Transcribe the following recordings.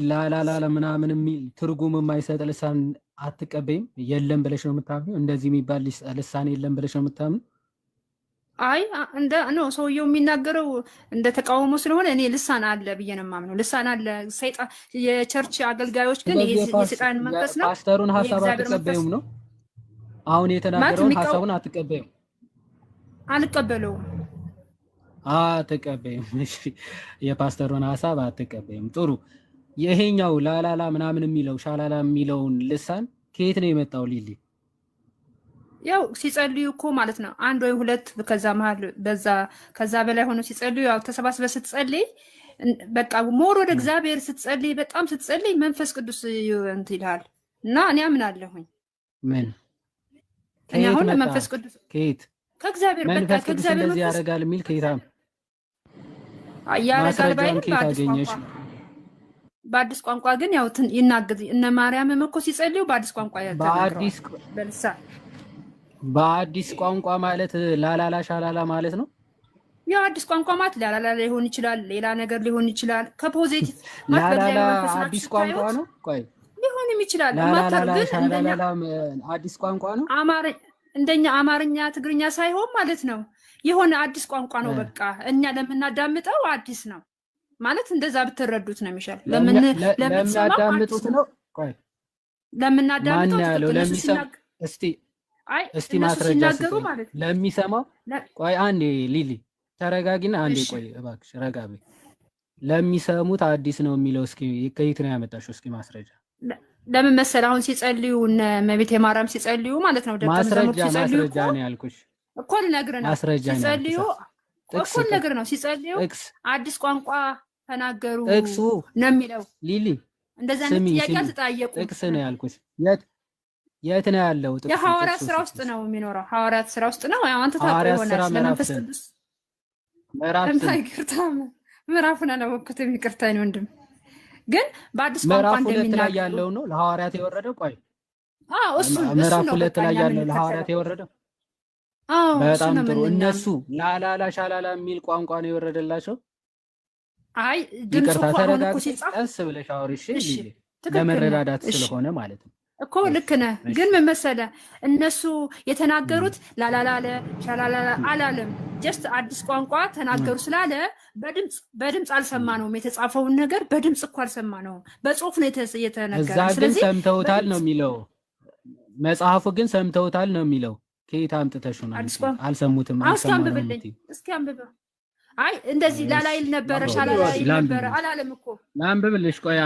ላላላ ምናምን የሚል ትርጉም የማይሰጥ ልሳን አትቀበይም? የለም ብለሽ ነው የምታምኚው? እንደዚህ የሚባል ልሳን የለም ብለሽ ነው የምታምኚው? አይ እንደ ነው ሰውየው የሚናገረው እንደ ተቃውሞ ስለሆነ እኔ ልሳን አለ ብዬ ነው የማምነው። ልሳን አለ ሰይጣን የቸርች አገልጋዮች ግን የሰይጣን መንፈስ ነው። ፓስተሩን ሐሳብ አትቀበዩም ነው አሁን የተናገረውን ሐሳቡን አትቀበዩም? አልቀበለውም። አትቀበይም? እሺ የፓስተሩን ሐሳብ አትቀበይም። ጥሩ። ይሄኛው ላላላ ምናምን የሚለው ሻላላ የሚለውን ልሳን ከየት ነው የመጣው ሊሊ? ያው ሲጸልዩ እኮ ማለት ነው አንድ ወይ ሁለት ከዛ መሀል ከዛ በላይ ሆኖ ሲጸልዩ ያው ተሰባስበ ስትጸልይ በቃ ሞር ወደ እግዚአብሔር ስትጸልይ በጣም ስትጸልይ መንፈስ ቅዱስ እንትን ይልሃል እና እኔ አምናለሁኝ። ምን እኔ አሁን መንፈስ ቅዱስ ከየት ከእግዚአብሔር በቃ ከእግዚአብሔር እንደዚህ ያደርጋል የሚል ከየት ያደርጋል ባይልም በአዲስ ቋንቋ ግን ያው ይናገር እነ ማርያምም እኮ ሲጸልዩ በአዲስ ቋንቋ በአዲስ ቋንቋ ማለት ላላላ ሻላላ ማለት ነው። ያው አዲስ ቋንቋ ማለት ላላላ ሊሆን ይችላል፣ ሌላ ነገር ሊሆን ይችላል። ከፖዚቲቭ ላላላ አዲስ ቋንቋ ነው። ቆይ ሊሆንም ይችላል። ላላላ ሻላላ አዲስ ቋንቋ ነው። እንደኛ አማርኛ ትግርኛ ሳይሆን ማለት ነው የሆነ አዲስ ቋንቋ ነው። በቃ እኛ ለምናዳምጠው አዲስ ነው ማለት እንደዛ ብትረዱት ነው የሚሻል። ለምናዳምጡት ነው። ቆይ ለምናዳምጠው እስቲ ማስረጃ ማለት ለሚሰማው። ቆይ አንዴ ሊሊ ተረጋጊና አንዴ ቆይ እባክሽ ረጋ በይ። ለሚሰሙት አዲስ ነው የሚለው እስኪ ከየት ነው ያመጣሽው? እስኪ ማስረጃ። ለምን መሰለህ አሁን ሲጸልዩ እነ እመቤቴ ማርያም ሲጸልዩ ማለት ነው ማስረጃ ነው ያልኩሽ እኮ ልነግርህ ነው። ሲጸልዩ እኮ ልነግርህ ነው። ሲጸልዩ አዲስ ቋንቋ ተናገሩ ነው የሚለው ሊሊ። እንደዛ ነው ጥያቄ አትጠየቁ። ጥቅስ ነው ያልኩሽ። የት ነው ያለው? የሐዋርያት ስራ ውስጥ ነው የሚኖረው። ሐዋርያት ስራ ውስጥ ነው። አንተ ታውቀው ይሆናል ለመንፈስ ቅዱስ ምዕራፉን አላወቅኩትም፣ ይቅርታ ነው ወንድም። ግን በአዲስ ቋንቋ እንደሚናገሩ ያለው ነው ለሐዋርያት የወረደው። ቆይ እሱ ምዕራፍ 2 ላይ ያለው ለሐዋርያት የወረደው። በጣም ጥሩ። እነሱ ላላላ ሻላላ የሚል ቋንቋ ነው የወረደላቸው። አይ ድምፁ ተረጋግተሽ ቀስ ብለሽ አውሪ እሺ፣ ለመረዳዳት ስለሆነ ማለት ነው እኮ ልክ ነህ። ግን ምን መሰለህ እነሱ የተናገሩት ላላላለ ሻላላላ አላለም። ጀስት አዲስ ቋንቋ ተናገሩ ስላለ በድምፅ አልሰማነውም። የተጻፈውን ነገር በድምፅ እኮ አልሰማነውም፣ በጽሁፍ ነው የተነገረው። እዛ ግን ሰምተውታል ነው የሚለው መጽሐፉ። ግን ሰምተውታል ነው የሚለው። ከየት አምጥተሽ ነው? አልሰሙትም። እስኪ አንብበው። አይ እንደዚህ ላላይል ነበረ ሻላላይል ነበረ አላለም እኮ። ላንብብልሽ። ቆይ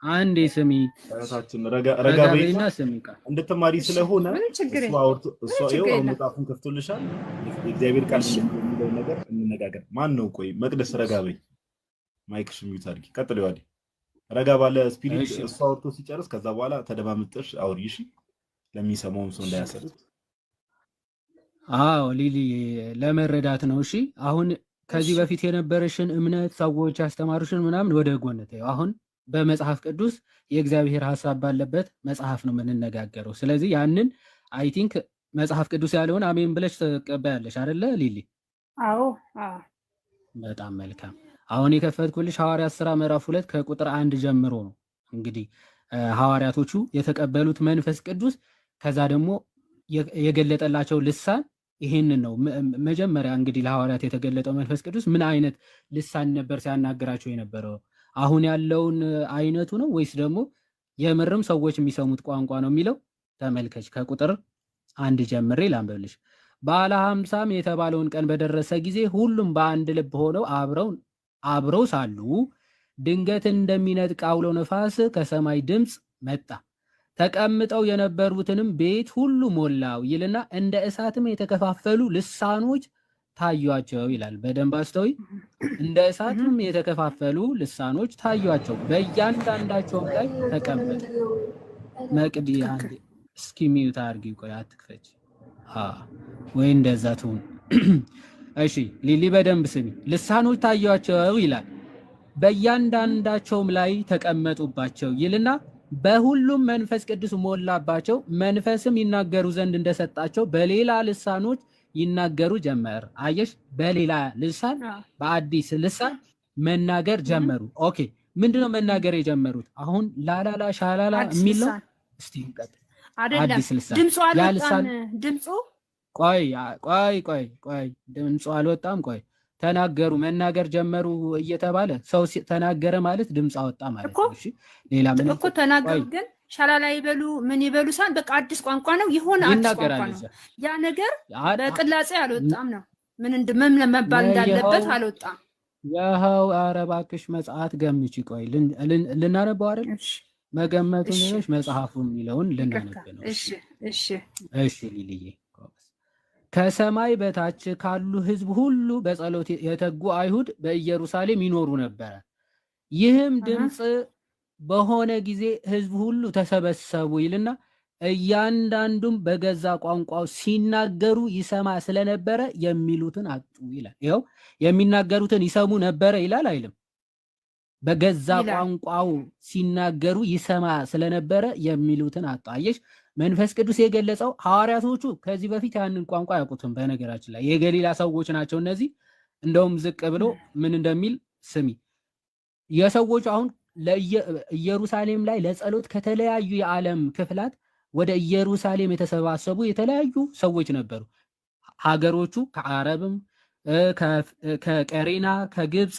አንዴ ስሚ። ራሳችን ረጋ በይና ስሚ። እንድትማሪ ስለሆነ እሷ ይኸው መጽሐፉን ከፍቶልሻል። የእግዚአብሔር ቃል የሚለው ነገር እንነጋገር። ማን ነው? ቆይ መቅደስ ረጋ በይ። ማይክሽ ሚውት አድርጊ። ቀጥል። ይዋዲ ረጋ ባለ ስፒሪት እሷ አውርቶ ሲጨርስ ከዛ በኋላ ተደማምጠሽ አውሪ። እሺ፣ ለሚሰማውም ሰው እንዳያሰሩት። አዎ ሊሊ ለመረዳት ነው። እሺ አሁን ከዚህ በፊት የነበረሽን እምነት ሰዎች ያስተማሩሽን ምናምን ወደ ጎን ተይው። አሁን በመጽሐፍ ቅዱስ የእግዚአብሔር ሐሳብ ባለበት መጽሐፍ ነው የምንነጋገረው። ስለዚህ ያንን አይ ቲንክ መጽሐፍ ቅዱስ ያለውን አሜን ብለሽ ተቀበያለሽ አይደለ ሊሊ? አዎ። በጣም መልካም። አሁን የከፈትኩልሽ ሐዋርያት ሥራ ምዕራፍ 2 ከቁጥር 1 ጀምሮ ነው። እንግዲህ ሐዋርያቶቹ የተቀበሉት መንፈስ ቅዱስ ከዛ ደግሞ የገለጠላቸው ልሳን ይሄንን ነው። መጀመሪያ እንግዲህ ለሐዋርያት የተገለጠው መንፈስ ቅዱስ ምን አይነት ልሳን ነበር ሲያናገራቸው የነበረው? አሁን ያለውን አይነቱ ነው ወይስ ደግሞ የምርም ሰዎች የሚሰሙት ቋንቋ ነው የሚለው? ተመልከች። ከቁጥር 1 ጀምሬ ላንብብልሽ። በዓለ ኀምሳም የተባለውን ቀን በደረሰ ጊዜ ሁሉም በአንድ ልብ ሆነው አብረው ሳሉ ድንገት እንደሚነጥቅ አውሎ ነፋስ ከሰማይ ድምፅ መጣ፣ ተቀምጠው የነበሩትንም ቤት ሁሉ ሞላው ይልና እንደ እሳትም የተከፋፈሉ ልሳኖች ታዩአቸው ይላል። በደንብ አስተውይ። እንደ እሳትም የተከፋፈሉ ልሳኖች ታዩአቸው፣ በእያንዳንዳቸውም ላይ ተቀመጡ። መቅዲ አንዴ እስኪ ሚውት አድርጊ። ቆይ አትክፈች ወይ እንደዛ ትሁን። እሺ ሊሊ በደንብ ስሚ። ልሳኖች ታዩአቸው ይላል፣ በእያንዳንዳቸውም ላይ ተቀመጡባቸው ይልና በሁሉም መንፈስ ቅዱስ ሞላባቸው፣ መንፈስም ይናገሩ ዘንድ እንደሰጣቸው በሌላ ልሳኖች ይናገሩ ጀመር። አየሽ፣ በሌላ ልሳን በአዲስ ልሳን መናገር ጀመሩ። ኦኬ፣ ምንድነው መናገር የጀመሩት? አሁን ላላላ ሻላላ የሚል ነው። እስቲ እንቀጥል። አይደለም ድምፁ አልወጣም። ድምፁ ቆይ ድምፁ አልወጣም። ቆይ ተናገሩ፣ መናገር ጀመሩ እየተባለ ሰው ተናገረ ማለት ድምፅ አወጣ ማለት ነው። እሺ ሌላ ምን እኮ ተናገሩ፣ ግን ሻላላ ይበሉ ምን ይበሉ ሳን በቃ አዲስ ቋንቋ ነው ይሆን አዲስ ቋንቋ ነው። ያ ነገር በቅላጼ አልወጣም ነው። ምን ለመባል እንዳለበት አልወጣም። ያው ኧረ እባክሽ መጽሐፍ ገምጪ። ቆይ ልናነበው አይደል? መገመቱን ነሽ መጽሐፉን የሚለውን ልናነብ ነው። እሺ ሊልዬ ከሰማይ በታች ካሉ ሕዝብ ሁሉ በጸሎት የተጉ አይሁድ በኢየሩሳሌም ይኖሩ ነበር። ይህም ድምፅ በሆነ ጊዜ ሕዝብ ሁሉ ተሰበሰቡ ይልና እያንዳንዱም በገዛ ቋንቋው ሲናገሩ ይሰማ ስለነበረ የሚሉትን አጡ ይላል። ይኸው የሚናገሩትን ይሰሙ ነበረ ይላል አይልም? በገዛ ቋንቋው ሲናገሩ ይሰማ ስለነበረ የሚሉትን አጡ። አየሽ፣ መንፈስ ቅዱስ የገለጸው ሐዋርያቶቹ ከዚህ በፊት ያንን ቋንቋ ያውቁትም። በነገራችን ላይ የገሊላ ሰዎች ናቸው እነዚህ። እንደውም ዝቅ ብሎ ምን እንደሚል ስሚ። የሰዎች አሁን ኢየሩሳሌም ላይ ለጸሎት ከተለያዩ የዓለም ክፍላት ወደ ኢየሩሳሌም የተሰባሰቡ የተለያዩ ሰዎች ነበሩ። ሀገሮቹ ከአረብም ከቀሬና ከግብፅ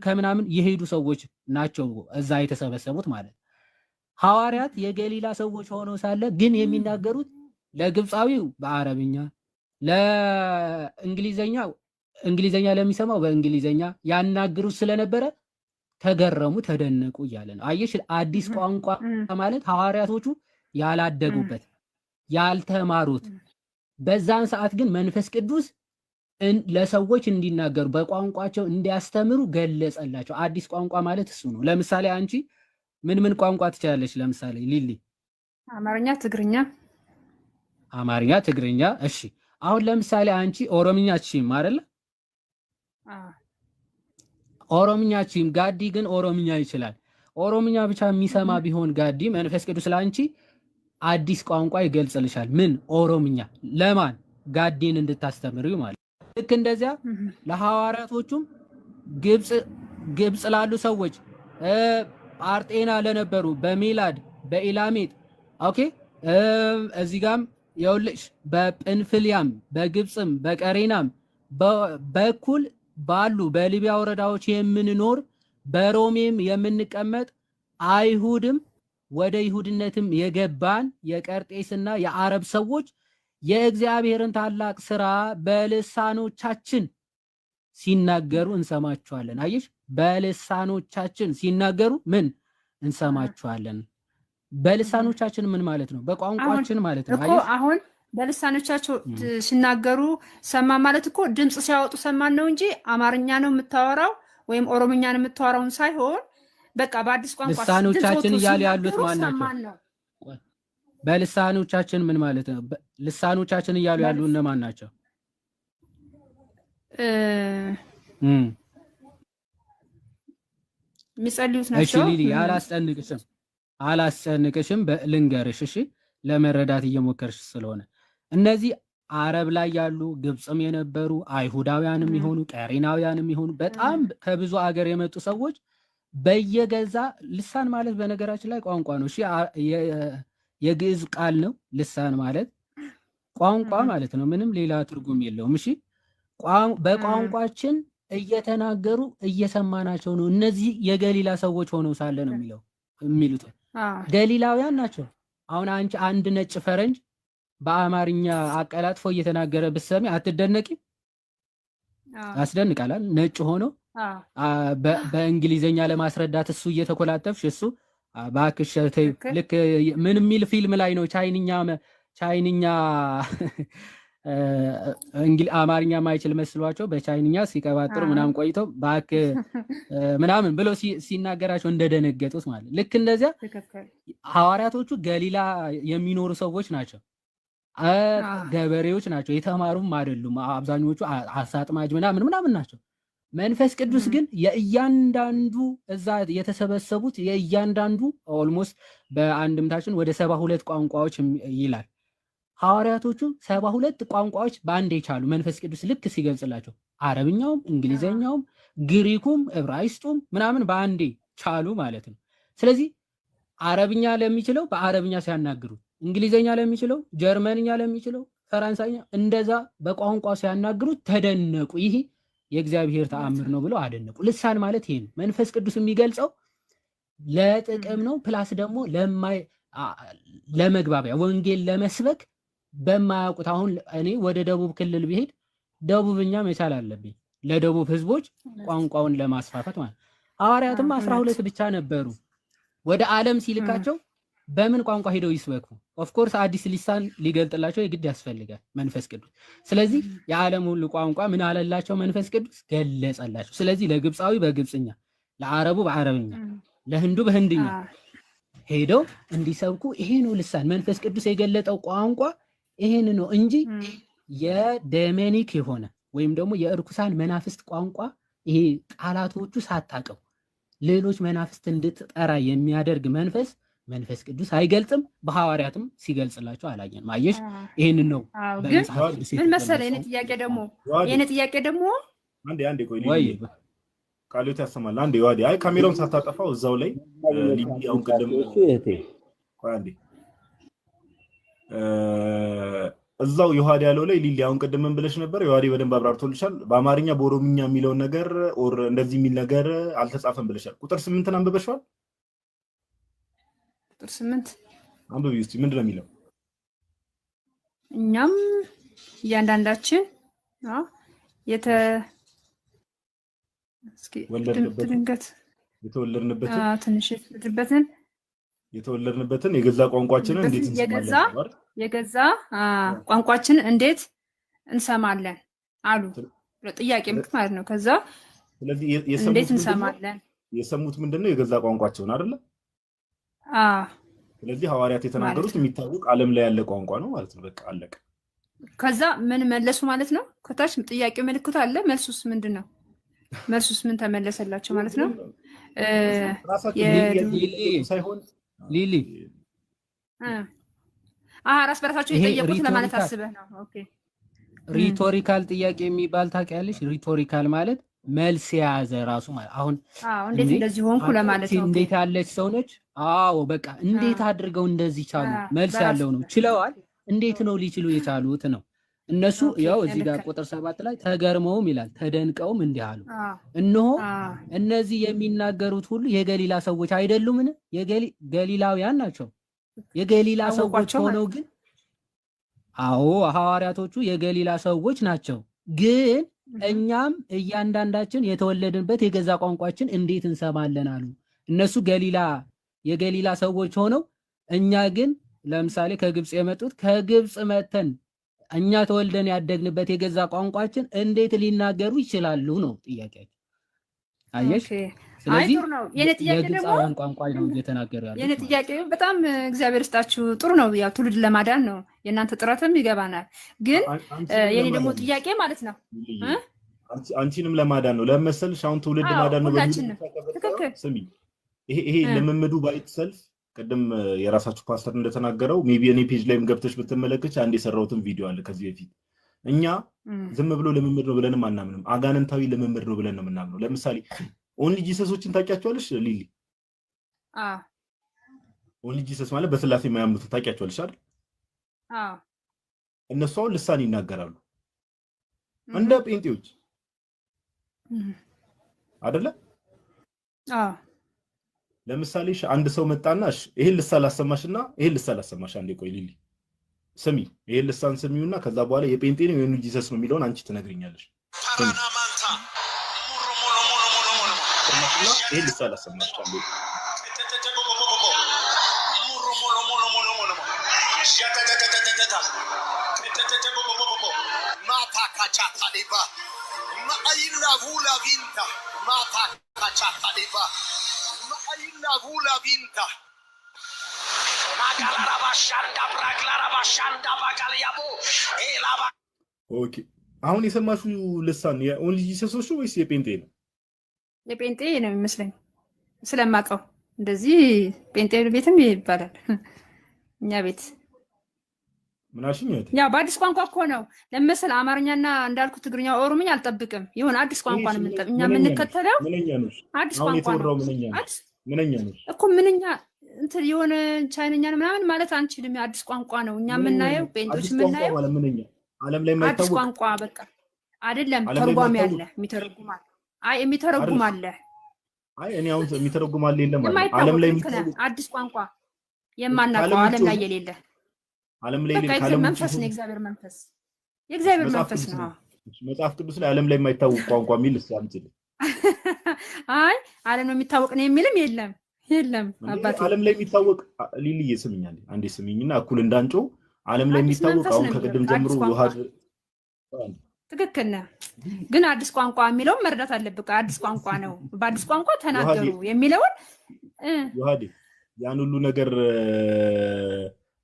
ከምናምን የሄዱ ሰዎች ናቸው እዛ የተሰበሰቡት ማለት። ሐዋርያት የገሊላ ሰዎች ሆነው ሳለ ግን የሚናገሩት ለግብፃዊው በአረብኛ፣ ለእንግሊዘኛ ለሚሰማው በእንግሊዘኛ ያናግሩት ስለነበረ ተገረሙ፣ ተደነቁ እያለ ነው። አየሽ፣ አዲስ ቋንቋ ማለት ሐዋርያቶቹ ያላደጉበት ያልተማሩት፣ በዛን ሰዓት ግን መንፈስ ቅዱስ ለሰዎች እንዲናገሩ በቋንቋቸው እንዲያስተምሩ ገለጸላቸው። አዲስ ቋንቋ ማለት እሱ ነው። ለምሳሌ አንቺ ምን ቋንቋ ትችላለች? ለምሳሌ ሊሊ አማርኛ፣ ትግርኛ። አማርኛ፣ ትግርኛ። እሺ አሁን ለምሳሌ አንቺ ኦሮምኛ አትችይም አይደል? ኦሮምኛ አትችይም። ጋዲ ግን ኦሮምኛ ይችላል። ኦሮምኛ ብቻ የሚሰማ ቢሆን ጋዲ መንፈስ ቅዱስ ለአንቺ አዲስ ቋንቋ ይገልጽልሻል። ምን? ኦሮምኛ። ለማን? ጋዲን እንድታስተምሪው ማለት። ልክ እንደዚያ ለሐዋርያቶቹም ግብፅ ላሉ ሰዎች ጳርጤና ለነበሩ በሜላድ በኢላሜጥ ኦኬ፣ እዚህ ጋም የውልሽ በጵንፍልያም በግብፅም በቀሬናም በኩል ባሉ በሊቢያ ወረዳዎች የምንኖር በሮሜም የምንቀመጥ አይሁድም ወደ ይሁድነትም የገባን የቀርጤስና የአረብ ሰዎች የእግዚአብሔርን ታላቅ ስራ በልሳኖቻችን ሲናገሩ እንሰማቸዋለን። አየሽ፣ በልሳኖቻችን ሲናገሩ ምን እንሰማቸዋለን? በልሳኖቻችን ምን ማለት ነው? በቋንቋችን ማለት ነው። አየሽ፣ አሁን በልሳኖቻቸው ሲናገሩ ሰማ ማለት እኮ ድምጽ ሲያወጡ ሰማን ነው እንጂ አማርኛ ነው የምታወራው ወይም ኦሮምኛ ነው የምታወራውን ሳይሆን በቃ በአዲስ ቋንቋ ልሳኖቻችን እያሉ ያሉት ማን ናቸው? በልሳኖቻችን ምን ማለት ነው? ልሳኖቻችን እያሉ ያሉ እነማን ናቸው? የሚጸልዩት ናቸው። እሺ ሊሊ አላስጨንቅሽም፣ ልንገርሽ። እሺ ለመረዳት እየሞከርሽ ስለሆነ እነዚህ አረብ ላይ ያሉ ግብፅም የነበሩ አይሁዳውያንም ይሆኑ ቀሬናውያንም ይሆኑ በጣም ከብዙ አገር የመጡ ሰዎች በየገዛ ልሳን ማለት በነገራችን ላይ ቋንቋ ነው። እሺ የግዕዝ ቃል ነው። ልሳን ማለት ቋንቋ ማለት ነው። ምንም ሌላ ትርጉም የለውም። እሺ በቋንቋችን እየተናገሩ እየሰማናቸው ነው። እነዚህ የገሊላ ሰዎች ሆነው ሳለ ነው የሚሉት ገሊላውያን ናቸው። አሁን አንቺ አንድ ነጭ ፈረንጅ በአማርኛ አቀላጥፎ እየተናገረ ብትሰሚ አትደነቂም? ያስደንቃል። ነጭ ሆኖ በእንግሊዘኛ ለማስረዳት እሱ እየተኮላተፍሽ እሱ እባክሽ ልክ ምን የሚል ፊልም ላይ ነው ቻይንኛ አማርኛ ማይችል መስሏቸው በቻይንኛ ሲቀባጥሩ ምናምን ቆይተው ባክ ምናምን ብሎ ሲናገራቸው እንደደነገጡት ማለት ልክ እንደዚያ ሐዋርያቶቹ ገሊላ የሚኖሩ ሰዎች ናቸው። ገበሬዎች ናቸው። የተማሩም አይደሉም። አብዛኞቹ አሳጥማጅ ምናምን ናቸው። መንፈስ ቅዱስ ግን የእያንዳንዱ እዛ የተሰበሰቡት የእያንዳንዱ ኦልሞስት በአንድምታችን ወደ 72 ቋንቋዎች ይላል። ሐዋርያቶቹ 72 ቋንቋዎች በአንድ የቻሉ መንፈስ ቅዱስ ልክ ሲገልጽላቸው አረብኛውም፣ እንግሊዘኛውም፣ ግሪኩም፣ ዕብራይስጡም ምናምን በአንዴ ቻሉ ማለት ነው። ስለዚህ አረብኛ ለሚችለው በአረብኛ ሲያናግሩት፣ እንግሊዘኛ ለሚችለው፣ ጀርመንኛ ለሚችለው፣ ፈረንሳይኛ እንደዛ በቋንቋ ሲያናግሩት ተደነቁ። ይሄ የእግዚአብሔር ተአምር ነው ብለው አደነቁ። ልሳን ማለት ይሄ ነው። መንፈስ ቅዱስ የሚገልጸው ለጥቅም ነው። ፕላስ ደግሞ ለመግባቢያ ወንጌል ለመስበክ በማያውቁት አሁን እኔ ወደ ደቡብ ክልል ብሄድ ደቡብኛ መቻል አለብኝ ለደቡብ ህዝቦች ቋንቋውን ለማስፋፋት ማለት። ሐዋርያትም 12 ብቻ ነበሩ። ወደ ዓለም ሲልካቸው በምን ቋንቋ ሄደው ይስበኩ? ኦፍ ኮርስ አዲስ ልሳን ሊገልጥላቸው የግድ ያስፈልጋል መንፈስ ቅዱስ። ስለዚህ የዓለም ሁሉ ቋንቋ ምን አለላቸው? መንፈስ ቅዱስ ገለጸላቸው። ስለዚህ ለግብፃዊ በግብፅኛ፣ ለአረቡ በአረብኛ፣ ለህንዱ በህንድኛ ሄደው እንዲሰብኩ ይሄ ነው ልሳን። መንፈስ ቅዱስ የገለጠው ቋንቋ ይሄን ነው እንጂ የደመኒክ የሆነ ወይም ደግሞ የእርኩሳን መናፍስት ቋንቋ ይሄ ቃላቶቹ ሳታቀው ሌሎች መናፍስት እንድትጠራ የሚያደርግ መንፈስ ቅዱስ አይገልጽም። በሐዋርያትም ሲገልጽላቸው አላየንም። አየሽ፣ ይሄንን ነው በመጽሐፍ ቅዱስ። ምን መሰለህ የኔ ጥያቄ ደግሞ አንዴ ቆይ ቃሉት ያሰማል። አንዴ ዋዲ አይ ካሜራውን ሳታጠፋው እዛው ላይ ሊቢያውን ቀደም ቆይ አንዴ እዛው ዮሐድ ያለው ላይ ሊሊ አሁን ቀደም ምን ብለሽ ነበር? ዮሐድ በደንብ አብራርቶልሻል። በአማርኛ በኦሮምኛ የሚለው ነገር ኦር እንደዚህ የሚል ነገር አልተጻፈም ብለሻል። ቁጥር 8ን አንብበሽዋል? ቁጥር 8 አንብቢ እስቲ ምንድነው የሚለው? እኛም እያንዳንዳችን የተወለድንበትን የገዛ ቋንቋችንን እንዴት እንሰማለን? የገዛ ቋንቋችንን እንዴት እንሰማለን አሉ። ጥያቄ ማለት ነው። ከዛ ስለዚህ እንዴት እንሰማለን? የሰሙት ምንድነው? የገዛ ቋንቋቸውን አይደለ? ስለዚህ ሐዋርያት የተናገሩት የሚታወቅ ዓለም ላይ ያለ ቋንቋ ነው ማለት ነው። በቃ አለቀ። ከዛ ምን መለሱ ማለት ነው? ከታች ጥያቄ ምልክት አለ። መልሱስ ምንድነው? መልሱስ ምን ተመለሰላቸው ማለት ነው? ሳይሆን ሊሊ ራስ በራሳቸው የጠየቁት ለማለት አስበህ ነው? ኦኬ። ሪቶሪካል ጥያቄ የሚባል ታውቂያለሽ? ሪቶሪካል ማለት መልስ የያዘ ራሱ ማለት አሁን እንዴት እንደዚህ ሆንኩ ለማለት ነው። እንዴት ያለች ሰው ነች? በቃ እንዴት አድርገው እንደዚህ ቻሉ? መልስ ያለው ነው። ችለዋል። እንዴት ነው ሊችሉ የቻሉት ነው። እነሱ ያው እዚህ ጋር ቁጥር 7 ላይ ተገርመውም ይላል ተደንቀውም እንዲህ አሉ። እነሆ እነዚህ የሚናገሩት ሁሉ የገሊላ ሰዎች አይደሉምን? ገሊላውያን ናቸው። የገሊላ ሰዎች ሆነው ግን ሐዋርያቶቹ የገሊላ ሰዎች ናቸው። ግን እኛም እያንዳንዳችን የተወለድንበት የገዛ ቋንቋችን እንዴት እንሰማለን አሉ። እነሱ የገሊላ ሰዎች ሆነው እኛ ግን ለምሳሌ ከግብፅ የመጡት ከግብፅ መተን እኛ ተወልደን ያደግንበት የገዛ ቋንቋችን እንዴት ሊናገሩ ይችላሉ ነው ጥያቄያቸው። አየሽ? ስለዚህ የኔ ጥያቄ ደግሞ ቋንቋ ነው እየተናገሩ ያለው። የኔ ጥያቄ በጣም እግዚአብሔር ይስጣችሁ ጥሩ ነው። ያው ትውልድ ለማዳን ነው የእናንተ ጥረትም ይገባናል። ግን የኔ ደግሞ ጥያቄ ማለት ነው አንቺንም ለማዳን ነው ለመሰልሽ። አሁን ትውልድ ማዳን ነው ትክክል። ስሚ፣ ይሄ ልምምዱ ባይት ሰልፍ ቀደም የራሳችሁ ፓስተር እንደተናገረው ሜቢ እኔ ፔጅ ላይም ገብተሽ ብትመለከች አንድ የሰራሁትን ቪዲዮ አለ ከዚህ በፊት። እኛ ዝም ብሎ ልምምድ ነው ብለንም አናምንም፣ አጋንንታዊ ልምምድ ነው ብለን ነው የምናምነው። ለምሳሌ ኦንሊ ጂሰሶችን ታውቂያቸዋለሽ ሊሊ? ኦንሊ ጂሰስ ማለት በስላሴ የማያምኑት ታውቂያቸዋለሽ አይደል? እነሱ አሁን ልሳን ይናገራሉ እንደ ጴንጤዎች አይደለ? ለምሳሌ አንድ ሰው መጣናሽ ይሄን ልሳን ላሰማሽና ይሄን ልሳን ላሰማሽ። አንዴ ቆይ ሊሊ ስሚ፣ ይሄን ልሳን ስሚውና ከዛ በኋላ የጴንጤ ነው የኦንሊ ጂሰስ ነው የሚለውን አንቺ ትነግሪኛለሽ። ይሄን ልሳን ላሰማሽ አንዴ ኦኬ። አሁን የሰማሽው ልሳን የኦንሊ ጂሰሶች ወይስ የጴንጤ ነው? የጴንጤ ነው የሚመስለኝ ስለማውቀው። እንደዚህ ጴንጤ ቤትም ይባላል እኛ ቤት። ምናሽኝ ነው ያ በአዲስ ቋንቋ እኮ ነው ለምሳሌ አማርኛና እንዳልኩ ትግርኛ ኦሮምኛ አልጠብቅም ይሁን አዲስ ቋንቋ ነው እኛ የምንከተለው አዲስ ቋንቋ ነው ምንኛ ነው እኮ ምንኛ እንትን የሆነ ቻይነኛ ምናምን ማለት አንችልም አዲስ ቋንቋ ነው እኛ የምናየው ጴንጦች የምናየው ዓለም ላይ የማይታወቅ አዲስ ቋንቋ በቃ አይደለም ተርጓሚ አለ የሚተረጉም አለ የሚተረጉም አለ እኔ አሁን የሚተረጉም አለ የለም ዓለም ላይ አዲስ ቋንቋ የማናውቀው ዓለም ላይ የሌለ ዓለም ላይ መንፈስ ነው የእግዚአብሔር መንፈስ ነው መጽሐፍ ቅዱስ ላይ ዓለም ላይ የማይታወቅ ቋንቋ የሚል እስኪ ዓለም ነው የሚታወቅ ነው የሚልም የለም አባቴ ዓለም ላይ የሚታወቅ ሊልዬ ስምኛል አንዴ ስምኝና እኩል እንዳንጮ ዓለም ላይ የሚታወቅ አሁን ከቅድም ጀምሮ ውሃድ ትክክል ነው ግን አዲስ ቋንቋ የሚለውን መረዳት አለብህ አዲስ ቋንቋ ነው በአዲስ ቋንቋ ተናገሩ የሚለውን ውሃድ ያን ሁሉ ነገር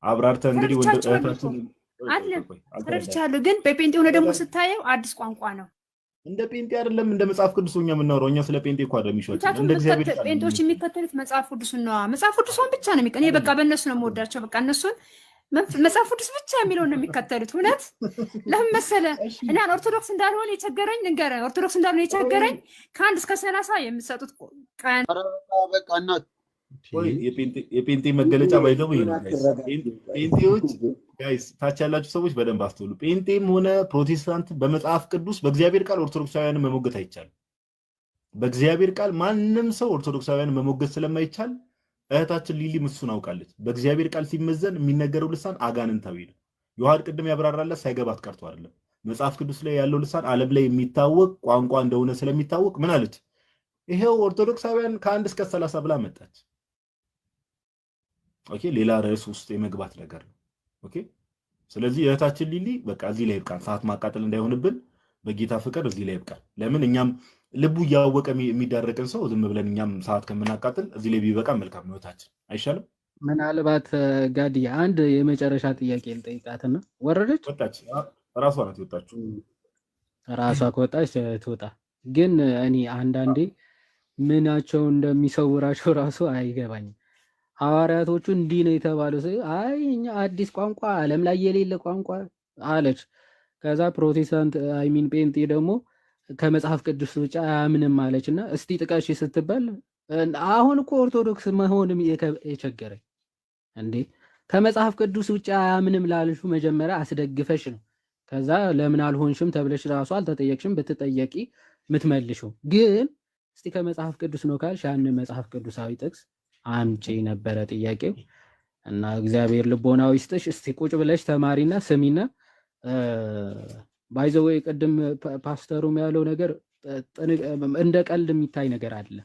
አብራርተ እንግዲህ ወንደታችን አለ ተረድቻለሁ ግን በጴንጤ ሆነ ደግሞ ስታየው አዲስ ቋንቋ ነው እንደ ጴንጤ አይደለም እንደ መጽሐፍ ቅዱስኛ የምናወራው እኛ ስለ ጴንጤ እኮ አይደለም ይሾት እንደ እግዚአብሔር ጴንጤዎች የሚከተሉት መጽሐፍ ቅዱስን ነው መጽሐፍ ቅዱስን ብቻ ነው እኔ በቃ በእነሱ ነው የምወዳቸው በቃ እነሱን መጽሐፍ ቅዱስ ብቻ የሚለውን ነው የሚከተሉት እውነት ለምን መሰለህ እኔ ኦርቶዶክስ እንዳልሆነ የቸገረኝ ንገረኝ ኦርቶዶክስ እንዳልሆነ የቸገረኝ ከ1 እስከ 30 የምትሰጡት ቀን በቃ እናት የጴንጤ መገለጫ ባይዘው ጴንጤዎች ጋይስ ታች ያላችሁ ሰዎች በደንብ አስተውሉ ጴንጤም ሆነ ፕሮቴስታንት በመጽሐፍ ቅዱስ በእግዚአብሔር ቃል ኦርቶዶክሳውያንን መሞገት አይቻልም በእግዚአብሔር ቃል ማንንም ሰው ኦርቶዶክሳውያንን መሞገት ስለማይቻል እህታችን ሊሊ ምሱን አውቃለች በእግዚአብሔር ቃል ሲመዘን የሚነገረው ልሳን አጋንንታዊ ነው ዮሐድ ቅድም ያብራራላት ሳይገባት ቀርቶ አይደለም መጽሐፍ ቅዱስ ላይ ያለው ልሳን ዓለም ላይ የሚታወቅ ቋንቋ እንደሆነ ስለሚታወቅ ምን አለች ይሄው ኦርቶዶክሳውያን ከ1 እስከ 30 ብላ መጣች ኦኬ ሌላ ርዕስ ውስጥ የመግባት ነገር ነው ኦኬ ስለዚህ እህታችን ሊሊ በቃ እዚህ ላይ ይብቃን ሰዓት ማቃጠል እንዳይሆንብን በጌታ ፍቅር እዚህ ላይ ይብቃን ለምን እኛም ልቡ ያወቀ የሚዳረቅን ሰው ዝም ብለን እኛም ሰዓት ከመናቃጠል እዚህ ላይ ቢበቃ መልካም ነው እህታችን አይሻልም ምናልባት ጋዲ አንድ የመጨረሻ ጥያቄ ልጠይቃትና ወረደች ወጣች ራሷ ናት የወጣችው ራሷ ከወጣች ትወጣ ግን እኔ አንዳንዴ ምናቸው እንደሚሰውራቸው ራሱ አይገባኝም ሐዋርያቶቹ እንዲህ ነው የተባለው አይ እኛ አዲስ ቋንቋ ዓለም ላይ የሌለ ቋንቋ አለች ከዛ ፕሮቴስታንት አይሚን ጴንጤ ደግሞ ከመጽሐፍ ቅዱስ ውጭ አያምንም አለችና እስቲ ጥቀሽ ስትባል አሁን እኮ ኦርቶዶክስ መሆንም የቸገረኝ እንዴ ከመጽሐፍ ቅዱስ ውጭ አያምንም ላልሹ መጀመሪያ አስደግፈሽ ነው ከዛ ለምን አልሆንሽም ተብለሽ ራሱ አልተጠየቅሽም ብትጠየቂ ምትመልሽው ግን እስቲ ከመጽሐፍ ቅዱስ ነው ካልሽ ያን መጽሐፍ ቅዱሳዊ ጥቅስ አምጪ ነበረ ጥያቄው እና እግዚአብሔር ልቦናው ይስጥሽ እስቲ ቁጭ ብለሽ ተማሪና ስሚና ባይዘው ቅድም ፓስተሩም ያለው ነገር እንደ ቀልድ የሚታይ ነገር አለ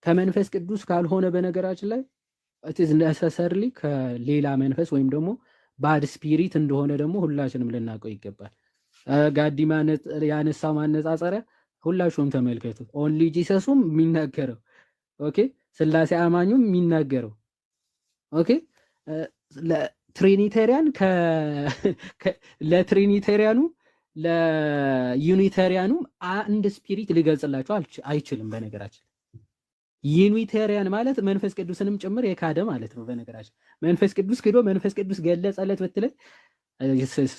ከመንፈስ ቅዱስ ካልሆነ በነገራችን ላይ it is necessarily ከሌላ መንፈስ ወይም ደግሞ ባድ ስፒሪት እንደሆነ ደግሞ ሁላችንም ልናውቀው ይገባል ጋዲማ ያነሳው ማነጻጸሪያ ሁላችሁም ተመልከቱ ኦንሊ ጂሰስም የሚናገረው ኦኬ ስላሴ አማኙም የሚናገረው ኦኬ ለትሪኒቴሪያን ለትሪኒቴሪያኑ ለዩኒታሪያኑ አንድ ስፒሪት ሊገልጽላችሁ አይችልም በነገራችን ዩኒታሪያን ማለት መንፈስ ቅዱስንም ጭምር የካደ ማለት ነው በነገራችን መንፈስ ቅዱስ ክዶ መንፈስ ቅዱስ ገለጸለት በትለ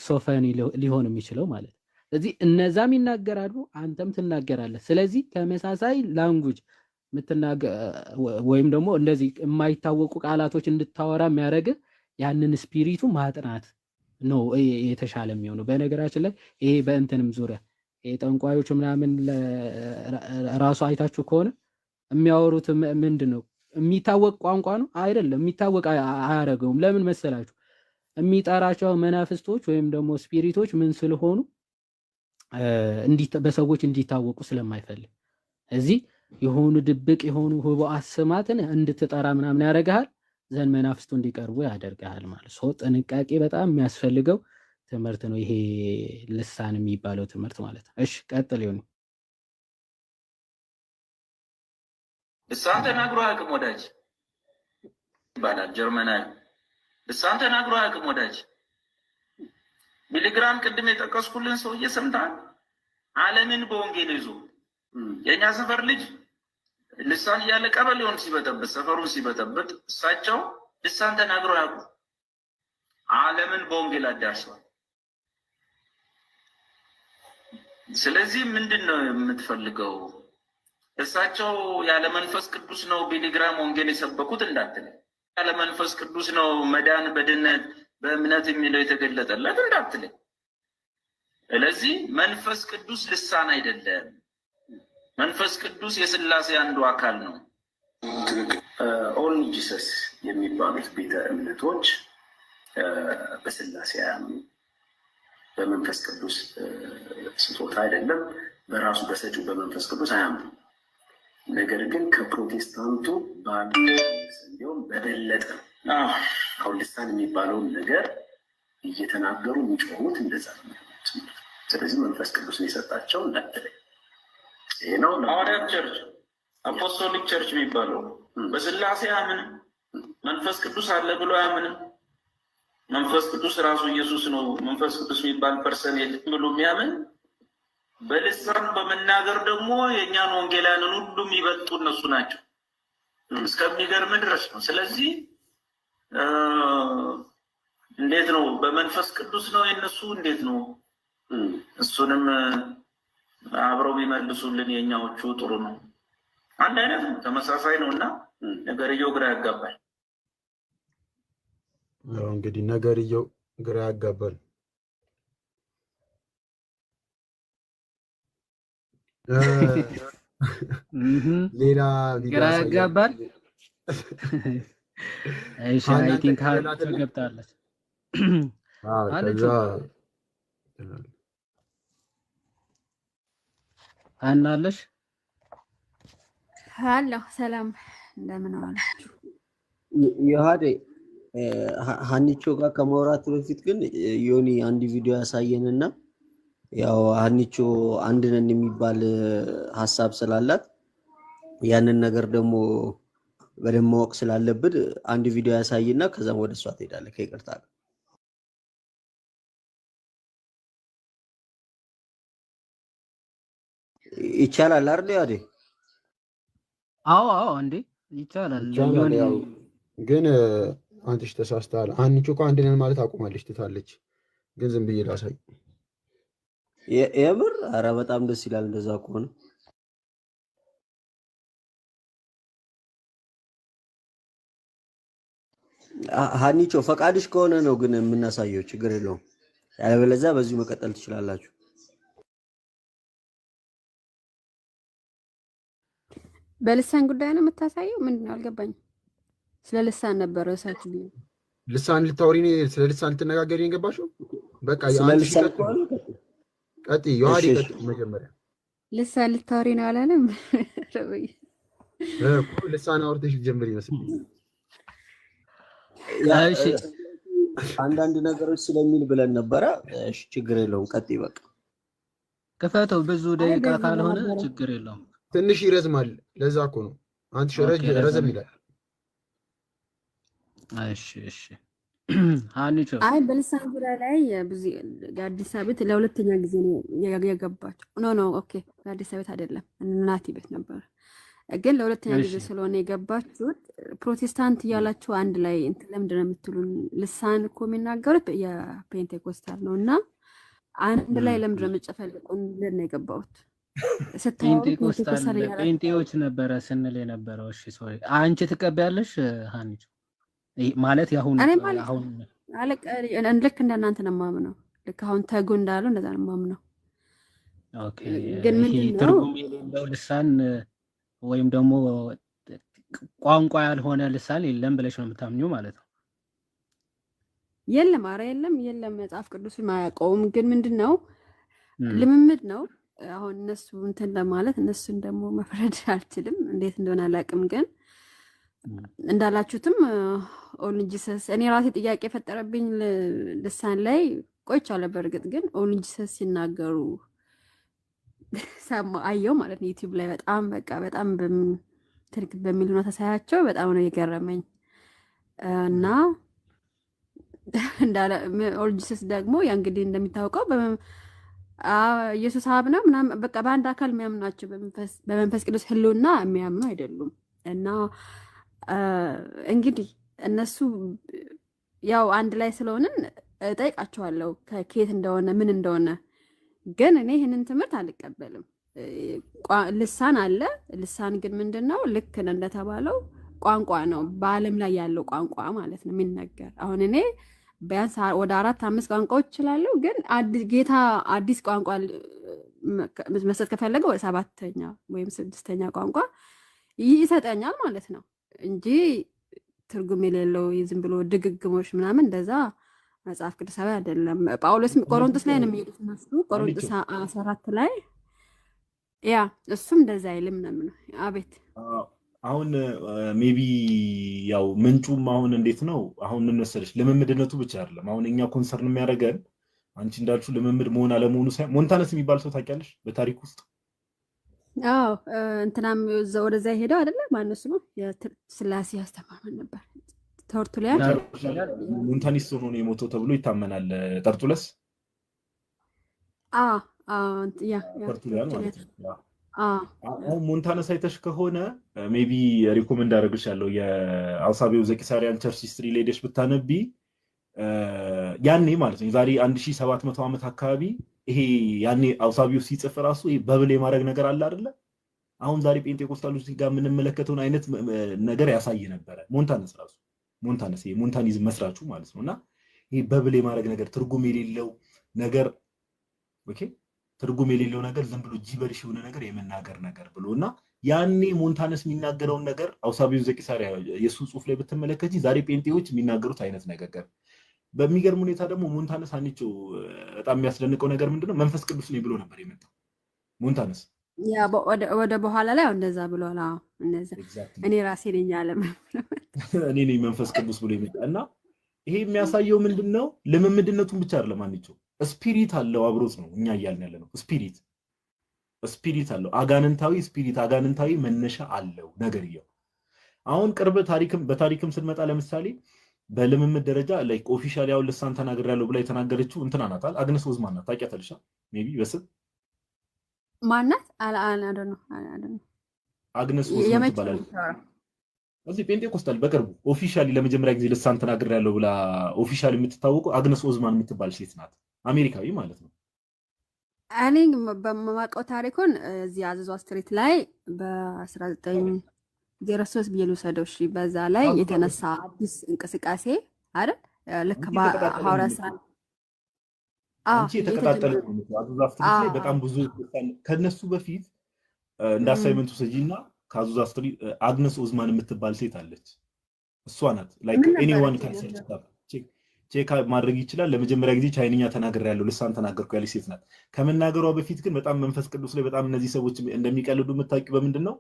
ሶፋኒ ሊሆን የሚችለው ማለት ስለዚህ እነዛም ይናገራሉ አንተም ትናገራለህ ስለዚህ ተመሳሳይ ላንጉጅ ምትናገር ወይም ደግሞ እንደዚህ የማይታወቁ ቃላቶች እንድታወራ የሚያደርግ ያንን ስፒሪቱ ማጥናት ነው የተሻለ የሚሆነው በነገራችን ላይ ይሄ በእንተንም ዙሪያ ጠንቋዮች ምናምን ራሱ አይታችሁ ከሆነ የሚያወሩት ምንድነው የሚታወቅ ቋንቋ ነው አይደለም የሚታወቅ አያረገውም ለምን መሰላችሁ የሚጠራቸው መናፍስቶች ወይም ደግሞ ስፒሪቶች ምን ስለሆኑ በሰዎች እንዲታወቁ ስለማይፈልግ እዚህ የሆኑ ድብቅ የሆኑ ህቡዓት ስማትን እንድትጠራ ምናምን ያደርጋል ዘን መናፍስቱ እንዲቀርቡ ያደርጋል ማለት ነው ጥንቃቄ በጣም የሚያስፈልገው ትምህርት ነው ይሄ ልሳን የሚባለው ትምህርት ማለት ነው እሺ ቀጥል ይሁን ልሳን ተናግሮ አቅም ወዳጅ ይባላል ጀርመናዊ ልሳን ተናግሮ አቅም ወዳጅ ሚሊግራም ቅድም የጠቀስኩልን ሰውዬ ሰምታል ዓለምን በወንጌል ይዞ የኛ ሰፈር ልጅ ልሳን ያለ ቀበሌውን ሲበጠብጥ ሰፈሩን ሲበጠብጥ እሳቸው ልሳን ተናግሮ ያውቁ ዓለምን በወንጌል አዳርሰዋል። ስለዚህ ምንድነው የምትፈልገው? እሳቸው ያለ መንፈስ ቅዱስ ነው ቢሊግራም ወንጌል የሰበኩት እንዳትል፣ ያለ መንፈስ ቅዱስ ነው መዳን በድነት በእምነት የሚለው የተገለጠለት እንዳትል። ስለዚህ መንፈስ ቅዱስ ልሳን አይደለም። መንፈስ ቅዱስ የሥላሴ አንዱ አካል ነው። ኦል ጂሰስ የሚባሉት ቤተ እምነቶች በሥላሴ አያምኑ። በመንፈስ ቅዱስ ስጦታ አይደለም፣ በራሱ በሰጪው በመንፈስ ቅዱስ አያምኑ። ነገር ግን ከፕሮቴስታንቱ እንዲሁም በበለጠ አሁን ልሳን የሚባለውን ነገር እየተናገሩ የሚጮሁት እንደዛ ነው። ስለዚህ መንፈስ ቅዱስ ነው የሰጣቸው እንዳትለኝ። ይሄ ነው ሐዋርያት ቸርች አፖስቶሊክ ቸርች የሚባለው በሥላሴ አያምንም። መንፈስ ቅዱስ አለ ብሎ አያምንም። መንፈስ ቅዱስ ራሱ ኢየሱስ ነው። መንፈስ ቅዱስ የሚባል ፐርሰን የለም ብሎ የሚያምን በልሳን በመናገር ደግሞ የእኛን ወንጌላውያንን ሁሉ የሚበልጡ እነሱ ናቸው እስከሚገርም ድረስ ነው። ስለዚህ እንዴት ነው በመንፈስ ቅዱስ ነው የነሱ እንዴት ነው? እሱንም አብረው ቢመልሱልን የኛዎቹ ጥሩ ነው። አንድ አይነት ነው፣ ተመሳሳይ ነው እና ነገርየው ግራ ያጋባል። እንግዲህ ነገርየው ግራ ያጋባል። ሌላ ግራ ያጋባል። እሺ አይ ቲንክ ገብታለች አለች አናለሽ። ሃሎ ሰላም፣ እንደምን ዋላችሁ? ይሃዴ ሀኒቾ ጋር ከማውራት በፊት ግን ዮኒ አንድ ቪዲዮ ያሳየንና ያው ሀኒቾ አንድ ነን የሚባል ሐሳብ ስላላት ያንን ነገር ደግሞ በደንብ ማወቅ ስላለብን አንድ ቪዲዮ ያሳይና ከዛም ወደ እሷ ትሄዳለህ። ከይቅርታ ጋር ይቻላል አይደል? ያዴ አዎ እንዴ ይቻላል። ግን አንተሽ ተሳስተሃል። አንቺ እኮ አንድ ነን ማለት አቁማለች ትታለች። ግን ዝም ብዬ ላሳይ። የምር ኧረ በጣም ደስ ይላል እንደዛ ከሆነ። ሀኒቾ ፈቃድሽ ከሆነ ነው ግን የምናሳየው፣ ችግር የለውም። ያለበለዚያ በዚሁ መቀጠል ትችላላችሁ። በልሳን ጉዳይ ነው የምታሳየው? ምንድነው አልገባኝም። ስለ ልሳን ነበር እሳችሁ ቢሉ ልሳን ልታወሪ ነው? ስለ ልሳን ልትነጋገሪ ነው የገባሽው? በቃ ያንቺ ቀጥይ ዮሐዴ ቀጥይ። መጀመሪያ ልሳን ልታወሪ ነው አላለም እኮ ልሳን አውርተሽ ጀምሪ ይመስልኝ። እሺ አንዳንድ ነገሮች ስለሚል ብለን ነበረ። እሺ ችግር የለውም ቀጥይ። በቃ ክፈተው። ብዙ ደቂቃ ካልሆነ ችግር የለውም። ትንሽ ይረዝማል። ለዛ እኮ ነው አንተ ረዘም ይላል። እሺ ሀኒቾ አይ በልሳን ጉዳይ ላይ ብዙ የአዲስ አበባ ለሁለተኛ ጊዜ ነው የገባችው። ኖ ኦኬ የአዲስ አበባ አይደለም እናቲ ቤት ነበር፣ ግን ለሁለተኛ ጊዜ ስለሆነ የገባችሁት ፕሮቴስታንት እያላችሁ አንድ ላይ እንትን ለምንድን ነው የምትሉን? ልሳን እኮ የሚናገሩት የፔንቴኮስታል ነው እና አንድ ላይ ለምንድን ነው የምትጨፈልቁን? ነው የገባሁት ፔንቴኮስታል ፔንቴዎች ነበረ ስንል የነበረው። እሺ ሶሪ አንቺ ትቀበያለሽ ሀኒቾ? ማለት ያሁን ልክ እንደናንተ ነው የማምነው። ልክ አሁን ተጉ እንዳለው እንደዛ ነው የማምነው። ኦኬ ግን ምንድነው ትርጉም የሌለው ልሳን ወይም ደግሞ ቋንቋ ያልሆነ ልሳን የለም ብለሽ ነው የምታምኚው ማለት ነው? የለም፣ ኧረ የለም መጽሐፍ ቅዱስ ማያውቀውም። ግን ምንድነው ልምምድ ነው። አሁን እነሱ እንትን ለማለት እነሱን ደግሞ መፍረድ አልችልም፣ እንዴት እንደሆነ አላውቅም። ግን እንዳላችሁትም ኦል ጂሰስ እኔ ራሴ ጥያቄ የፈጠረብኝ ልሳን ላይ ቆይቻለሁ። በእርግጥ ግን ኦል ጂሰስ ሲናገሩ ሰማ አየው ማለት ነው ዩቲዩብ ላይ በጣም ትርክ በሚል ሁኔታ ሳያቸው በጣም ነው የገረመኝ። እና እንዳለ ኦል ጂሰስ ደግሞ ያ እንግዲህ እንደሚታወቀው ኢየሱስ አብ ነው ምናምን በቃ በአንድ አካል የሚያምኑ ናቸው። በመንፈስ ቅዱስ ህልውና የሚያምኑ አይደሉም። እና እንግዲህ እነሱ ያው አንድ ላይ ስለሆንን እጠይቃቸዋለሁ ከኬት እንደሆነ ምን እንደሆነ። ግን እኔ ይህንን ትምህርት አልቀበልም። ልሳን አለ። ልሳን ግን ምንድነው? ልክ እንደተባለው ቋንቋ ነው፣ በዓለም ላይ ያለው ቋንቋ ማለት ነው የሚነገር። አሁን እኔ ቢያንስ ወደ 4-5 ቋንቋዎች እችላለሁ። ግን ጌታ አዲስ ቋንቋ መስጠት ከፈለገ ወደ 7ኛ ወይም 6ኛ ቋንቋ ይሰጠኛል ማለት ነው እንጂ ትርጉም የሌለው ዝም ብሎ ድግግሞሽ ምናምን እንደዛ መጽሐፍ ቅዱሳዊ አይደለም። ጳውሎስ ቆሮንቶስ ላይ ነው የሚሄዱት እነሱ ቆሮንቶስ 14 ላይ ያ እሱም እንደዛ አይልም ነው። አቤት አሁን ሜቢ ያው ምንጩም አሁን እንዴት ነው አሁን ምን መሰለሽ ልምምድነቱ ብቻ አይደለም። አሁን እኛ ኮንሰርን የሚያደርገን አንቺ እንዳልሽው ልምምድ መሆን አለመሆኑ ሳይሆን ሞንታነስ የሚባል ሰው ታውቂያለሽ በታሪክ ውስጥ? አዎ እንትናም ወደዛ ሄደው አይደለ? ማነው ስሙ? የስላሴ አስተማማኝ ነበር። ተርቱሊያን ሞንታኒስት ሆኖ ነው የሞተው ተብሎ ይታመናል። ጠርጡለስ ያ ተርቱሊያን ማለት ነው። አሁን ሞንታነስ አይተሽ ከሆነ ሜቢ ሪኮመንድ አደርግሻለሁ የአውሳቢው ዘቂሳሪያን ቸርች ሂስትሪ ላይ ሄደሽ ብታነቢ ያኔ ማለት ነው የዛሬ 1700 ዓመት አካባቢ ይሄ ያኔ አውሳቢው ሲጽፍ ራሱ በብል የማድረግ ነገር አለ አይደለ? አሁን ዛሬ ጴንጤቆስታሎች ጋር የምንመለከተውን አይነት ነገር ያሳይ ነበረ ሞንታነስ ራሱ ሞንታነስ ሞንታኒዝም መስራቹ ማለት ነውና ይሄ በብል የማድረግ ነገር ትርጉም የሌለው ነገር ኦኬ ትርጉም የሌለው ነገር ዝም ብሎ ጂበሪሽ የሆነ ነገር የመናገር ነገር ብሎና ያኔ ሞንታነስ የሚናገረውን ነገር አውሳቢው ዘቂሳሪያ የሱ ጽሁፍ ላይ ብትመለከቺ ዛሬ ጴንጤዎች የሚናገሩት አይነት ነገር በሚገርም ሁኔታ ደግሞ ሞንታነስ አንቺ በጣም የሚያስደንቀው ነገር ምንድነው መንፈስ ቅዱስ ነው ብሎ ነበር የመጣው ሞንታነስ ያ ወደ በኋላ ላይ እንደዛ ብሏል። እንደዛ እኔ ራሴ ነኝ ዓለም እኔ ነኝ መንፈስ ቅዱስ ብሎ የመጣና ይሄ የሚያሳየው ምንድነው ለምምድነቱን ብቻ አይደለም አንቺ ስፒሪት አለው አብሮት ነው እኛ እያልን ያለ ነው። ስፒሪት አለው አጋንንታዊ ስፒሪት አጋንንታዊ መነሻ አለው ነገርየው። አሁን ቅርብ በታሪክም ስንመጣ ለምሳሌ በልምምድ ደረጃ ላይክ ኦፊሻሊ ያው ልሳን ተናግሬያለሁ ብላ የተናገረችው እንትና ናታል አግነስ ኦዝማን ናት። ታውቂያታለሽ? ሜቢ በስም ማናት? ነው አግነስ ኦዝማን ትባላለች። እዚህ ጴንጤቆስታል በቅርቡ ኦፊሻሊ ለመጀመሪያ ጊዜ ልሳን ተናግሬያለሁ ብላ ኦፊሻሊ የምትታወቀው አግነስ ኦዝማን የምትባል ሴት ናት። አሜሪካዊ ማለት ነው። እኔ በማውቀው ታሪኩን እዚህ አዘዟ ስትሪት ላይ በ1903 ብዬ ልውሰደው። እሺ በዛ ላይ የተነሳ አዲስ እንቅስቃሴ አይደል? ልክ በሐዋርያ ስራ አንቺ የተቀጣጠለ ነው። አዘዟ ስትሪት ላይ በጣም ብዙ ከነሱ በፊት እንደ አሳይመንቱ ሰጂና ከአዘዟ ስትሪት አግነስ ኦዝማን የምትባል ሴት አለች። እሷ ናት ላይክ ኤኒዋን ካን ሰርች ቼክ ማድረግ ይችላል። ለመጀመሪያ ጊዜ ቻይንኛ ተናግሬያለሁ ልሳን ተናገርኩ ያለች ሴት ናት። ከመናገሯ በፊት ግን በጣም መንፈስ ቅዱስ ላይ በጣም እነዚህ ሰዎች እንደሚቀልዱ የምታውቂው በምንድነው?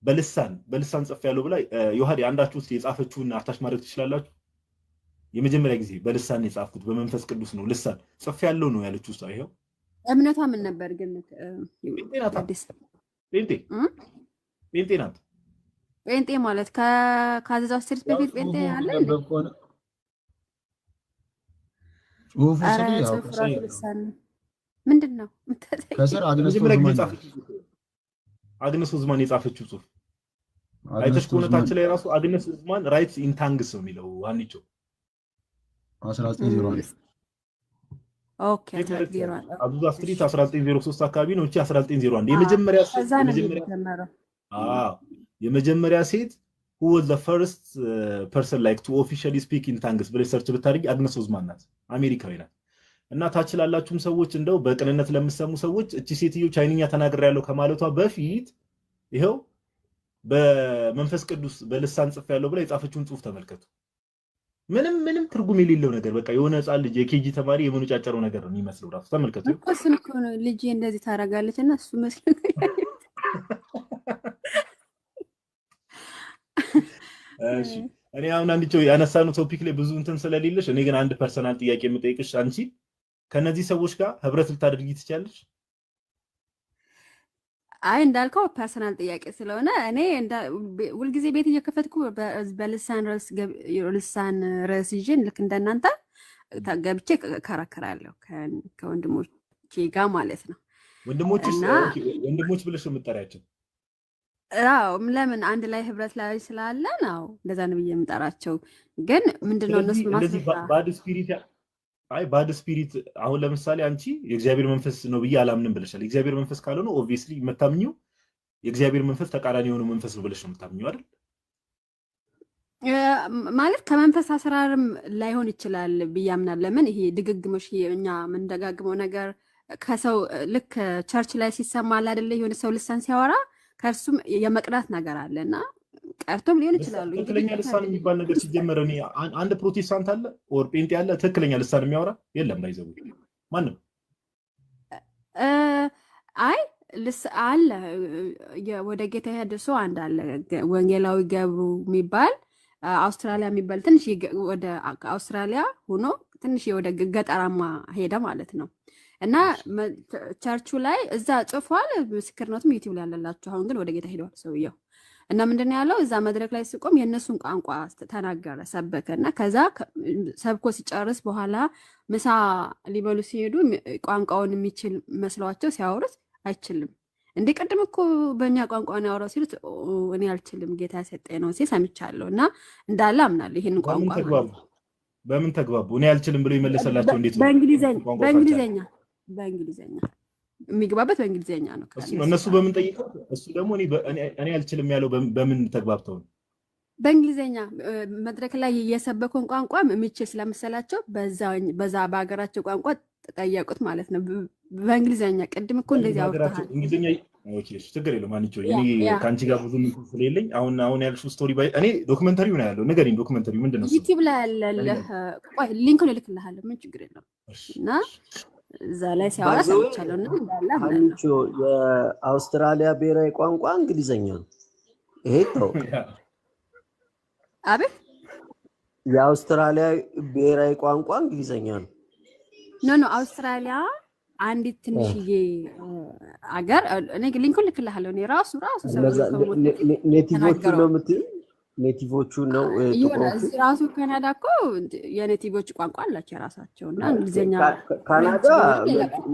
በልሳን ጽፌያለሁ ብላ ዮሐድ አንዳችሁ ውስጥ የጻፈችውን አታች ማድረግ ትችላላችሁ። የመጀመሪያ ጊዜ በልሳን የጻፍኩት በመንፈስ ቅዱስ ነው ልሳን ጽፌያለሁ ነው ያለችው እሷ። ይሄው እምነቷ ምን ነበር ግን? ጴንጤ ናት። ጴንጤ ማለት ከአዘዟ ስትሪት በፊት ጴንጤ አለ ምንድን ነው? አግነስ ኦዝማን የጻፈችው ጽሁፍ አይተሽ ከሆነታችን ላይ ራሱ አግነስ ኦዝማን ራይትስ ኢን ታንግስ ነው የሚለው አንቺ 1901 ኦኬ አዘዟ ስትሪት 1903 አካባቢ ነው። እቺ 1901 የመጀመሪያ ሴት who was the first person like to officially speak in tongues ብለሽ ሰርች ብታደርጊ አግነስ ኦዝማን ናት። አሜሪካዊ ናት። እና ታች ላላችሁም ሰዎች እንደው በቅንነት ለምሰሙ ሰዎች እቺ ሴትዮ ቻይንኛ ተናግሬያለሁ ከማለቷ በፊት ይሄው በመንፈስ ቅዱስ በልሳን ጽፌያለሁ ብላ የጻፈችውን ጽሁፍ ተመልከቱ። ምንም ትርጉም የሌለው ነገር በቃ የሆነ ህፃን ልጅ የኬጂ ተማሪ የመነጫጨረው ነገር ነው የሚመስለው ራሱ ተመልከቱ። እሱን እኮ ነው ልጅ እንደዚህ ታረጋለችና እሱ መስሎኝ እሺ እኔ አሁን አንቺው ያነሳነው ቶፒክ ላይ ብዙ እንትን ስለሌለሽ እኔ ግን አንድ ፐርሰናል ጥያቄ የምጠይቅሽ አንቺ ከነዚህ ሰዎች ጋር ህብረት ልታደርጊ ትችያለሽ? አይ እንዳልከው ፐርሰናል ጥያቄ ስለሆነ እኔ ሁልጊዜ ቤት እየከፈትኩ በልሳን ርዕስ ይዤ ልክ እንደናንተ ገብቼ ከራከራለሁ ከወንድሞቼ ጋር ማለት ነው። ወንድሞች ብለሽ የምትጠሪያቸው ለምን አንድ ላይ ህብረት ላይ ስላለ ነው እንደዛ ነው የምጠራቸው። ግን ምንድነው እነሱ ባድ ስፒሪት ባድ ስፒሪት አሁን ለምሳሌ አንቺ የእግዚአብሔር መንፈስ ነው ብዬ አላምንም ብለሻል። የእግዚአብሔር መንፈስ ካልሆነ ኦብቪየስሊ መታምኚው የእግዚአብሔር መንፈስ ተቃራኒ የሆነ መንፈስ ነው ብለሽ ነው የምታምኚው አይደል? ማለት ከመንፈስ አሰራርም ላይሆን ይችላል ብዬ አምናለሁ። ለምን ይሄ ድግግሞሽ እኛ የምንደጋግመው ነገር ከሰው ልክ ቸርች ላይ ሲሰማ አይደለ የሆነ ሰው ልሳን ሲያወራ ከእርሱም የመቅዳት ነገር አለና ቀርቶም ሊሆን ይችላል። ትክክለኛ ልሳን የሚባል ነገር ሲጀመር እኔ አንድ ፕሮቴስታንት አለ ኦር ጴንጤ አለ ትክክለኛ ልሳን የሚያወራ የለም። ባይዘው ማንም አይ አለ ወደ ጌታ ሄደ ሰው አንድ አለ ወንጌላዊ ገብሩ የሚባል አውስትራሊያ የሚባል ትንሽ ወደ አውስትራሊያ ሆኖ ትንሽ ወደ ገጠራማ ሄደ ማለት ነው። እና ቸርቹ ላይ እዛ ጽፏል። ምስክርነቱም ዩቲዩብ ላይ ያለላችሁ። አሁን ግን ወደ ጌታ ሄዷል ሰውየው። እና ምንድነው ያለው እዛ መድረክ ላይ ሲቆም የነሱን ቋንቋ ተናገረ፣ ሰበከና ከዛ ሰብኮ ሲጨርስ በኋላ ምሳ ሊበሉ ሲሄዱ ቋንቋውን የሚችል መስሏቸው ሲያወሩት አይችልም እንዴ ቀድም እኮ በእኛ ቋንቋ ነው ያወራው ሲሉት እኔ አልችልም ጌታ ሰጠኝ ነው ሲል ሰምቻለሁ። እና እንዳለ አምናለሁ ይሄን ቋንቋ በምን ተግባቡ? እኔ አልችልም ብሎ ይመለሰላቸው እንዴት ነው? በእንግሊዘኛ የሚግባበት በእንግሊዘኛ ነው። እነሱ በምን ጠይቀው እሱ ደግሞ እኔ አልችልም ያለው በምን ተግባብተው ነው? በእንግሊዘኛ መድረክ ላይ የሰበከውን ቋንቋ የሚችል ስለመሰላቸው በዛ በአገራቸው ቋንቋ ጠየቁት ማለት ነው። በእንግሊዘኛ ቅድም እኮ እንደዚህ አውርተሃል። እንግሊዘኛ ኦኬ ችግር የለውም ማንቾ እኔ ካንቺ ጋር ብዙ ምንም ስለሌለኝ አሁን ያልሽው ስቶሪ ባይ እኔ ዶክመንተሪው ነው ያለው። ንገሪኝ ዶክመንተሪው ምንድነው? ዩቲዩብ ላይ ያለ ቆይ ሊንኩን እልክልሃለሁ። ምን ችግር የለውም። እና እዛ ላይ ሲያወራ ሰምቻለሁ። እና እንዳለ ማንቾ የአውስትራሊያ ብሔራዊ ቋንቋ እንግሊዘኛ ነው። ይሄ ነው አቤት የአውስትራሊያ ብሔራዊ ቋንቋ እንግሊዘኛ ነው። ኖ አውስትራሊያ አንዲት ትንሽዬ አገር እኔ ሊንኩን ልክልሃለሁ። እኔ ራሱ ኔቲቮቹ ነው የምትይው? ኔቲቮቹ ነው ጥቁሮቹ ራሱ ካናዳ እኮ የኔቲቮች ቋንቋ አላቸው የራሳቸው እና እንግሊዘኛ ካናዳ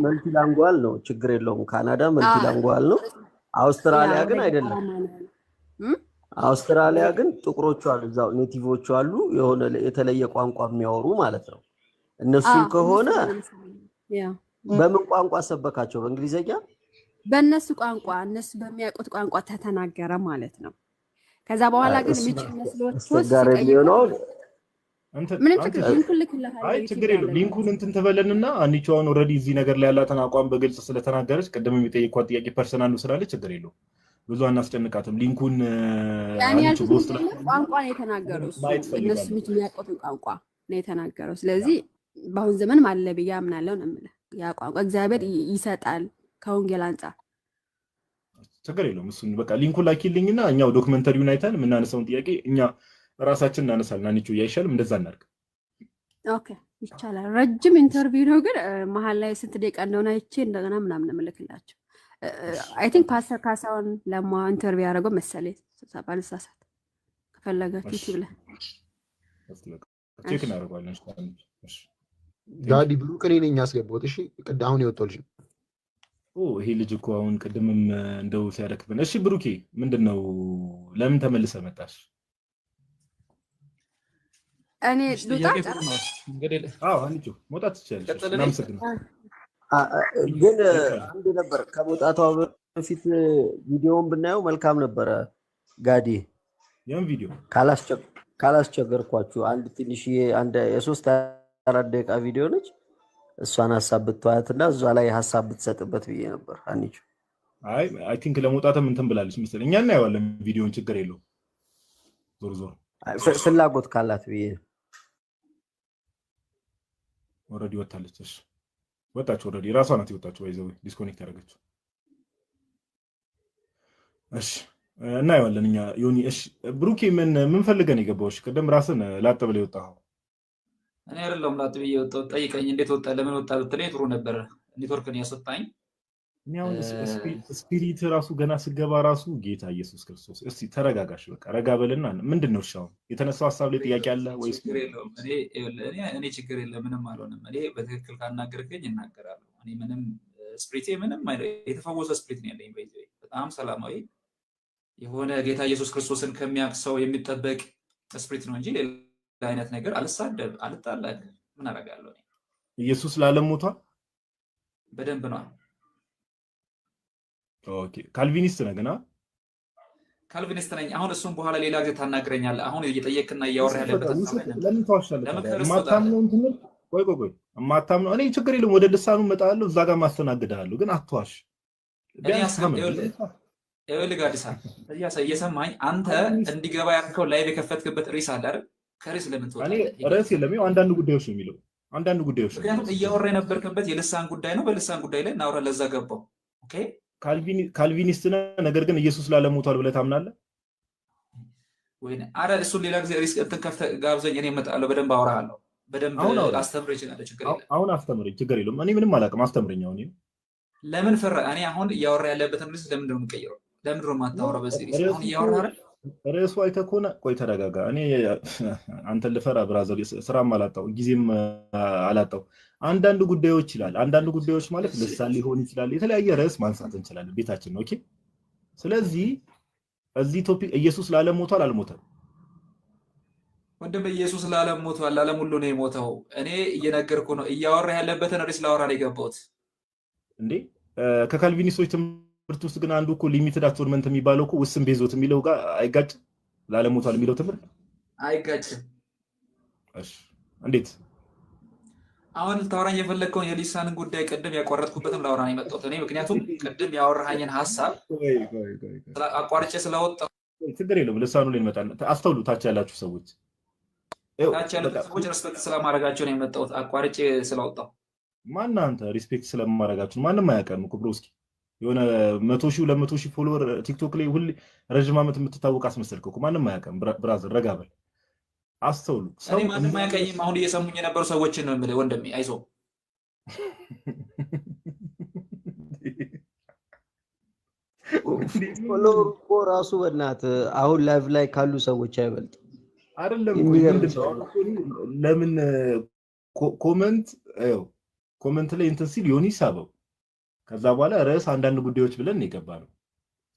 መልቲላንጓል ነው ችግር የለውም። ካናዳ መልቲላንጓል ነው። አውስትራሊያ ግን አይደለም። አውስትራሊያ ግን ጥቁሮቹ አሉ እዛው ኔቲቮቹ አሉ የሆነ የተለየ ቋንቋ የሚያወሩ ማለት ነው። እነሱ ከሆነ በምን ቋንቋ ሰበካቸው? በእንግሊዘኛ በእነሱ ቋንቋ እነሱ በሚያውቁት ቋንቋ ተተናገረ ማለት ነው። ከዛ በኋላ ግን ምንጭ መስሎት ችግር የለውም። ሊንኩን እንትን ተበለንና አንቺውን ኦሬዲ እዚህ ነገር ላይ ያላትን አቋም በግልጽ ስለተናገረች ቀደም የሚጠይቋት ጥያቄ ፐርሰናል ነው ስላለች ችግር የለውም። ብዙ አናስጨንቃትም። ሊንኩን አንቺ በውስጥ ቋንቋ ነው የተናገረው እነሱ የሚያውቁት ቋንቋ ነው የተናገረው። ስለዚህ በአሁን ዘመን ማለ ብዬ አምናለሁ ነው የምልህ። ያ ቋንቋ እግዚአብሔር ይሰጣል ከወንጌል አንፃር ችግር የለውም። እሱን በቃ ሊንኩን ላኪልኝና እኛው ዶክመንተሪውን አይተን የምናነሳውን ጥያቄ እኛ ራሳችን እናነሳለን። አንቺው ያይሻልም እንደዛ እናድርግ። ኦኬ ይቻላል። ረጅም ኢንተርቪው ነው ግን መሀል ላይ ስንት ደቂቃ እንደሆነ አይቼ እንደገና ምናምን እልክላቸው። አይ ቲንክ ፓስተር ካሳውን ለማ ኢንተርቪው ያደረገው መሰለኝ ባልሳሳት። ከፈለጋችሁ ዩቲዩብ ላይ ቼክ እናደርጋለን። እሺ ዳዲ ብሩክ እኔ ነኝ ያስገባሁት። እሺ አሁን የወጣው ልጅ ይሄ ልጅ እኮ አሁን ቅድምም እንደው ሲያደክብን። እሺ ብሩኬ ምንድነው? ለምን ተመልሰ መጣሽ? እኔ ሉጣ እንግዲህ አንቺ መውጣት ትችላለሽ። እናመሰግናለን። ግን አንድ ነበር ከመውጣቷ በፊት ቪዲዮውን ብናየው መልካም ነበረ። ጋዲ ያን ቪዲዮ ካላስቸገርኳችሁ አንድ ትንሽ አንድ የ3-4 ደቂቃ ቪዲዮ ነች። እሷን ሐሳብ ብትዋያትና እዛ ላይ ሐሳብ ብትሰጥበት ብዬ ነበር። አንቺ አይ ቲንክ ለመውጣትም እንትን ብላለች መሰለኝ። እኛ እናየዋለን ቪዲዮውን ችግር የለውም። ዞር ፍላጎት ካላት ብዬ ኦሬዲ ወጣለች። እሺ ወጣች። ኦሬዲ ራሷ ናት የወጣችው። ባይዘው ዲስኮኔክት ያደረገችው። እሺ እናየዋለን እኛ ዮኒ። እሺ ብሩኬ ምን ፈልገን የገባውሽ? ቅድም ራስን ላጥ ብለህ የወጣኸው እኔ አይደለም ላጥ ብዬ የወጣሁት። ጠይቀኝ እንዴት ወጣ ለምን ወጣ ብትለኝ ጥሩ ነበር። ኔትወርክን ያሰጣኝ እኛው ስፒሪት ራሱ ገና ስገባ ራሱ ጌታ ኢየሱስ ክርስቶስ። እስቲ ተረጋጋሽ፣ በቃ ረጋ በልና ምንድነው እሺ? አሁን የተነሳው ሐሳብ ላይ ጥያቄ አለ ወይስ? ችግር የለውም። እኔ ችግር የለም ምንም አልሆንም። እኔ በትክክል ካናገርከኝ እናገራለሁ። እኔ ምንም ስፒሪቴ ምንም የተፈወሰ ስፒሪት ነው ያለኝ። በጣም ሰላማዊ የሆነ ጌታ ኢየሱስ ክርስቶስን ከሚያክሰው የሚጠበቅ ስፕሪት ነው እንጂ ሌላ አይነት ነገር አልሳደብ አልጣላል ምን አደርጋለሁ ኢየሱስ ለዓለም ሞቷል በደንብ ነው ኦኬ ካልቪኒስት ነህ ገና ካልቪኒስት ነኝ አሁን እሱን በኋላ ሌላ ጊዜ ታናግረኛለህ አሁን እየጠየቅና እያወራህ ያለበት ለምን ተዋሻለህ ማታምነው እንትን ቆይ ማታምነው እኔ ችግር የለም ወደ ልሳኑ መጣለሁ እዛ ጋር ማስተናግዳለሁ ግን አትዋሽ ይኸውልህ አዲስ እየሰማኝ አንተ እንዲገባ ያልከው ላይቭ የከፈትክበት ርዕስ አለ አይደል ከርዕስ ለምን ትወጣለህ ርዕስ የለም ይኸው አንዳንድ ጉዳዮች ነው የሚለው አንዳንድ ጉዳዮች ምክንያቱም እያወራ የነበርክበት የልሳን ጉዳይ ነው በልሳን ጉዳይ ላይ እናውራ ለዛ ገባው ኦኬ ካልቪኒስት ነህ ነገር ግን ኢየሱስ ለዓለም ሞቷል ብለህ ታምናለህ ወይኔ አረ እሱን ሌላ ጊዜ ሪስክ እንትን ከፍተህ ጋብዘኝ እኔ እመጣለሁ በደንብ አወራሃለሁ በደንብ አስተምረኝ ይችላል ችግር የለም አሁን አስተምረኝ ችግር የለም እኔ ምንም አላውቅም አስተምረኝ አሁን ለምን ፈራ እኔ አሁን እያወራ ያለበትን ርዕስ ለምን ነው የምቀይረው ለምን ነው የማታወራው በዚህ ርዕስ አሁን እያወራ አይደል ርዕሱ አይተህ ከሆነ ቆይ ተረጋጋ እኔ አንተን ልፈራ ብራዘር ስራም አላጣው ጊዜም አላጣው አንዳንድ ጉዳዮች ይላል አንዳንድ ጉዳዮች ማለት ልሳን ሊሆን ይችላል የተለያየ ርዕስ ማንሳት እንችላለን ቤታችን ነው ኦኬ ስለዚህ እዚህ ቶፒክ ኢየሱስ ለዓለም ሞቷል አልሞተም ወንድም ኢየሱስ ለዓለም ሞቷል ለዓለም ሁሉ ነው የሞተው እኔ እየነገርኩ ነው እያወራ ያለበትን ርዕስ ላወራ ላይ ገባሁት እንዴ ከካልቪኒስቶች ትምህርት ውስጥ ግን አንዱ እኮ ሊሚትድ አቶርመንት የሚባለው እኮ ውስን ቤዞት የሚለው ጋር አይጋጭ ለዓለም ሞቷል የሚለው ትምህርት አይጋጭም እሺ እንዴት አሁን ታወራኝ የፈለከውን የሊሳንን ጉዳይ ቀደም ያቋረጥኩበትን ላወራ ነው የመጣሁት እኔ ምክንያቱም ቀደም ያወራኸኝን ሐሳብ አቋርጬ ስለወጣሁ ችግር የለም ልሳኑ ላይ እንመጣለን አስተውሉ ታች ያላችሁ ሰዎች ሪስፔክት ስለማድረጋቸው ነው የመጣሁት አቋርጬ ስለወጣሁ ማን አንተ ሪስፔክት ስለማድረጋችሁ ማንም አያውቅም እኮ ብሮስኪ የሆነ 100,000 200,000 ፎሎወር ቲክቶክ ላይ ሁሉ ረጅም ዓመት የምትታወቅ አስመሰልክ እኮ ማንም አያውቅም ብራዘር ረጋበል አስተውሉ እኔ ማንም አያውቅም አሁን እየሰሙኝ የነበሩ ሰዎችን ነው የምልህ ወንድሜ አይዞህ ፎሎወር እኮ ራሱ በእናትህ አሁን ላይቭ ላይ ካሉ ሰዎች አይበልጥ አይደለም ለምን ኮመንት ላይ እንትን ሲል ዮኒ ሳበው ከዛ በኋላ ርዕስ አንዳንድ ጉዳዮች ብለን የገባ ነው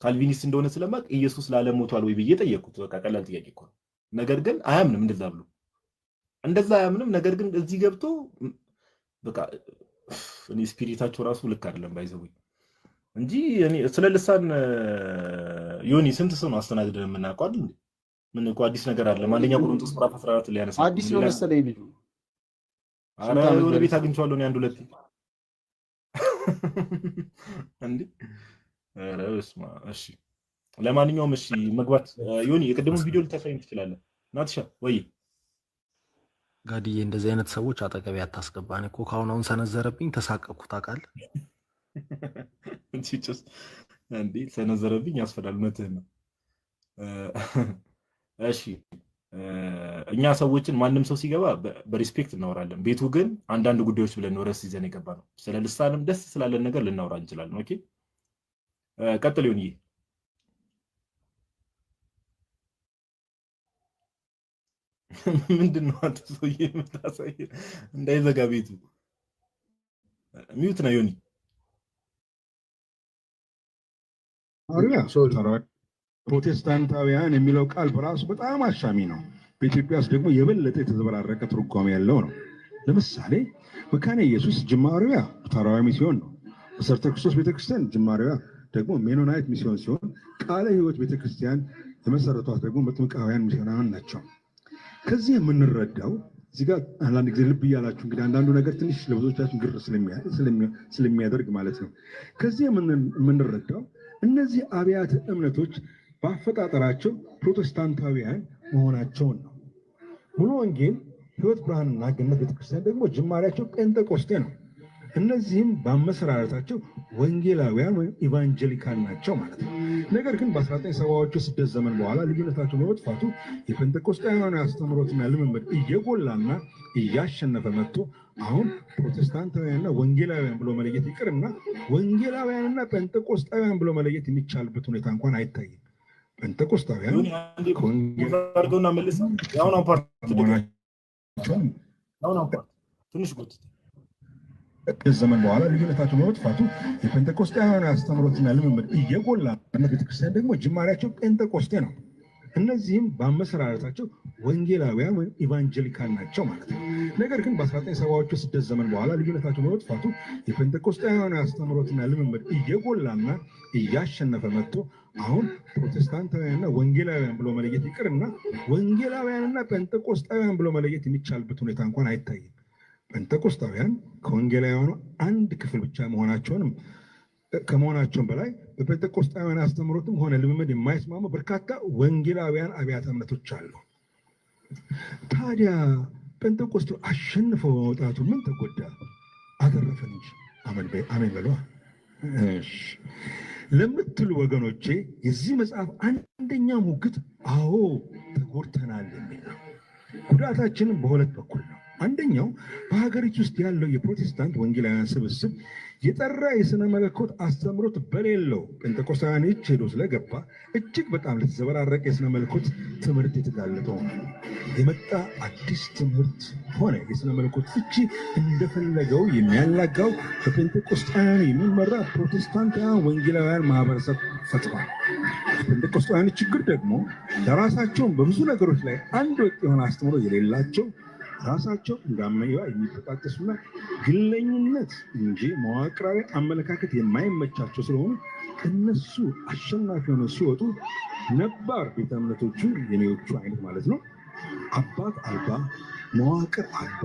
ካልቪኒስት እንደሆነ ስለማቅ ኢየሱስ ለዓለም ሞቷል ወይ ብዬ ጠየቅኩት በቃ ቀላል ጥያቄ እኮ ነገር ግን አያምንም እንደዛ አያምንም ነገር ግን እዚህ ገብቶ በቃ እኔ ስፒሪታቸው ራሱ ልክ አይደለም ባይዘው እንጂ እኔ ስለ ልሳን ዮኒ ስንት ሰው ነው አስተናግደን የምናውቀው አይደል ምን እኮ አዲስ ነገር አለ ማንኛ ቆሮንቶስ ምዕራፍ 14 ላይ ያነሳ አዲስ ነው መሰለኝ ልጁ አረ ወደ ቤት አግኝቻለሁ እኔ አንድ ሁለት እንዴ አረ እስማ እሺ ለማንኛውም እሺ መግባት ዮኒ የቀደሙን ቪዲዮ ልታሳይኝ ትችላለህ ናትሻ ወይ ጋዲዬ እንደዚህ አይነት ሰዎች አጠገብ ያታስገባኝ እኮ ካሁን ሰነዘረብኝ ተሳቀቅኩ ታውቃለህ እንቺስ እንዴ ሰነዘረብኝ ያስፈላል እውነትህን ነው እሺ እኛ ሰዎችን ማንም ሰው ሲገባ በሪስፔክት እናወራለን ቤቱ ግን አንዳንድ ጉዳዮች ብለን ነው ርዕስ ይዘን የገባ ነው ስለ ልሳንም ደስ ስላለን ነገር ልናወራ እንችላለን ኦኬ ቀጥል ዮኒ ምንድነው አንተ ሰውዬ የምታሳይ እንዳይዘጋ ቤቱ ሚውት ነው ዮኒ ፕሮቴስታንታውያን የሚለው ቃል በራሱ በጣም አሻሚ ነው በኢትዮጵያ ውስጥ ደግሞ የበለጠ የተዘበራረቀ ትርጓሜ ያለው ነው ለምሳሌ መካነ ኢየሱስ ጅማሬዋ ሉተራዊ ሚስዮን ነው መሰረተ ክርስቶስ ቤተክርስቲያን ጅማሬዋ ደግሞ ሜኖናይት ሚስዮን ሲሆን ቃለ ሕይወት ቤተክርስቲያን የመሰረቷት ደግሞ መጥምቃውያን ሚስዮናውያን ናቸው ከዚህ የምንረዳው እዚህ ጋር አንዳንድ ጊዜ ልብ እያላችሁ እንግዲህ አንዳንዱ ነገር ትንሽ ለብዙዎቻችን ግር ስለሚያደርግ ማለት ነው ከዚህ የምንረዳው እነዚህ አብያተ እምነቶች በአፈጣጠራቸው ፕሮቴስታንታውያን መሆናቸውን ነው ሙሉ ወንጌል ሕይወት ብርሃንና ገነት ቤተክርስቲያን ደግሞ ጅማሬያቸው ጴንጤቆስጤ ነው እነዚህም በአመሰራረታቸው ወንጌላውያን ወይም ኢቫንጀሊካል ናቸው ማለት ነው ነገር ግን በ1970ዎቹ ስደት ዘመን በኋላ ልዩነታቸው በመጥፋቱ የጴንጤቆስጤያውያን አስተምህሮትና ልምምድ እየጎላና እያሸነፈ መጥቶ አሁን ፕሮቴስታንታውያንና ወንጌላውያን ብሎ መለየት ይቅርና ወንጌላውያንና ጴንጤቆስጣውያን ብሎ መለየት የሚቻልበት ሁኔታ እንኳን አይታይም ጴንጤቆስጣውያን ኮንጌላውያንና መልስ ያውን አፓርት ትንሽ ጉት ዘመን በኋላ ልዩነታቸው በመጥፋቱ የጴንጤቆስጤያውያን አስተምህሮትና ልምምድ እየጎላ ቤተክርስቲያን ደግሞ ጅማሬያቸው ጴንጤቆስጤ ነው። እነዚህም በአመሰራረታቸው ወንጌላውያን ወይም ኢቫንጀሊካል ናቸው ማለት ነው። ነገር ግን በ1970ዎቹ ስደት ዘመን በኋላ ልዩነታቸው በመጥፋቱ የጴንጤቆስጣውያን አስተምህሮትና ልምምድ እየጎላና እያሸነፈ መጥቶ አሁን ፕሮቴስታንታውያንና ወንጌላውያን ብሎ መለየት ይቅርና ወንጌላውያንና ጴንጤቆስጣውያን ብሎ መለየት የሚቻልበት ሁኔታ እንኳን አይታይም። ጴንጤቆስጣውያን ከወንጌላውያኑ አንድ ክፍል ብቻ ከመሆናቸውም በላይ በጴንጤቆስጣውያን አስተምህሮትም ሆነ ልምምድ የማይስማሙ በርካታ ወንጌላውያን አብያተ እምነቶች አሉ። ታዲያ ጴንጤቆስጡ አሸንፈው በመውጣቱ ምን ተጎዳ? አተረፈን እንጂ። አሜን በሏ ለምትሉ ወገኖቼ የዚህ መጽሐፍ አንደኛ ሙግት አዎ ተጎድተናል የሚል ነው። ጉዳታችንም በሁለት በኩል ነው። አንደኛው በሀገሪቱ ውስጥ ያለው የፕሮቴስታንት ወንጌላውያን ስብስብ የጠራ የሥነ መለኮት አስተምሮት በሌለው ጴንጤቆስጣውያን እጅ ሄዶ ስለገባ እጅግ በጣም ለተዘበራረቀ የሥነ መለኮት ትምህርት የተጋለጠው የመጣ አዲስ ትምህርት ሆነ የሥነ መለኮት ፍቺ እንደፈለገው የሚያላጋው በጴንጤቆስጣውያን የሚመራ ፕሮቴስታንታውያን ወንጌላውያን ማህበረሰብ ፈጥሯል። የጴንጤቆስጣውያን ችግር ደግሞ ለራሳቸውን በብዙ ነገሮች ላይ አንድ ወጥ የሆነ አስተምሮ የሌላቸው ራሳቸው እንዳመያ የሚጠቃቀሱና ግለኝነት እንጂ መዋቅራዊ አመለካከት የማይመቻቸው ስለሆኑ እነሱ አሸናፊ ሆነው ሲወጡ ነባር ቤተ እምነቶቹ የኔዎቹ አይነት ማለት ነው አባት አልባ መዋቅር አልባ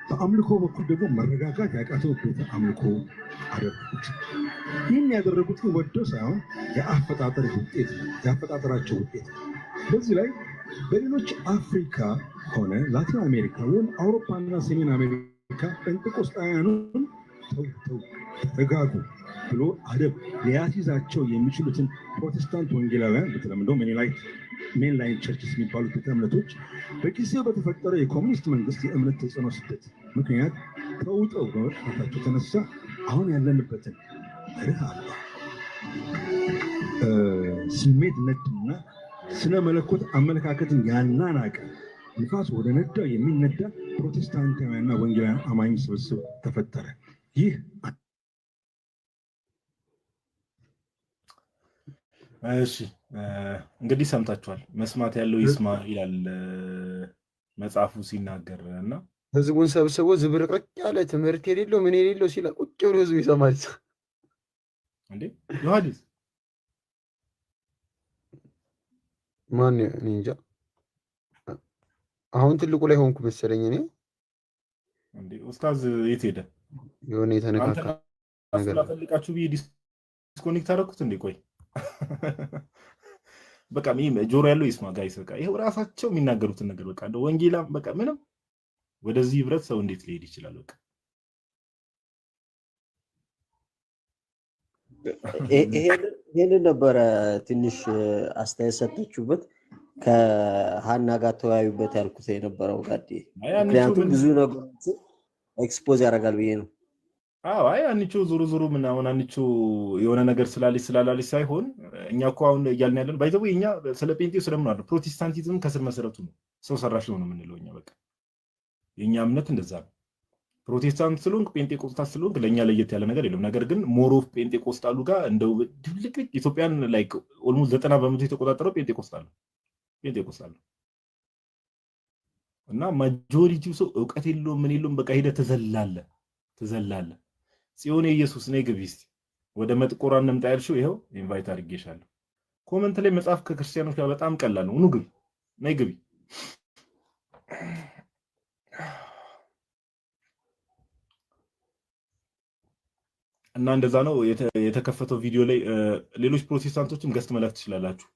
በአምልኮ በኩል ደግሞ መረጋጋት ያቃተው ቤተ አምልኮ አደረጉት። ይህን ያደረጉት ወደው ሳይሆን የአፈጣጠራቸው ውጤት ነው። በዚህ ላይ በሌሎች አፍሪካ ሆነ ላቲን አሜሪካ ወይም አውሮፓና ሰሜን አሜሪካ ጴንጤቆስጣውያኑን ተረጋጉ ብሎ አደብ ሊያስይዛቸው የሚችሉትን ፕሮቴስታንት ወንጌላውያን በተለምዶ ሜንላይን ቸርችስ የሚባሉት ቤተ እምነቶች በጊዜው በተፈጠረ የኮሚኒስት መንግስት የእምነት ተጽዕኖ ስደት ምክንያት ተውጠው በመጥፋታቸው ተነሳ አሁን ያለንበትን መርህ አልባ ስሜት ነድና ስነ መለኮት አመለካከትን ያናናቀ ንፋስ ወደ ነዳው የሚነዳ ፕሮቴስታንታውያንና ወንጌላውያን አማኝ ስብስብ ተፈጠረ። ይህ እሺ እንግዲህ ሰምታችኋል። መስማት ያለው ይስማ ይላል መጽሐፉ ሲናገር እና ህዝቡን ሰብስቦ ዝብርቅርቅ ያለ ትምህርት የሌለው ምን የሌለው ሲላ ቁጭ ብሎ ህዝቡ ይሰማል እንዴ ዮሐንስ ማን እንጃ። አሁን ትልቁ ላይ ሆንኩ መሰለኝ እኔ እንዴ ኡስታዝ የት ሄደ? የሆነ የተነካካ ነገር አፈልቃችሁ ቢ ዲስኮኔክት አደረኩት እንዴ? ቆይ በቃ ጆሮ ያለው ይስማ ጋይስ። በቃ ይሄው ራሳቸው የሚናገሩትን ነገር በቃ እንደ ወንጌላም በቃ ምንም ወደዚህ ህብረት ሰው እንዴት ሊሄድ ይችላል? በቃ ይሄንን ነበረ ትንሽ አስተያየት ሰጥታችሁበት ከሃና ጋር ተወያዩበት ያልኩት የነበረው ጋዴ። ምክንያቱም ብዙ ነገሮች ኤክስፖዝ ያደርጋል ብዬ ነው። አዎ አይ አንቺ ዞሮ ምናምን አንቺ የሆነ ነገር ስላላለች ሳይሆን እኛ እኮ አሁን እያልን ያለን ባይዘው እኛ ስለ ጴንጤ ስለምን አለ ፕሮቴስታንቲዝም ከስር መሰረቱ ነው ሰው ሰራሽ ነው የምንለው እኛ። በቃ የኛ እምነት እንደዛ ነው። ፕሮቴስታንት ስለሆንክ ጴንጤቆስታል ስለሆንክ ለኛ ለየት ያለ ነገር የለም። ነገር ግን ሞር ኦፍ ጴንጤቆስታሉ ጋር እንደው ድብልቅ ኢትዮጵያን ላይክ ኦልሞስት 90% የተቆጣጠረው ጴንጤቆስታል እና ማጆሪቲው ሰው ዕውቀት የለውም ምን የለውም። በቃ ሄደ ተዘላለ ጽዮን ኢየሱስ ነይ ግቢ እስቲ ወደ መጥቆራ እንምጣ ያልሽው ይሄው ኢንቫይት አድርጌሻለሁ። ኮሜንት ላይ መጻፍ ከክርስቲያኖች ጋር በጣም ቀላል ነው። ግቢ ነይ ግቢ። እና እንደዛ ነው የተከፈተው ቪዲዮ ላይ ሌሎች ፕሮቴስታንቶችም ገስት መላክ ትችላላችሁ።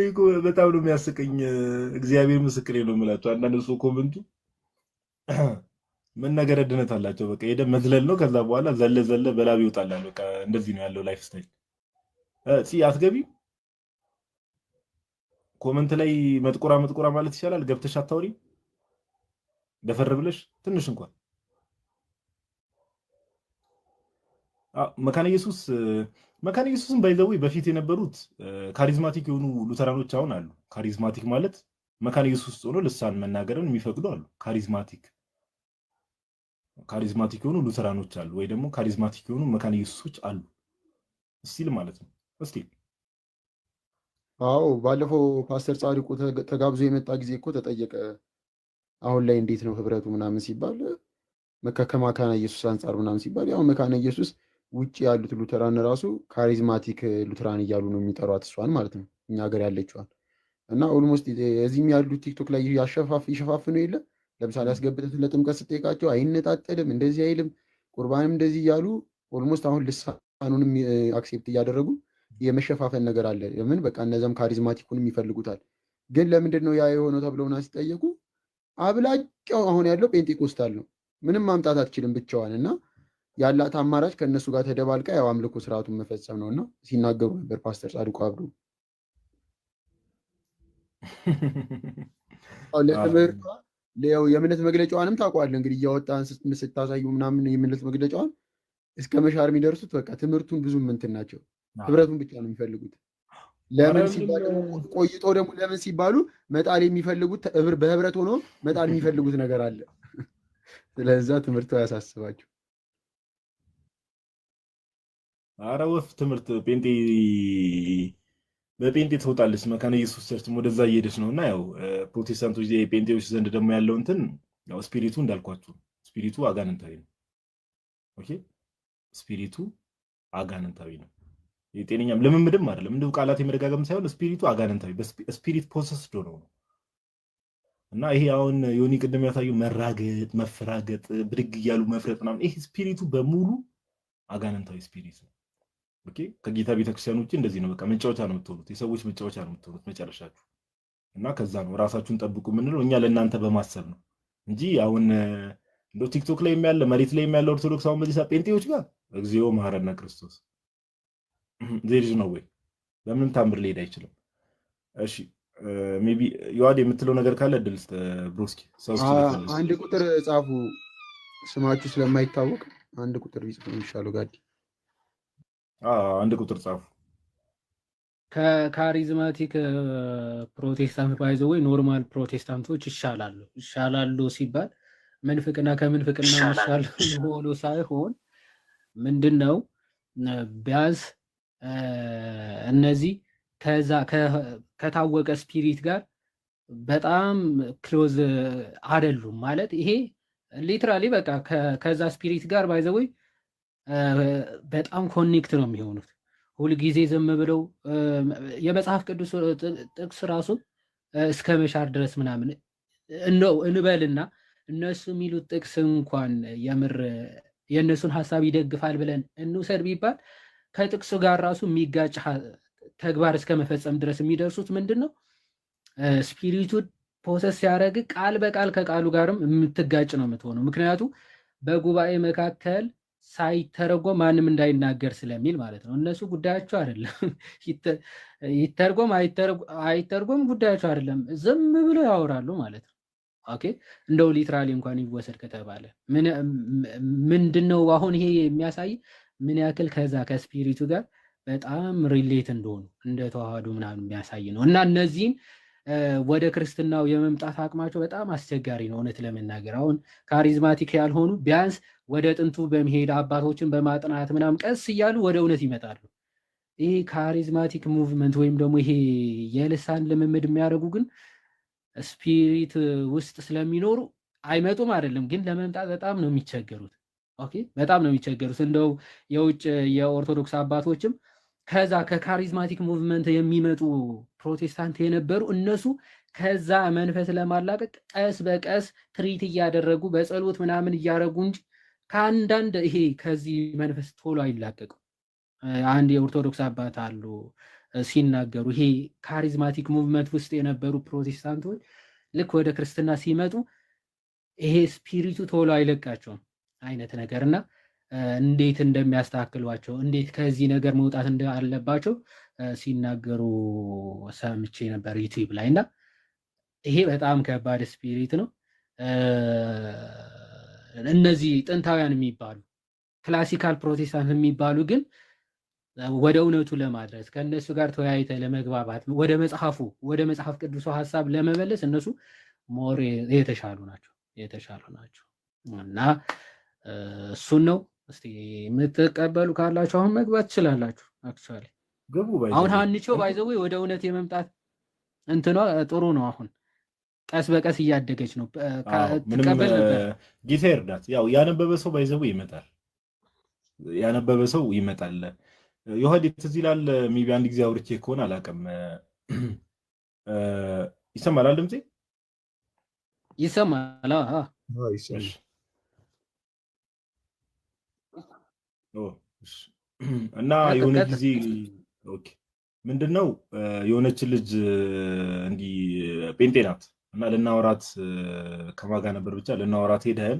እኮ በጣም ነው የሚያስቀኝ። እግዚአብሔር ምስክሬ ነው የምላቸው። አንዳንድ ሰው ኮሜንቱ ምን ነገር ድነት አላቸው። በቃ ሄደ መዝለል ነው። ከዛ በኋላ ዘለ በላብ ይወጣል። በቃ እንደዚህ ነው ያለው ላይፍ ስታይል። አትገቢ ኮሜንት ላይ መጥቆራ ማለት ይቻላል። ገብተሽ አታውሪ ደፈር ብለሽ ትንሽ እንኳን መካነ ኢየሱስን ባይዘው በፊት የነበሩት ካሪዝማቲክ የሆኑ ሉተራኖች አሁን አሉ። ካሪዝማቲክ ማለት መካነ ኢየሱስ ውስጥ ሆኖ ልሳን መናገርን የሚፈቅዱ አሉ። ካሪዝማቲክ የሆኑ ሉተራኖች አሉ፣ ወይ ደግሞ ካሪዝማቲክ የሆኑ መካነ ኢየሱሶች አሉ እስቲል ማለት ነው። እስቲል አዎ ባለፈው ፓስተር ጻድቁ ተጋብዞ የመጣ ጊዜ እኮ ተጠየቀ። አሁን ላይ እንዴት ነው ህብረቱ ምናምን ሲባል ከመካነ ኢየሱስ አንጻር ምናምን ሲባል ያው መካነ ኢየሱስ ውጭ ያሉት ሉተራን ራሱ ካሪዝማቲክ ሉተራን እያሉ ነው የሚጠሯት እሷን ማለት ነው፣ እኛ ሀገር ያለችዋን። እና ኦልሞስት እዚህም ያሉት ቲክቶክ ላይ ይሸፋፍኑ የለ ለምሳሌ አስገብተት ለጥምቀት ስጠይቃቸው አይነጣጠልም እንደዚህ አይልም ቁርባንም እንደዚህ እያሉ ኦልሞስት አሁን ልሳኑንም አክሴፕት እያደረጉ የመሸፋፈን ነገር አለ። ለምን በቃ እነዚያም ካሪዝማቲኩንም ይፈልጉታል። ግን ለምንድን ነው ያ የሆነው ተብለውና ሲጠየቁ አብላጫው አሁን ያለው ጴንጤኮስታል ነው፣ ምንም ማምጣት አትችልም ብቻዋን እና ያላት አማራጭ ከእነሱ ጋር ተደባልቃ ያው አምልኮ ስርዓቱን መፈጸም ነው እና ሲናገሩ ነበር ፓስተር ጻድቁ አብዱ። ለትምህርቷ የእምነት መግለጫዋንም ታውቀዋለህ እንግዲህ እያወጣን ስታሳዩ ምናምን የእምነት መግለጫዋን እስከ መሻር የሚደርሱት በቃ ትምህርቱን ብዙ እንትን ናቸው፣ ህብረቱን ብቻ ነው የሚፈልጉት። ለምን ሲባሉ ቆይቶ ደግሞ ለምን ሲባሉ መጣል የሚፈልጉት በህብረት ሆኖ መጣል የሚፈልጉት ነገር አለ። ስለዛ ትምህርቱ ያሳስባቸው። አረ ወፍ ትምህርት በጴንጤ ትወጣለች። መካነ ኢየሱስ ቸርችም ወደዛ እየሄደች ነው እና ያው ፕሮቴስታንቶች ጴንጤዎች ዘንድ ደግሞ ያለው እንትን ያው ስፒሪቱ እንዳልኳችሁ ስፒሪቱ አጋንንታዊ ነው። ኦኬ ስፒሪቱ አጋንንታዊ ነው። የጤነኛም ልምምድም አይደለም፣ እንደው ቃላት የመደጋገም ሳይሆን ስፒሪቱ አጋንንታዊ ስፒሪት ፖሰስድ ነው እና ይሄ አሁን ዮኒ ቅድም ያሳየው መራገጥ፣ መፈራገጥ፣ ብድግ እያሉ መፍረጥ ምናምን ይሄ ስፒሪቱ በሙሉ አጋንንታዊ ስፒሪት ነው። ኦኬ ከጌታ ቤተክርስቲያን ውጪ እንደዚህ ነው። በቃ መጫወቻ ነው የምትሆኑት፣ የሰዎች መጫወቻ ነው የምትሆኑት መጨረሻችሁ። እና ከዛ ነው ራሳችሁን ጠብቁ የምንለው እኛ ለእናንተ በማሰብ ነው እንጂ አሁን እንደው ቲክቶክ ላይ ያለ መሬት ላይ ያለ ኦርቶዶክስ አሁን በዚህ ጴንጤዎች ጋር እግዚኦ መሐረነ ክርስቶስ ዜርጅ ነው ወይ በምንም ታምር ሊሄድ አይችልም። እሺ ሜቢ ዮሐድ የምትለው ነገር ካለ እድል ብሮስኪ አንድ ቁጥር ጻፉ፣ ስማችሁ ስለማይታወቅ አንድ ቁጥር ቢጽፉ ይሻላል። ጋዲ አንድ ቁጥር ጻፉ። ከካሪዝማቲክ ፕሮቴስታንት ባይዘው ወይ ኖርማል ፕሮቴስታንቶች ይሻላሉ ሲባል መንፍቅና ከምንፍቅና ይሻላሉ ሆኖ ሳይሆን ምንድነው ቢያንስ እነዚህ ከታወቀ ስፒሪት ጋር በጣም ክሎዝ አይደሉም ማለት ይሄ ሊትራሊ በቃ ከዛ ስፒሪት ጋር ባይዘው በጣም ኮኔክት ነው የሚሆኑት። ሁልጊዜ ዝም ብለው የመጽሐፍ ቅዱስ ጥቅስ ራሱ እስከ መሻር ድረስ ምናምን እንበልና እነሱ የሚሉት ጥቅስ እንኳን የምር የእነሱን ሀሳብ ይደግፋል ብለን እንውሰድ ቢባል ከጥቅሱ ጋር ራሱ የሚጋጭ ተግባር እስከ መፈጸም ድረስ የሚደርሱት ምንድነው ስፒሪቱ ፕሮሰስ ሲያደርግ ቃል በቃል ከቃሉ ጋርም የምትጋጭ ነው የምትሆነው። ምክንያቱ በጉባኤ መካከል ሳይተረጎም ማንም እንዳይናገር ስለሚል ማለት ነው። እነሱ ጉዳያቸው አይደለም፣ ይተርጎም አይተርጎም ጉዳያቸው አይደለም፣ ዝም ብለው ያወራሉ ማለት ነው። ኦኬ እንደው ሊትራሊ እንኳን ይወሰድ ከተባለ ምንድነው አሁን ይሄ የሚያሳይ ምን ያክል ከዛ ከስፒሪቱ ጋር በጣም ሪሌት እንደሆኑ እንደተዋሃዱ ምናምን የሚያሳይ ነው። እና እነዚህን ወደ ክርስትናው የመምጣት አቅማቸው በጣም አስቸጋሪ ነው እውነት ለመናገር። አሁን ካሪዝማቲክ ያልሆኑ ቢያንስ ወደ ጥንቱ በመሄድ አባቶችን በማጥናት ምናምን ቀስ እያሉ ወደ እውነት ይመጣሉ። ይሄ ካሪዝማቲክ ሙቭመንት ወይም ደግሞ ይሄ የልሳን ልምምድ የሚያደርጉ ግን ስፒሪት ውስጥ ስለሚኖሩ አይመጡም አይደለም፣ ግን ለመምጣት በጣም ነው የሚቸገሩት። ኦኬ በጣም ነው የሚቸገሩት። እንደው የውጭ የኦርቶዶክስ አባቶችም ከዛ ከካሪዝማቲክ ሙቭመንት የሚመጡ ፕሮቴስታንት የነበሩ እነሱ ከዛ መንፈስ ለማላቀቅ ቀስ በቀስ ትሪት እያደረጉ በጸሎት ምናምን እያደረጉ እንጂ ከአንዳንድ ይሄ ከዚህ መንፈስ ቶሎ አይላቀቁም። አንድ የኦርቶዶክስ አባት አሉ ሲናገሩ ይሄ ካሪዝማቲክ ሙቭመንት ውስጥ የነበሩ ፕሮቴስታንቶች ልክ ወደ ክርስትና ሲመጡ ይሄ ስፒሪቱ ቶሎ አይለቃቸውም አይነት ነገርና እንዴት እንደሚያስተካክሏቸው እንዴት ከዚህ ነገር መውጣት እንዳለባቸው ሲናገሩ ሰምቼ ነበር ዩቲዩብ ላይ እና ይሄ በጣም ከባድ ስፒሪት ነው። እነዚህ ጥንታውያን የሚባሉ ክላሲካል ፕሮቴስታንት የሚባሉ ግን ወደ እውነቱ ለማድረስ ከነሱ ጋር ተወያይተ ለመግባባት ወደ መጽሐፍ ቅዱስ ሐሳብ ለመመለስ እነሱ ሞር የተሻሉ ናቸው እና እሱን ነው። እስቲ የምትቀበሉ ካላችሁ አሁን መግባት ትችላላችሁ። አክቹአሊ አሁን ሀኒቾ ባይዘው ወደ እውነት የመምጣት እንትኗ ጥሩ ነው። አሁን ቀስ በቀስ እያደገች ነው። ተቀበል ነበር ጌታ ይርዳት። ያው ያነበበ ሰው ባይዘው ይመጣል። ዮሐድ ትዝ ይላል። ሜቢ አንድ ጊዜ አውርቼ ከሆነ አላውቅም። ይሰማል ድምጼ? ይሰማል። እና የሆነ ጊዜ ኦኬ ምንድነው የሆነች ልጅ እንዲህ ጴንጤ ናት እና ልናወራት ከማጋ ነበር ብቻ ልናወራት ሄደን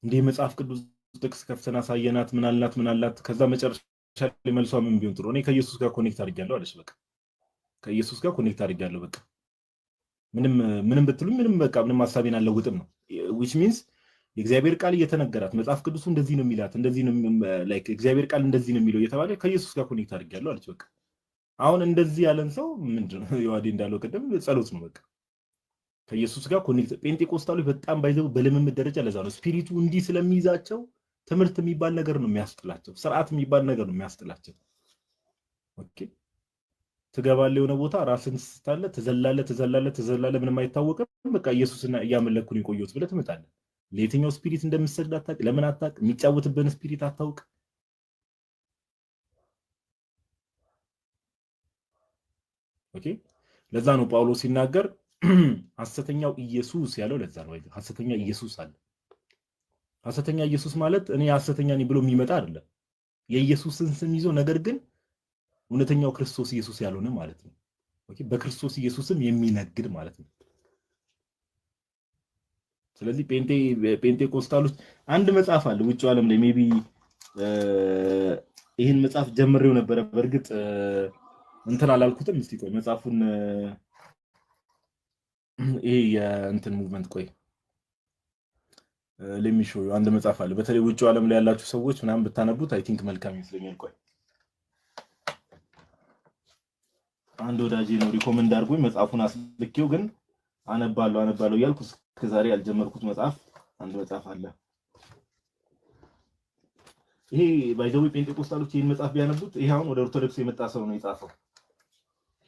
እንዲህ መጽሐፍ ቅዱስ ጥቅስ ከፍተና ሳየናት ምን አላት ከዛ መጨረሻ ላይ መልሷ ምን ቢሆን ጥሩ እኔ ከኢየሱስ ጋር ኮኔክት አድርጋለሁ አለች። በቃ ከኢየሱስ ጋር ኮኔክት አድርጋለሁ በቃ ምንም ብትሉኝ ምንም ሐሳቤን አልለውጥም ነው which means የእግዚአብሔር ቃል እየተነገራት መጽሐፍ ቅዱሱ እንደዚህ ነው የሚላት እንደዚህ ነው ላይክ እግዚአብሔር ቃል እንደዚህ ነው የሚለው እየተባለ ከኢየሱስ ጋር ኮኔክት አድርጋለሁ አለች። በቃ አሁን እንደዚህ ያለን ሰው ምንድነው ዮሐዴ እንዳለው ቀደም ጸሎት ነው በቃ ከኢየሱስ ጋር ኮኔክት ጴንጤቆስታሎች በጣም ባይዘው በልምምድ ደረጃ ለዛ ነው ስፒሪቱ እንዲህ ስለሚይዛቸው ትምህርት የሚባል ነገር ነው የሚያስጥላቸው፣ ስርዓት የሚባል ነገር ነው የሚያስጥላቸው። ኦኬ ትገባለህ የሆነ ቦታ ራስን ስታለ ትዘላለህ ምንም አይታወቅም። በቃ ኢየሱስና እያመለኩን ይቆዩት ብለህ ትመጣለህ። ለየትኛው ስፒሪት እንደምትሰግድ አታውቅ፣ ለምን አታውቅ፣ የሚጫወትብህን ስፒሪት አታውቅ። ኦኬ ለዛ ነው ጳውሎስ ሲናገር ሐሰተኛው ኢየሱስ ያለው ለዛ ነው። ሐሰተኛ ኢየሱስ አለ። ሐሰተኛ ኢየሱስ ማለት እኔ ሐሰተኛ ነኝ ብሎ የሚመጣ አይደለም። የኢየሱስን ስም ይዞ ነገር ግን እውነተኛው ክርስቶስ ኢየሱስ ያልሆነ ማለት ነው። ኦኬ በክርስቶስ ኢየሱስም የሚነግድ ማለት ነው። ስለዚህ ጴንጤቆስታሎች አንድ መጽሐፍ አለ ውጭው ዓለም ላይ ሜቢ ይሄን መጽሐፍ ጀምሬው ነበር በእርግጥ እንትን አላልኩትም። እስቲ ቆይ መጽሐፉን ይሄ የእንትን ሙቭመንት ቆይ ለሚሾው አንድ መጽሐፍ አለ በተለይ ውጭው ዓለም ላይ ያላችሁ ሰዎች ምናምን ብታነቡት አይ ቲንክ መልካም ይመስለኛል። ቆይ አንድ ወዳጄ ነው ሪኮመንድ አድርጎኝ መጽሐፉን አስልኬው ግን አነባለሁ እያልኩ እስከዛሬ ያልጀመርኩት መጽሐፍ አንድ መጽሐፍ አለ። ይሄ ባይዘው ጴንጤቆስታሎች ይሄን መጽሐፍ ቢያነቡት ይሄ አሁን ወደ ኦርቶዶክስ የመጣ ሰው ነው የጻፈው።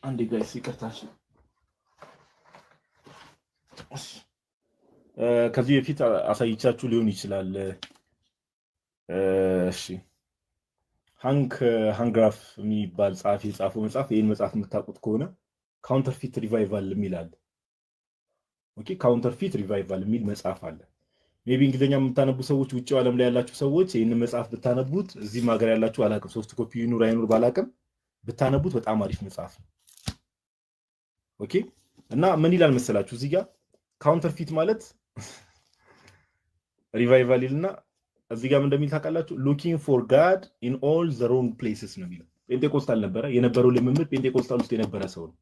አንዴ ጋይስ ይቅርታሽ ከዚህ በፊት አሳይቻችሁ ሊሆን ይችላል። እሺ ሃንግራፍ የሚባል ጻፊ የጻፈው መጽሐፍ ይሄን መጽሐፍ የምታውቁት ከሆነ ካውንተርፊት ሪቫይቫል የሚላል ኦኬ ካውንተርፊት ሪቫይቫል የሚል መጽሐፍ አለ። ሜቢ እንግሊዘኛ የምታነቡ ሰዎች ውጭው ዓለም ላይ ያላችሁ ሰዎች ይሄን መጽሐፍ ብታነቡት እዚህም ሀገር ያላችሁ አላቅም ሶፍት ኮፒ ይኑር አይኑር ባላቅም ብታነቡት በጣም አሪፍ መጽሐፍ ነው። ኦኬ እና ምን ይላል መሰላችሁ እዚህ ጋር ካውንተርፊት ማለት ሪቫይቫል ይልና እዚህ ጋር ምን እንደሚል ታውቃላችሁ? ሉኪንግ ፎር ጋድ ኢን ኦል ዘ ሮንግ ፕሌስስ ነው የሚለው። ጴንጤቆስታል ነበረ የነበረው ልምምድ ጴንጤቆስታል ውስጥ የነበረ ሰው ነው።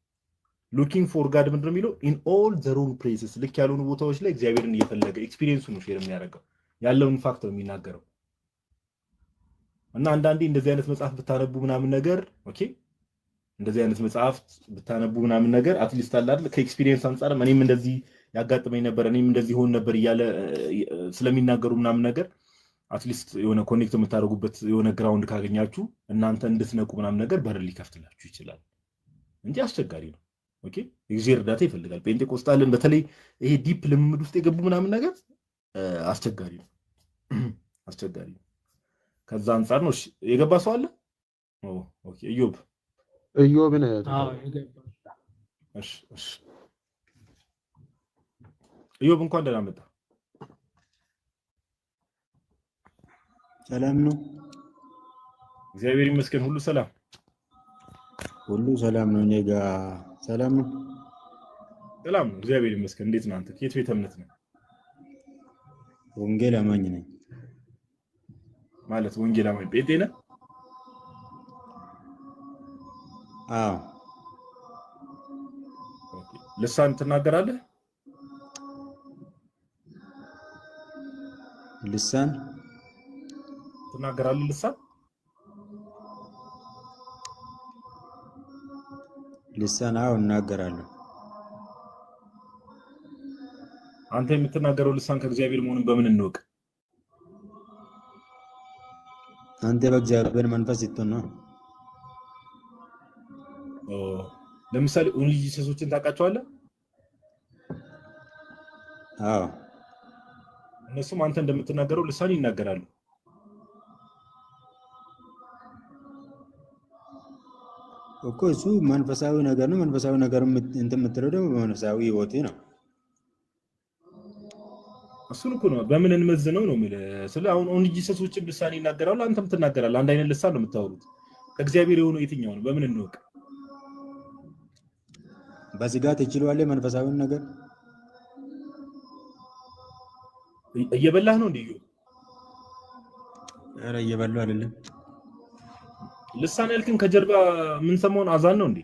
ሉኪንግ ፎር ጋድ ምንድነው የሚለው? ኢን ኦል ዘ ሮንግ ፕሌስስ ልክ ያልሆኑ ቦታዎች ላይ እግዚአብሔርን እየፈለገ ኤክስፒሪየንሱ ነው ሼር የሚያደርገው ያለውን ፋክት ነው የሚናገረው። እና አንዳንዴ እንደዚህ አይነት መጽሐፍ ብታነቡ ምናምን ነገር ኦኬ እንደዚህ አይነት መጽሐፍ ብታነቡ ምናምን ነገር አትሊስት አለ አይደል ከኤክስፒሪየንስ አንፃር እኔም እንደዚህ ያጋጥመኝ ነበር እኔም እንደዚህ ሆን ነበር እያለ ስለሚናገሩ ምናምን ነገር አትሊስት የሆነ ኮኔክት የምታደርጉበት የሆነ ግራውንድ ካገኛችሁ እናንተ እንድትነቁ ምናምን ነገር በር ሊከፍትላችሁ ይችላል እንጂ አስቸጋሪ ነው። ኦኬ እግዚአብሔር እርዳታ ይፈልጋል። ጴንጤቆስታልን በተለይ ይሄ ዲፕ ልምምድ ውስጥ የገቡ ምናምን ነገር አስቸጋሪ ነው አስቸጋሪ ነው። ከዛ አንፃር ነው የገባ ሰው አለ። ኦኬ ኢዮብን የገባ እሺ ኢዮብ እንኳን ደህና መጣ። ሰላም ነው? እግዚአብሔር ይመስገን ሁሉ ሰላም ነው። እኔ ጋር ሰላም ነው እግዚአብሔር ይመስገን። እንዴት ነው አንተ? ከየት ቤተ እምነት ነው? ወንጌል አማኝ ነኝ። ማለት ወንጌል አማኝ ጴንጤ ነህ? አዎ። ልሳን ትናገራለህ? ልሳን ትናገራለህ? ልሳን ልሳን እናገራለሁ። አንተ የምትናገረው ልሳን ከእግዚአብሔር መሆኑን በምን እንወቅ? አንተ በእግዚአብሔር መንፈስ ስትሆን ነው። ለምሳሌ ኦንሊ ጂሰሶችን ታውቃቸዋለህ? አዎ። እነሱም አንተ እንደምትናገረው ልሳን ይናገራሉ። እኮ እሱ መንፈሳዊ ነገር ነው። መንፈሳዊ ነገር እንትን የምትለው ደግሞ በመንፈሳዊ ህይወት ነው። እሱን እኮ ነው በምን እንመዝነው ነው የሚል። ስለ አሁን ኦንሊ ጂሰሶችን ልሳን ይናገራሉ፣ አንተም ትናገራለህ። አንድ አይነት ልሳን ነው የምታወሩት። ከእግዚአብሔር የሆነው የትኛው ነው? በምን እንወቅ? በስጋት ትችላለህ መንፈሳዊን ነገር እየበላህ ነው እንዴ? ኧረ እየበላሁ አይደለም። ልሳን ያልክን ከጀርባ ምን ሰማውን አዛን ነው እንዴ?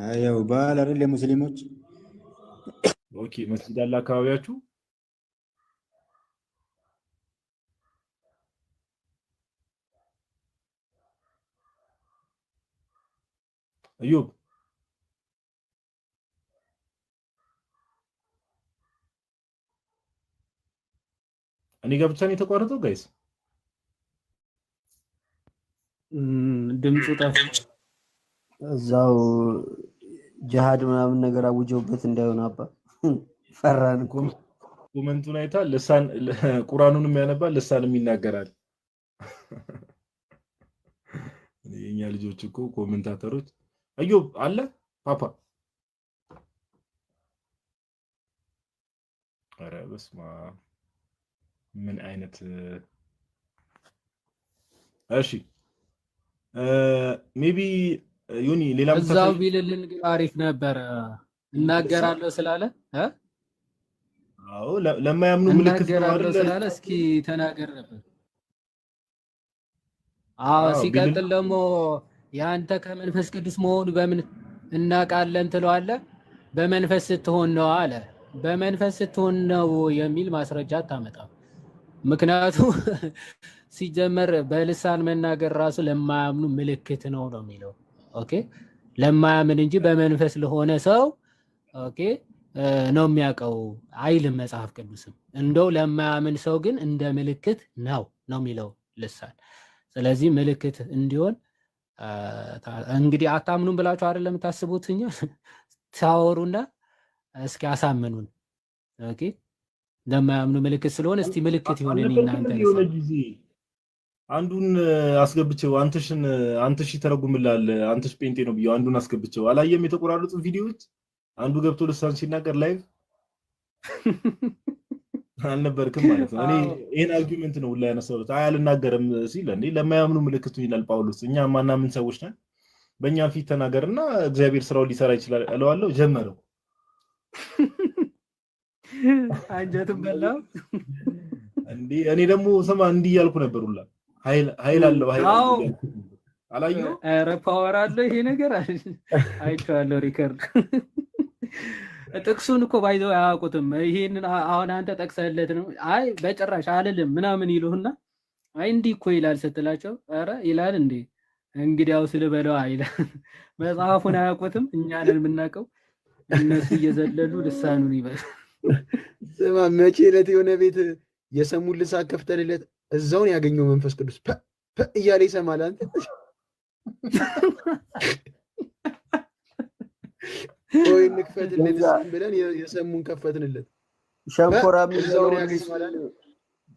አየው ባል አይደል ሙስሊሞች። ኦኬ መስጊድ አለ አካባቢያችሁ? አዩብ እኔ ጋር ብቻ ነው የተቋረጠው ጋይስ? ድምፁ ጠፋ። እዛው ጂሃድ ምናምን ነገር አውጀውበት እንዳይሆን አባ ፈራን እኮ። ኮመንቱን አይታ ልሳን ቁርአኑንም ያነባል ልሳንም ይናገራል። የኛ ልጆች እኮ ኮሜንታተሮች። አዩብ አለ ፓፓ? ኧረ በስመ አብ ምን አይነት እሺ ሜቢ ዮኒ ሌላ እዛው ቢልልን ግን አሪፍ ነበር። እናገራለሁ ስላለ አዎ ለማያምኑ ምልክት ነው አይደል ስላለ እስኪ ተናገር ነበር። አዎ ሲቀጥል ደግሞ ያንተ ከመንፈስ ቅዱስ መሆኑ በምን እናውቃለን ትለዋለህ? በመንፈስ ስትሆን ነው አለ። በመንፈስ ስትሆን ነው የሚል ማስረጃ አታመጣም። ምክንያቱም ሲጀመር በልሳን መናገር ራሱ ለማያምኑ ምልክት ነው የሚለው። ኦኬ ለማያምን እንጂ በመንፈስ ለሆነ ሰው ኦኬ ነው የሚያውቀው አይልም መጽሐፍ ቅዱስም። እንደው ለማያምን ሰው ግን እንደ ምልክት ነው የሚለው ልሳን። ስለዚህ ምልክት እንዲሆን እንግዲህ አታምኑም ብላችሁ አይደለም ታስቡት እኛ ታወሩና እስኪ አሳምኑን። ኦኬ ለማያምኑ ምልክት ስለሆነ እስቲ ምልክት ይሆነኝ እናንተ የሆነ ጊዜ አንዱን አስገብቼው አንተሽ ይተረጉምላል አንተሽ ጴንጤ ነው ብዬው አንዱን አስገብቼው አላየም የተቆራረጡ ቪዲዮዎች አንዱ ገብቶ ልሳን ሲናገር ላይቭ አልነበርክም ማለት ነው። እኔ ይሄን አርጊውመንት ነው ሁላ ያነሳሁት። አልናገርም ሲል እንዴ ለማያምኑ ምልክቱ ይላል ጳውሎስ። እኛ ማናምን ሰዎች ነን። በእኛ ፊት ተናገርና እግዚአብሔር ስራው ሊሰራ ይችላል እለዋለሁ። ጀመረው አንጀቱን በላው እንዴ። እኔ ደግሞ ስማ እንዲህ ያልኩ ነበር ሁላ ኃይል አለው አላየው። ኧረ ፓወር አለው ይሄ ነገር አይቼዋለሁ። ሪከርድ ጥቅሱን እኮ ባይዘው አያውቁትም። ይሄንን አሁን አንተ ጠቅሰህለት ነው አይ በጭራሽ አልልም ምናምን ይሉህና አይ እንዲህ እኮ ይላል ስትላቸው ኧረ ይላል እንዴ እንግዲያው ስለበለው አይላል። መጽሐፉን አያውቁትም፣ እኛ ነን የምናውቀው። እነሱ እየዘለሉ ልሳኑን ይበል። ስማ መቼ ዕለት የሆነ ቤት የሰሙን ልሳን ከፍተንለት እዛውን ያገኘው መንፈስ ቅዱስ እያለ ይሰማል። አንተ ወይ እንክፈትለት ብለን የሰሙን ከፈትንለት። ሸንኮራ የሚበላው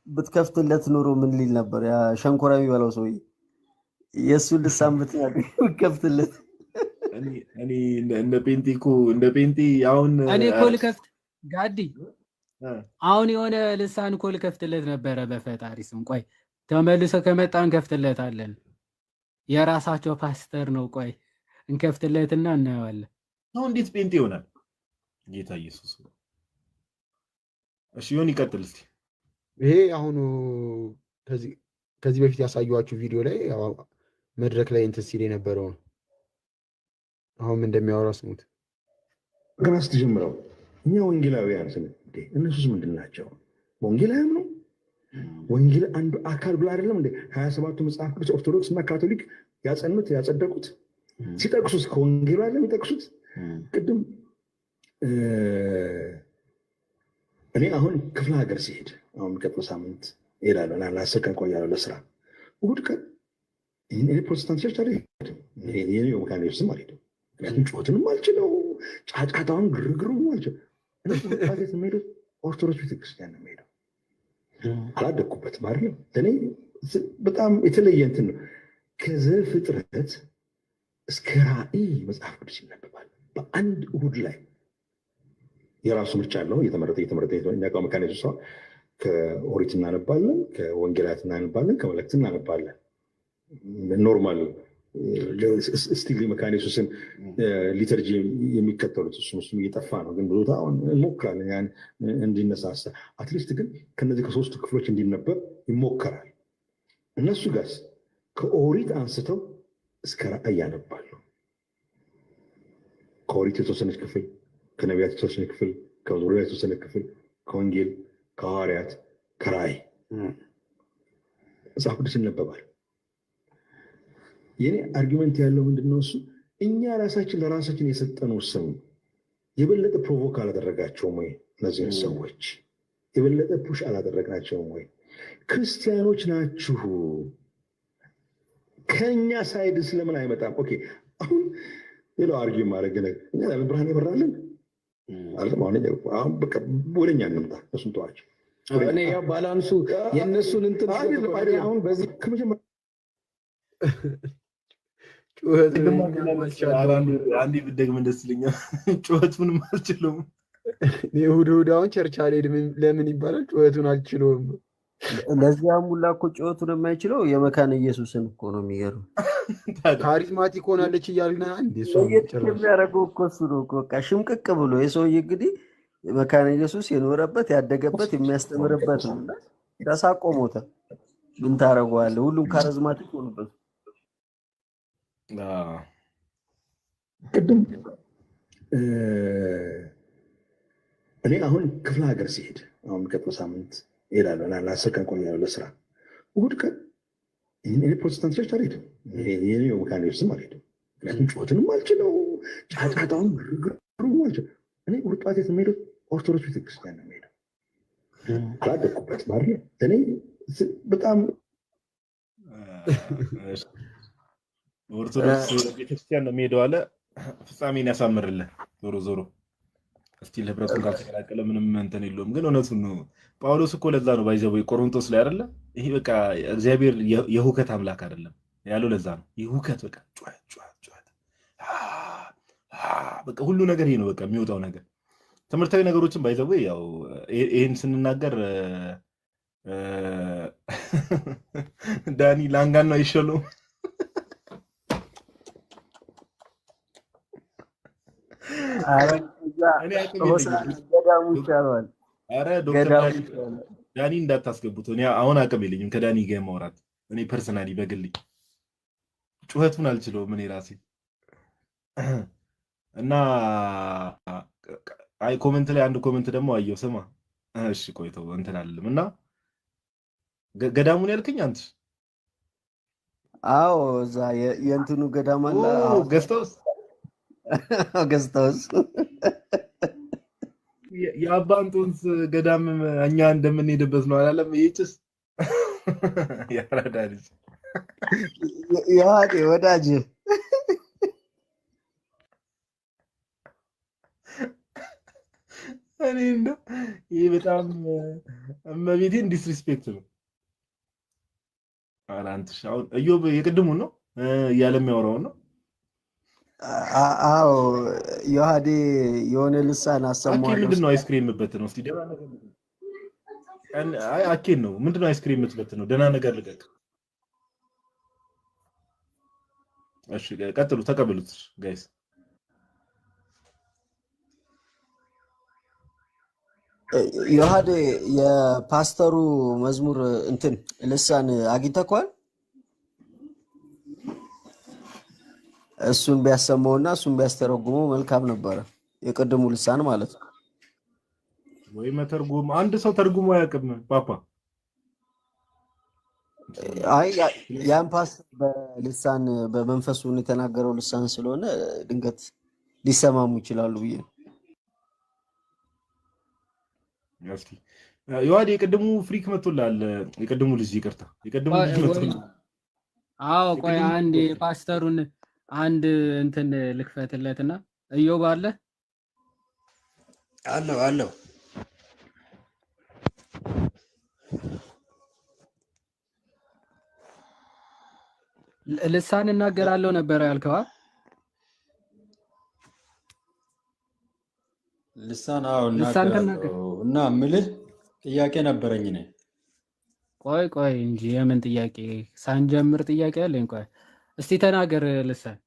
ብትከፍትለት ኑሮ ምን ሊል ነበር? ያ ሸንኮራ የሚበላው ሰውዬ የእሱን ልሳን ብትከፍትለት። እኔ እንደ ጴንጤ አሁን እኔ እኮ ልከፍት ጋዲ አሁን የሆነ ልሳን እኮ ልከፍትለት ነበረ በፈጣሪ ስም። ቆይ ተመልሶ ከመጣን ከፍትለታለን። የራሳቸው ፓስተር ነው። ቆይ እንከፍትለትና እናየዋለን። ነው እንዴት ጴንጤ ይሆናል? ጌታ ኢየሱስ። እሺ ይሁን ይቀጥል እስቲ። ይሄ አሁን ከዚህ በፊት ያሳየኋችሁ ቪዲዮ ላይ መድረክ ላይ እንትን ሲል የነበረው ነው። አሁን እንደሚያወራ ስሙት። ገና ስትጀምረው እኛ ወንጌላውያን ስለ እነሱስ ምንድን ናቸው? ወንጌላውያን ነው። ወንጌል አንዱ አካል ብሎ አይደለም እንዴ 27ቱ መጽሐፍ ቅዱስ ኦርቶዶክስ እና ካቶሊክ ያጸኑት ያጸደቁት? ሲጠቅሱት ከወንጌሉ አለ የሚጠቅሱት ቅድም እኔ አሁን ክፍለ ሀገር ሲሄድ አሁን የሚቀጥለው ሳምንት እሄዳለሁ እና ለ10 ቀን ቆያለሁ ለስራ። እሑድ ቀን እኔ ፕሮቴስታንት ቸርች አልሄድም። እኔ መካነ ኢየሱስም አልሄድም። ምክንያቱም ጩኸቱንም አልችለው፣ ጫጫታውን ግርግሩንም አልችለው። እኔ የምሄደው ኦርቶዶክስ ቤተክርስቲያን ነው የምሄደው። አላደግኩበትም አይደለም። ለእኔ በጣም የተለየ እንትን ነው። ከዘፍጥረት እስከ ራእይ መጽሐፍ ቅዱስ ይነበባል በአንድ እሑድ ላይ። የራሱ ምርጫ አለው። እየተመረጠ እኛ መካነ ኢየሱስ ከኦሪት እናነባለን፣ ከወንጌላት እናነባለን፣ ከመላእክት እናነባለን። ኖርማል ስቲል መካነ ኢየሱስን ሊተርጂ የሚከተሉት እሱም እየጠፋ ነው። ግን ብዙ አሁን እንሞክራለን ያን እንዲነሳሳ። አትሊስት ግን ከነዚህ ከሶስቱ ክፍሎች እንዲነበብ ይሞከራል። እነሱ ጋር ከኦሪት አንስተው እስከ ራእይ ያነባሉ። ከኦሪት የተወሰነች ክፍል፣ ከነቢያት የተወሰነ ክፍል፣ ከመዝሙር የተወሰነ ክፍል፣ ከወንጌል፣ ከሐዋርያት፣ ከራእይ መጽሐፍ ቅዱስ ይነበባል። የኔ አርጊመንት ያለው ምንድነው? እሱ እኛ ራሳችን ለራሳችን የሰጠነው ስም የበለጠ ፕሮቮክ አላደረጋቸውም ወይ? እነዚህን ሰዎች የበለጠ ፑሽ አላደረግናቸውም ወይ? ክርስቲያኖች ናችሁ ከኛ ሳይድ ስለምን አይመጣም? ኦኬ አሁን ሌላው አርጊው ማድረግ ነገር ብርሃን ይበራልን አሁን በቃ ወደኛ እንምጣ። እሱን ተዋቸው። እኔ ያው ባላንሱ የእነሱን እንትን አሁን በዚህ ከመጀመሪያ ጩኸት አንዴ ብትደግም ደስ ይለኛል። ጩኸቱንም አልችለውም። እሑድ አሁን ቸርች አልሄድም ለምን ይባላል? ጩኸቱን አልችለውም። ለዚያም ሁላ እኮ ጩኸቱን የማይችለው የመካነ ኢየሱስን እኮ ነው። የሚገርም ካሪዝማቲክ ሆናለች እያልን አንዴ እሱ የሚያደርገው እኮ እሱ ነው እኮ በቃ ሽምቅቅ ብሎ የሰውዬ እንግዲህ መካነ ኢየሱስ የኖረበት ያደገበት የሚያስተምርበት ነው። ተሳቆ ሞተ። ምን ታደርገዋለህ? ሁሉም ካሪዝማቲክ ሆነበት። ቅድም እኔ አሁን ክፍለ ሀገር ሲሄድ አሁን የሚቀጥለው ሳምንት እሄዳለሁ እና ለ10 ቀን ቆያለሁ ለስራ። እሑድ ቀን እኔ ፕሮቴስታንት ቸርች አልሄድም። እኔ መካነ ኢየሱስም አልሄድም። ምክንያቱም ጩኸቱንም አልችለው፣ ጫጫታውን ግርግሩንም አልችለው። እኔ እሑድ ጠዋት የምሄደው ኦርቶዶክስ ቤተክርስቲያን ነው የምሄደው። አላደግኩበትም አይደለም። ለእኔ በጣም ኦርቶዶክስ ቤተክርስቲያን ነው የምሄደው አለ። ፍጻሜን ያሳምርልህ። ዞሮ ዞሮ እስቲል ህብረቱን ካልተቀላቀለ ምንም እንትን የለውም። ግን እውነቱን ነው። ጳውሎስ እኮ ለዛ ነው ባይዘው ቆሮንቶስ ላይ አይደለ ይሄ በቃ እግዚአብሔር የሁከት አምላክ አይደለም ያለው። ለዛ ነው የሁከት በቃ ጩኸት በቃ ሁሉ ነገር ይሄ ነው በቃ የሚወጣው ነገር። ትምህርታዊ ነገሮችን ባይዘው ያው ይሄን ስንናገር ዳኒ ላንጋና ይሸለው ዳኒ እንዳታስገቡት። እኔ አሁን አቅም የለኝም ከዳኒ ጋር ማውራት። እኔ ፐርሰናሊ በግልኝ ጩኸቱን አልችለውም እኔ ራሴ እና አይ ኮሜንት ላይ አንድ ኮሜንት ደግሞ አየው። ስማ እሺ ቆይተው እንትን አለም እና ገዳሙን ያልከኝ አንተ? አዎ እዛ የእንትኑ ገዳም አለ ገስታውስ የአባ እንጦንስ ገዳም እኛ እንደምንሄድበት ነው አላለም? ይህችስ ያራዳ ልጅ ያዴ ወዳጅ እኔ እንደው ይህ በጣም እመቤቴን ዲስሪስፔክት ነው። ኧረ አንተሽ አሁን እዮብ የቅድሙን ነው እያለ የሚያወራውን ነው። አዎ ዮሐዴ የሆነ ልሳን አሰማው። ምንድን ነው አይስክሪም የምትበት ነው? እስቲ ደህና ነገር አይ አኬን ነው። ምንድን ነው አይስክሪም የምትበት ነው? ደህና ነገር ልቀቅ። እሺ ቀጥሉ፣ ተቀበሉት ጋይስ። ዮሐዴ የፓስተሩ መዝሙር እንትን ልሳን አግኝተኳል። እሱን ቢያሰማውና እሱን ቢያስተረጉመው መልካም ነበረ። የቀደሙ ልሳን ማለት ነው። ወይ መተርጉም አንድ ሰው ተርጉሞ አያውቅም። ፓፓ አይ ያን ፓስተር በልሳን በመንፈሱ የተናገረው ልሳን ስለሆነ ድንገት ሊሰማሙ ይችላሉ ብዬ ነው። እስኪ ዮሐዴ የቅድሙ ፍሪክ መጥቶላል። የቅድሙ ልጅ ይቅርታ፣ የቅድሙ ልጅ መጥቶላል። አዎ ቆይ አንድ ፓስተሩን አንድ እንትን ልክፈትለትና እዮብ አለ አለው ልሳን እናገራለሁ ነበር ያልከዋ? ልሳን እናገራለሁ እና ምልህ ጥያቄ ነበረኝ ነኝ። ቆይ እንጂ የምን ጥያቄ? ሳንጀምር ጥያቄ አለኝ። ቆይ እስቲ ተናገር ልሳን።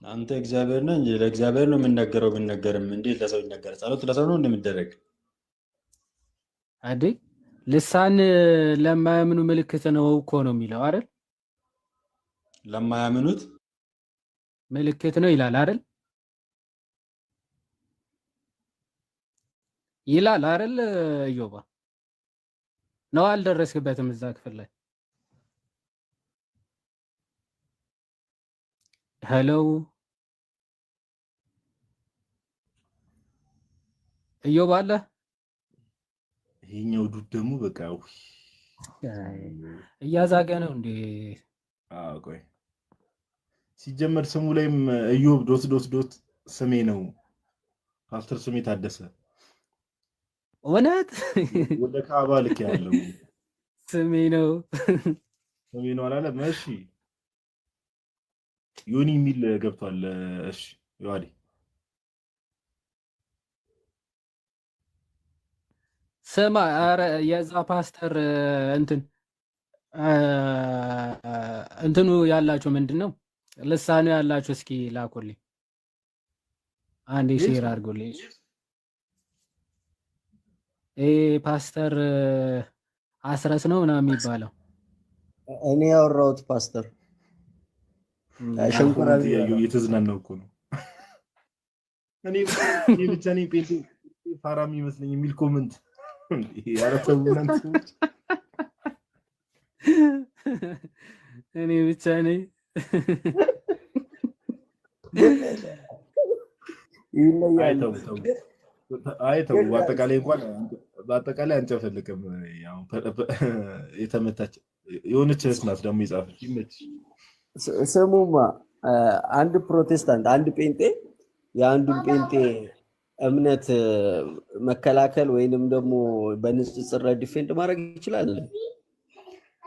አንተ እግዚአብሔር ነህ እንጂ ለእግዚአብሔር ነው የምንነገረው። ብንነገርም እንዴት ለሰው ይነገር? ጸሎት ለሰው ነው እንደሚደረግ አይደል? ልሳን ለማያምኑ ምልክት ነው እኮ ነው የሚለው አይደል? ለማያምኑት ምልክት ነው ይላል አይደል? ይላል አይደል? እዮባ ነው አልደረስክበትም እዛ ክፍል ላይ? ሄሎ እዮባ አለ? ይሄኛው ዱድ ደግሞ በቃ እያዛገ ነው እንዴ? ቆይ ሲጀመር ስሙ ላይም እዮብ ዶት ስሜ ነው። ፓስተር ስሜ ታደሰ እውነት ወደ ካባ ልክ ያለው ስሜ ነው አላለም? እሺ ዮኒ የሚል ገብቷል። እሺ ዮሐዴ ስማ፣ ኧረ የዛ ፓስተር እንትኑ ያላችሁ ምንድነው ልሳኑ ያላችሁ እስኪ ላኩልኝ፣ አንዴ ሼር አድርጉልኝ። ፓስተር አስረስ ነው ምናምን የሚባለው እኔ ያወራሁት ፓስተር ሸንኮራ እየተዝናናው እኮ ነው። እኔ ብቻ ነኝ ጴንጤ ፋራም ይመስለኝ የሚል ኮመንት ያረተው እናንተ እኔ ብቻ ነኝ። አይተው በአጠቃላይ አንጨፈልቅም። ያው የተመታች የሆነች ናት ደግሞ የጻፈች ይመች። ስሙማ አንድ ፕሮቴስታንት አንድ ጴንጤ የአንዱን ጴንጤ እምነት መከላከል ወይንም ደግሞ በንጽጽር ዲፌንድ ማድረግ ይችላል።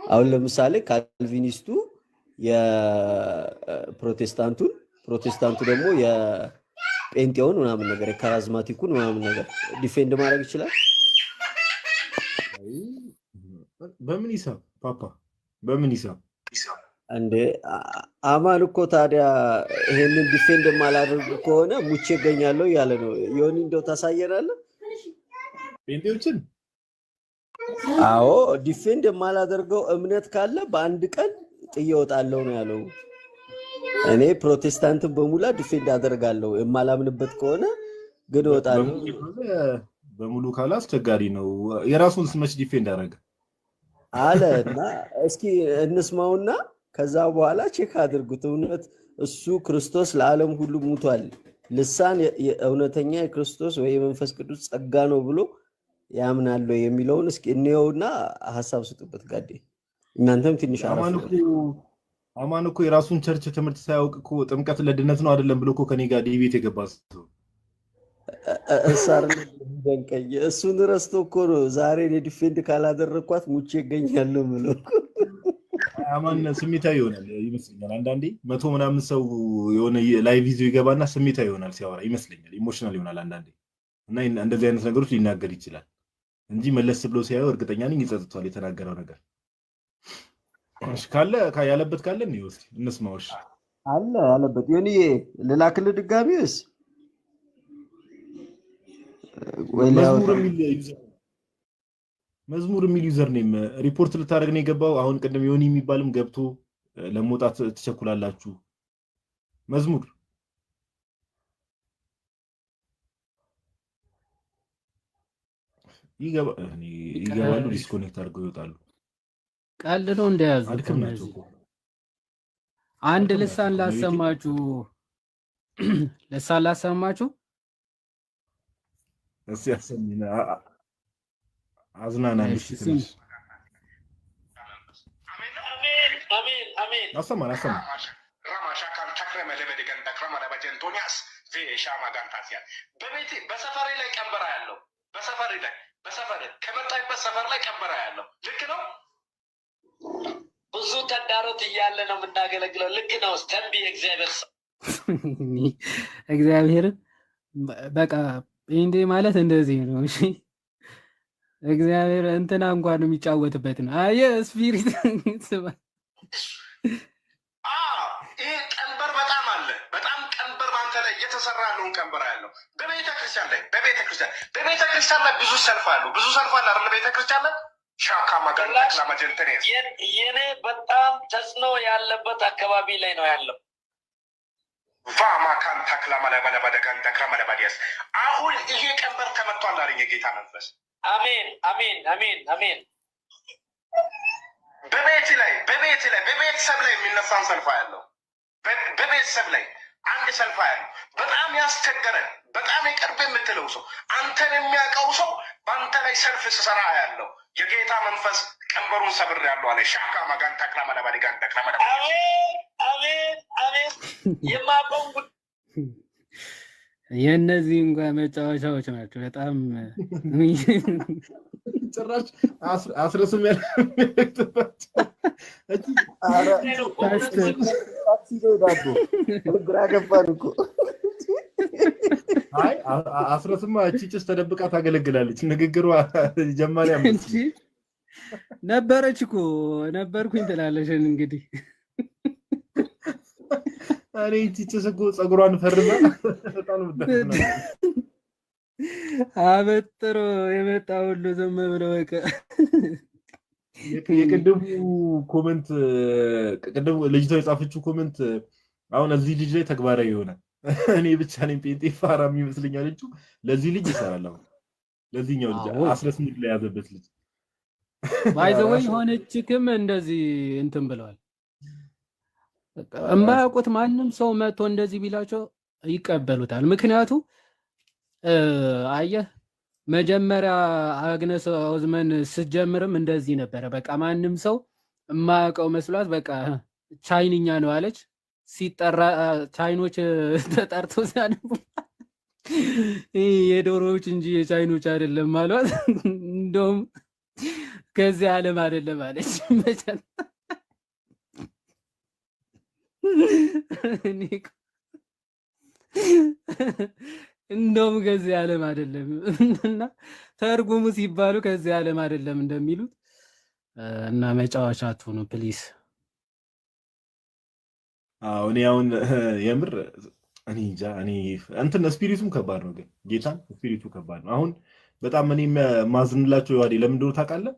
አሁን ለምሳሌ ካልቪኒስቱ ፕሮቴስታንቱ ደግሞ የጴንጤውን ምናምን ነገር የካሪዝማቲኩን ምናምን ነገር ዲፌንድ ማድረግ ይችላል። በምን ሂሳብ ፓፓ? በምን ሂሳብ እንዴ? አማን እኮ ታዲያ ይሄንን ዲፌንድ የማላደርግ ከሆነ ሙቼ እገኛለሁ እያለ ነው። ዮኒ እንደው ታሳየናለህ ጴንጤዎችን? አዎ ዲፌንድ የማላደርገው እምነት ካለ በአንድ ቀን ጥዬ እወጣለሁ ነው ያለው። እኔ ፕሮቴስታንትን በሙላ ዲፌንድ አደርጋለሁ፣ የማላምንበት ከሆነ ግን እወጣለሁ በሙሉ ካለ አስቸጋሪ ነው። የራሱን ስመች ዲፌንድ አደረገ አለ እና እስኪ እንስማውና ከዛ በኋላ ቼክ አድርጉት። እውነት እሱ ክርስቶስ ለዓለም ሁሉ ሙቷል፣ ልሳን እውነተኛ የክርስቶስ ወይ የመንፈስ ቅዱስ ጸጋ ነው ብሎ ያምናል የሚለውን እስኪ እንየውና ሐሳብ ስጡበት። ጋዴ እናንተም ትንሽ አማን እኮ የራሱን ቸርች ትምህርት ሳያውቅ እኮ ጥምቀት ለድነት ነው አይደለም ብሎ እኮ ከኔ ጋር ዲቤት የገባ ሰው እሳር ደንቀኝ። እሱን ረስቶ እኮ ነው ዛሬ ዲፌንድ ካላደረኳት ሙቼ እገኛለሁ ብሎ አማን ስሜታዊ ይሆናል ይመስለኛል። አንዳንዴ መቶ ምናምን ሰው የሆነ ላይቭ ይዞ ይገባና ስሜታዊ ይሆናል ሲያወራ ይመስለኛል። ኢሞሽናል ይሆናል አንዳንዴ እና እንደዚህ አይነት ነገሮች ሊናገር ይችላል እንጂ መለስ ብሎ ሲያየው እርግጠኛ ነኝ ይጸጽቷል የተናገረው ነገር ካለ ያለበት ካለ ነው ይወስድ እንስማውሽ አለ ያለበት ዮኒዬ ልላክልህ ድጋሚስ መዝሙር የሚል ዩዘር ኔም ሪፖርት ልታደርግ ነው የገባው። አሁን ቅድም ዮኒ የሚባልም ገብቶ ለመውጣት ትቸኩላላችሁ። መዝሙር ይገባሉ፣ ዲስኮኔክት አድርገው ይወጣሉ። ቀልድ ነው እንደያዙት እነዚህ። አንድ ልሳን ላሰማችሁ እስኪ ያሰሚና አዝናናን እስኪ ትንሽ አሜን አሰማን ራማሻካን ተክረመ ለበደገን ተክረመ ለበጀንቶኒያስ ሻማ ጋንታሲያ በቤቴ በሰፈሬ ላይ ቀንበራ ያለው በሰፈሬ ከመጣይበት ሰፈር ላይ ቀንበራ ያለው ልክ ነው። ብዙ ተዳሮት እያለ ነው የምናገለግለው። ልክ ነው። ስተንቢ እግዚአብሔር በቃ እንዴ ማለት እንደዚህ ነው። እሺ እግዚአብሔር እንትና እንኳን የሚጫወትበት ነው። አየ ስፒሪት ይሄ ቀንበር በጣም አለ። በጣም ቀንበር ባንተ ላይ እየተሰራ ያለውን ቀንበር ያለው በቤተክርስቲያን ላይ ብዙ ሰልፍ አለ አይደል? ቤተክርስቲያን ላይ ሻካ ማጋላክ ለማጀንተኔስ የኔ በጣም ተጽዕኖ ያለበት አካባቢ ላይ ነው ያለው። ቫማ ካን ታክላ ማለባለ ባደጋን ታክላ ማለባዲያስ አሁን ይሄ ቀንበር ተመቷል አለኝ የጌታ መንፈስ። አሜን። በቤተሰብ ላይ የሚነሳን ሰልፍ ያለው በቤተሰብ ላይ አንድ ሰልፍ ያለው በጣም ያስቸገረ በጣም የቅርብ የምትለው ሰው አንተን የሚያውቀው ሰው በአንተ ላይ ሰልፍ ሲሰራ ያለው የጌታ መንፈስ ቀንበሩን ሰብር ያለው አለ። ሻካ ማጋን ታክላ ማለባዲ ጋን ታክላ ማለባዲ አሜን የማቆም የነዚህ እንኳን መጫወቻዎች ናቸው። በጣም ጭራሽ አስረሱም ያለ አይ አስረስማ እቺ ጭስ ተደብቃ ታገለግላለች። ንግግሯ ጀማሪ አምስት ነበረች እኮ ነበርኩኝ ትላለሽ። እንግዲህ እኔ እቺ ጭስ እኮ ጸጉሯን ፈርዛ በጣም ነው አበጥሮ የመጣ ሁሉ ዝም ብሎ በቃ የቅድሙ ኮሜንት ቅድሙ ልጅቷ የጻፈችው ኮሜንት አሁን እዚህ ልጅ ላይ ተግባራዊ ይሆናል። እኔ ብቻ ነኝ ጴንጤ ፋራ የሚመስልኛል እንጂ ለዚህ ልጅ ይሰራል። አሁን ለዚህኛው ልጅ አስረስሙድ ላይ ያዘበት ልጅ ባይዘወይ ሆነችክም እንደዚህ እንትን ብለዋል። እማያውቁት ማንም ሰው መጥቶ እንደዚህ ቢላቸው ይቀበሉታል። ምክንያቱ አየህ መጀመሪያ አግነስ ኦዝመን ስትጀምርም እንደዚህ ነበረ። በቃ ማንም ሰው የማያውቀው መስሏት በቃ ቻይንኛ ነው አለች። ሲጠራ ቻይኖች ተጠርቶ ሲያነቡ የዶሮዎች እንጂ የቻይኖች አይደለም ማለት እንደውም ከዚህ ዓለም አይደለም አለች። እንደውም ከዚህ ዓለም አይደለም እና ተርጉሙ ሲባሉ ከዚህ ዓለም አይደለም እንደሚሉት እና መጫወቻ አትሁኑ ፕሊስ። እኔ አሁን የምር እኔ እንጃ እኔ እንትን ስፒሪቱም ከባድ ነው፣ ግን ጌታን ስፒሪቱ ከባድ ነው። አሁን በጣም እኔ ማዝንላቸው ይዋዴ ለምን እንደሆነ ታውቃለህ?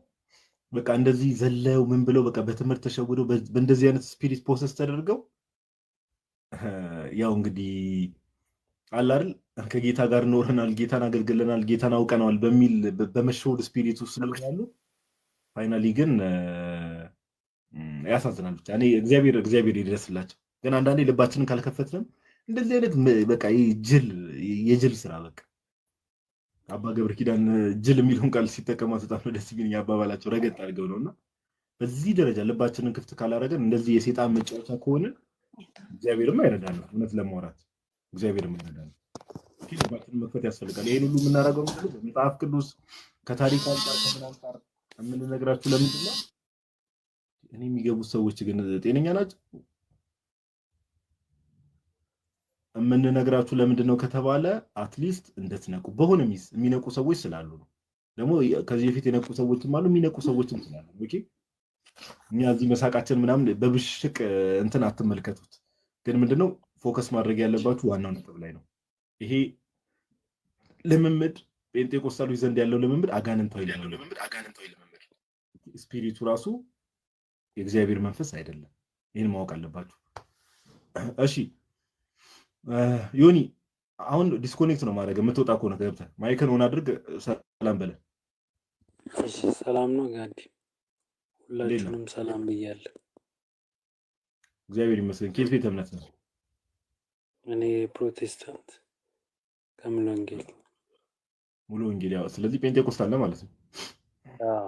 በቃ እንደዚህ ዘለው ምን ብለው በቃ በትምህርት ተሸውደው በእንደዚህ አይነት ስፒሪት ፕሮሰስ ተደርገው ያው እንግዲህ አለ አይደል ከጌታ ጋር ኖረናል፣ ጌታን አገልግለናል፣ ጌታን አውቀናል በሚል በመሸወድ ስፒሪት ውስጥ ስለሆኑ ፋይናሊ ግን ያሳዝናል። ብቻ እኔ እግዚአብሔር ይድረስላቸው። ግን አንዳንዴ ልባችንን ካልከፈትንም እንደዚህ አይነት በቃ የጅል ስራ በቃ አባ ገብረ ኪዳን ጅል የሚለውን ቃል ሲጠቀሙ በጣም ደስ የሚል ያባባላቸው ረገጥ አድርገው ነውና በዚህ ደረጃ ልባችንን ክፍት ካላረገን እንደዚህ የሰይጣን መጫወቻ ከሆነ እግዚአብሔርም አይረዳንም። እውነት ለማውራት እግዚአብሔርም አይረዳንም። ልባችንን መክፈት ያስፈልጋል። ይሄን ሁሉ የምናደርገው በመጽሐፍ ቅዱስ ከታሪክ አንጻር ከምን አንጻር የምንነግራችሁ ለምንድን ነው? እኔ የሚገቡት ሰዎች ግን ጤነኛ ናቸው? የምንነግራችሁ ለምንድን ነው ከተባለ አትሊስት እንደትነቁ በሆነ ሚስ የሚነቁ ሰዎች ስላሉ ነው። ደግሞ ከዚህ በፊት የነቁ ሰዎችም አሉ፣ የሚነቁ ሰዎችም ስላሉ ኦኬ። እኛ እዚህ መሳቃችን ምናምን በብሽቅ እንትን አትመልከቱት። ግን ምንድነው ፎከስ ማድረግ ያለባችሁ ዋናው ነጥብ ላይ ነው። ይሄ ልምምድ ጴንጤቆስታሎች ዘንድ ያለው ልምምድ አጋንንታዊ ልምምድ ስፒሪቱ ራሱ የእግዚአብሔር መንፈስ አይደለም። ይሄን ማወቅ አለባችሁ። እሺ ዮኒ አሁን ዲስኮኔክት ነው ማድረግ የምትወጣ ከሆነ ገብተህ ማይክን ኦን አድርግ። ሰላም በለ። እሺ ሰላም ነው ጋዲ ሁላችንም ሰላም ብያለሁ። እግዚአብሔር ይመስገን። ከየት ቤተ እምነት ነው? እኔ ፕሮቴስታንት ከሙሉ ወንጌል። ሙሉ ወንጌል ያው ስለዚህ ጴንጤቆስታል ማለት ነው። አዎ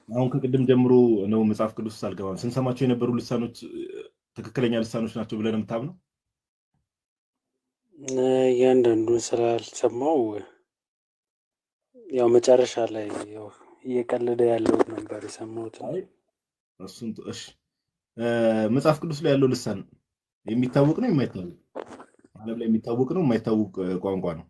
አሁን ከቅድም ጀምሮ ነው መጽሐፍ ቅዱስ አልገባም ስንሰማቸው የነበሩ ልሳኖች ትክክለኛ ልሳኖች ናቸው ብለን የምታምነው? እያንዳንዱን ስላልሰማው ያው መጨረሻ ላይ ያው እየቀለደ ያለው ነበር የሰማሁት። እሱን እሺ መጽሐፍ ቅዱስ ላይ ያለው ልሳን የሚታወቅ ነው የማይታወቅ? ዓለም ላይ የሚታወቅ ነው የማይታወቅ ቋንቋ ነው?